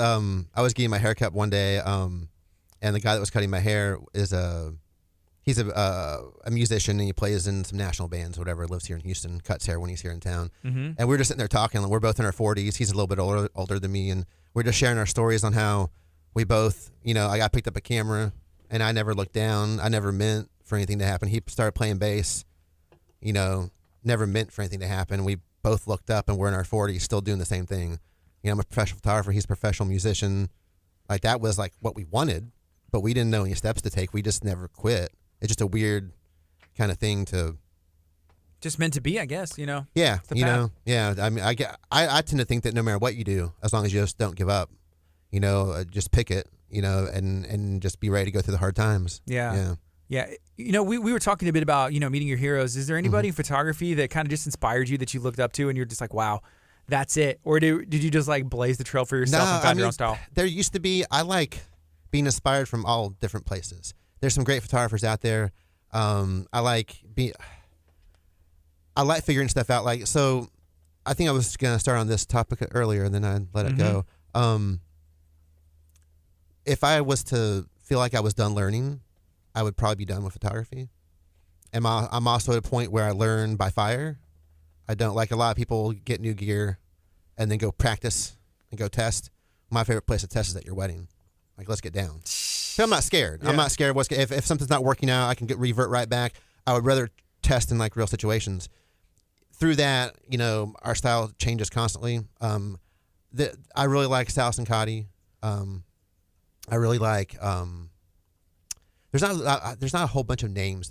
getting my hair cut one day, and the guy that was cutting my hair he's a musician, and he plays in some national bands, whatever, lives here in Houston, cuts hair when he's here in town. Mm-hmm. And we were just sitting there talking, and we're both in our 40s. He's a little bit older than me, and we're just sharing our stories on how we both, you know, I got picked up a camera, and I never looked down. I never meant for anything to happen. He started playing bass, you know, never meant for anything to happen. We both looked up, and we're in our 40s still doing the same thing. You know, I'm a professional photographer. He's a professional musician. Like, that was like what we wanted, but we didn't know any steps to take. We just never quit. It's just a weird kind of thing to. Just meant to be, I guess, you know. Yeah, the you path. know. Yeah, I mean, I tend to think that no matter what you do, as long as you just don't give up, you know, just pick it, you know, and just be ready to go through the hard times. Yeah. You know, we were talking a bit about, you know, meeting your heroes. Is there anybody in photography that kind of just inspired you, that you looked up to, and you're just like, wow, that's it? Or did you just like blaze the trail for yourself and find your own style? There used to be. I like being inspired from all different places. There's some great photographers out there. I like figuring stuff out. Like, so I think I was going to start on this topic earlier, and then I let it go. If I was to feel like I was done learning, I would probably be done with photography. I'm also at a point where I learn by fire. I don't, like a lot of people get new gear and then go practice and go test. My favorite place to test is at your wedding. Like, let's get down. So I'm not scared. Yeah. I'm not scared. If something's not working out, I can revert right back. I would rather test in like real situations. Through that, you know, our style changes constantly. I really like Salas and Cotty. I really like. There's not a whole bunch of names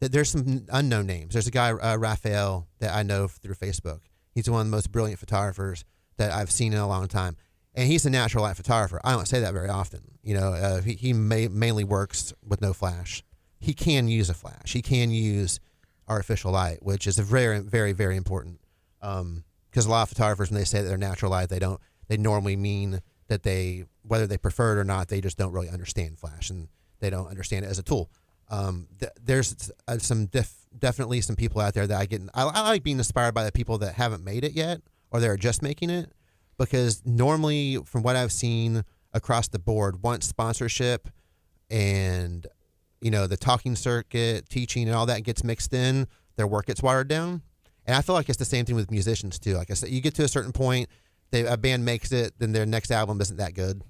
there's some unknown names. There's a guy, Raphael, that I know through Facebook. He's one of the most brilliant photographers that I've seen in a long time. And he's a natural light photographer. I don't say that very often. You know, he mainly works with no flash. He can use a flash. He can use artificial light, which is a very, very, very important. Because a lot of photographers, when they say that they're natural light, they normally mean that whether they prefer it or not, they just don't really understand flash, and they don't understand it as a tool. There's definitely some people out there that I like being inspired by the people that haven't made it yet, or they're just making it. Because normally, from what I've seen across the board, once sponsorship and, you know, the talking circuit, teaching, and all that gets mixed in, their work gets watered down. And I feel like it's the same thing with musicians too. Like I said, you get to a certain point, a band makes it, then their next album isn't that good.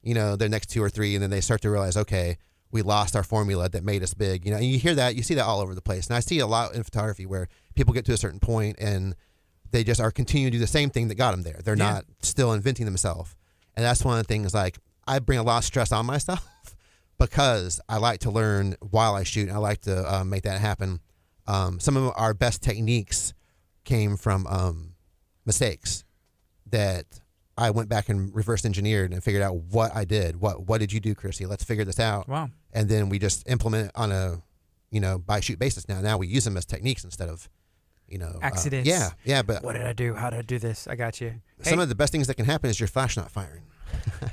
You know, their next 2 or 3, and then they start to realize, okay, we lost our formula that made us big. You know, and you hear that, you see that all over the place. And I see a lot in photography where people get to a certain point and they just are continuing to do the same thing that got them there. They're not still inventing themselves. And that's one of the things, like, I bring a lot of stress on myself because I like to learn while I shoot, and I like to make that happen. Some of our best techniques came from mistakes that I went back and reverse engineered and figured out what I did. What did you do, Chrissy? Let's figure this out. Wow. And then we just implement it on a, you know, by shoot basis now. Now we use them as techniques instead of, you know, accidents. But what did I do? How did I do this? I got you. Some of the best things that can happen is your flash not firing.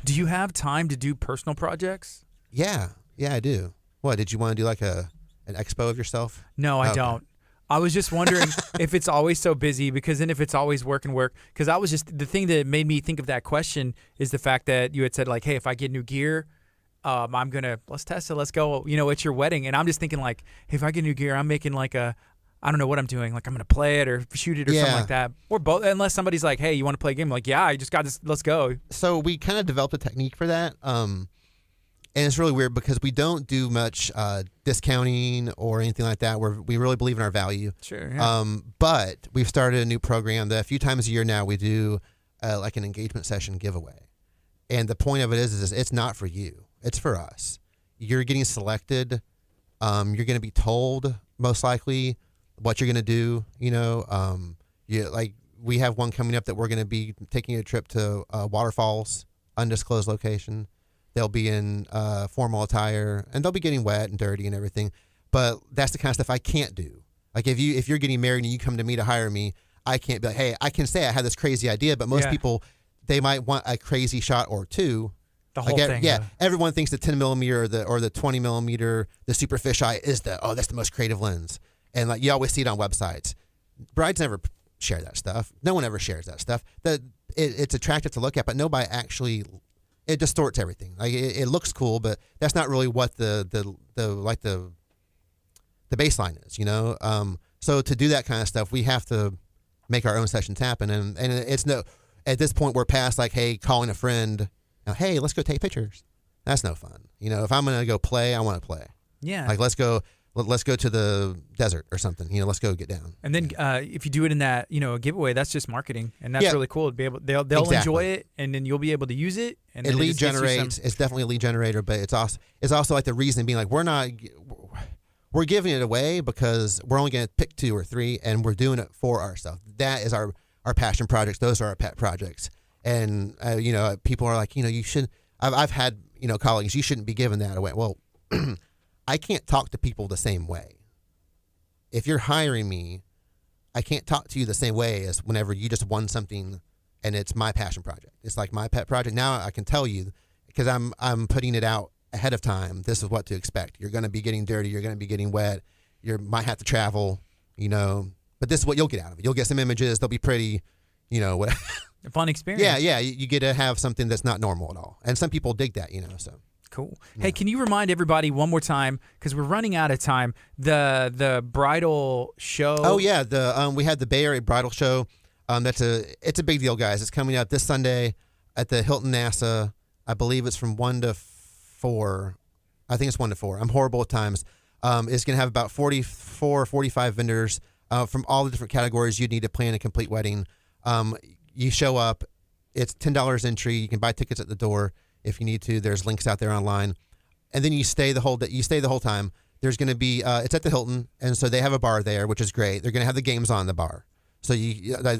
Do you have time to do personal projects? Yeah, I do. What, did you want to do like an expo of yourself? No, I don't. I was just wondering if it's always so busy, because then if it's always work, because the thing that made me think of that question is the fact that you had said, like, hey, if I get new gear, let's test it. Let's go. It's your wedding. And I'm just thinking like, hey, if I get new gear, I'm making like I don't know what I'm doing. Like I'm going to play it or shoot it or something like that. Or both, unless somebody's like, hey, you want to play a game? I'm like, yeah, I just got this. Let's go. So we kind of developed a technique for that. And it's really weird because we don't do much discounting or anything like that. We really believe in our value. Sure. Yeah. But we've started a new program that a few times a year now we do like an engagement session giveaway. And the point of it is it's not for you. It's for us. You're getting selected. You're going to be told most likely what you're going to do. Like we have one coming up that we're going to be taking a trip to waterfalls, undisclosed location. They'll be in formal attire, and they'll be getting wet and dirty and everything. But that's the kind of stuff I can't do. Like if you're getting married and you come to me to hire me, I can't be like, hey, I can say I had this crazy idea, but most people, they might want a crazy shot or two. The whole thing. Yeah, everyone thinks the 10 millimeter or the 20 millimeter, the super fisheye is that's the most creative lens. And like you always see it on websites. Brides never share that stuff. No one ever shares that stuff. It's attractive to look at, but nobody actually. It distorts everything. Like it looks cool, but that's not really what the baseline is. So to do that kind of stuff, we have to make our own sessions happen. And it's at this point we're past like, hey, calling a friend, hey, let's go take pictures. That's no fun. If I'm gonna go play, I want to play. Yeah. Like let's go to the desert or something. Let's go get down. And then if you do it in that, a giveaway, that's just marketing, and that's really cool. To be able, they'll enjoy it, and then you'll be able to use it. And it lead generates. It's definitely a lead generator, but it's also like the reason being like we're giving it away because we're only going to pick 2 or 3, and we're doing it for ourselves. That is our passion projects. Those are our pet projects, and people are like, you should. I've had colleagues, you shouldn't be giving that away. Well. I can't talk to people the same way. If you're hiring me, I can't talk to you the same way as whenever you just won something and it's my passion project. It's like my pet project. Now I can tell you because I'm putting it out ahead of time. This is what to expect. You're going to be getting dirty. You're going to be getting wet. You might have to travel, but this is what you'll get out of it. You'll get some images. They'll be pretty, what. A fun experience. Yeah. You get to have something that's not normal at all. And some people dig that, so. Cool. Yeah. Hey, can you remind everybody one more time, because we're running out of time, the bridal show? Oh yeah, we had the Bay Area Bridal Show. It's a big deal, guys. It's coming out this Sunday at the Hilton NASA. I believe it's from 1 to 4. I think it's 1 to 4. I'm horrible at times. It's going to have about 44 or 45 vendors from all the different categories you'd need to plan a complete wedding. You show up. It's $10 entry. You can buy tickets at the door. If you need to, there's links out there online, and then you stay the whole day. You stay the whole time. There's going to be it's at the Hilton, and so they have a bar there, which is great. They're going to have the games on the bar, so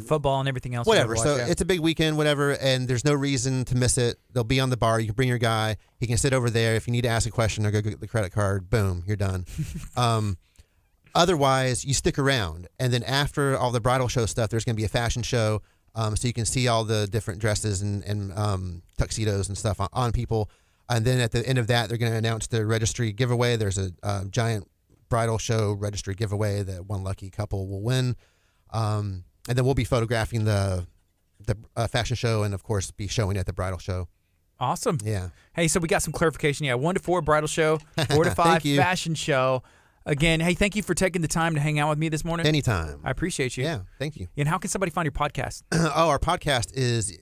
football and everything else. Whatever. So it's a big weekend, whatever, and there's no reason to miss it. They'll be on the bar. You can bring your guy. He can sit over there. If you need to ask a question or go get the credit card, boom, you're done. Otherwise, you stick around, and then after all the bridal show stuff, there's going to be a fashion show. So you can see all the different dresses and tuxedos and stuff on people. And then at the end of that, they're going to announce the registry giveaway. There's a giant bridal show registry giveaway that one lucky couple will win. And then we'll be photographing the fashion show and, of course, be showing at the bridal show. Awesome. Yeah. Hey, so we got some clarification. Yeah, 1 to 4 bridal show, 4 to 5 fashion show. Again, hey, thank you for taking the time to hang out with me this morning. Anytime. I appreciate you. Yeah, thank you. And how can somebody find your podcast? Our podcast is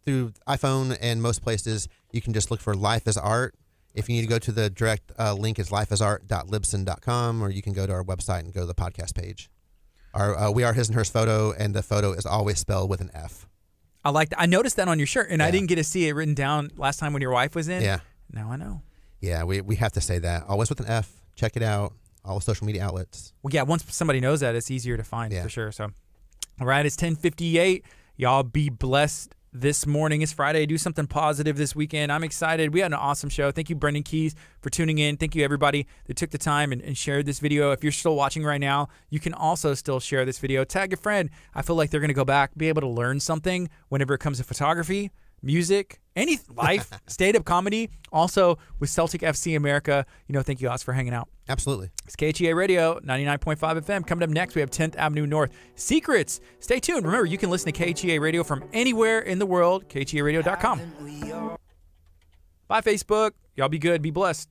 through iPhone and most places. You can just look for Life is Art. If you need to go to the direct link, is lifeisart.libsyn.com, or you can go to our website and go to the podcast page. We are His and Hers Photo, and the photo is always spelled with an F. I like that. I noticed that on your shirt, and I didn't get to see it written down last time when your wife was in. Yeah. Now I know. Yeah, we have to say that. Always with an F. Check it out. All social media outlets. Well, yeah, once somebody knows that, it's easier to find for sure. So, all right, it's 10:58. Y'all be blessed this morning. It's Friday. Do something positive this weekend. I'm excited. We had an awesome show. Thank you, Brendan Keys, for tuning in. Thank you, everybody that took the time and shared this video. If you're still watching right now, you can also still share this video. Tag a friend. I feel like they're going to go back, be able to learn something whenever it comes to photography, music, any life, stand-up comedy. Also with Celtic FC America, thank you guys for hanging out. Absolutely. It's KHEA Radio, 99.5 FM. Coming up next, we have 10th Avenue North Secrets. Stay tuned. Remember, you can listen to KHEA Radio from anywhere in the world, KHEARadio.com. Bye, Facebook. Y'all be good. Be blessed.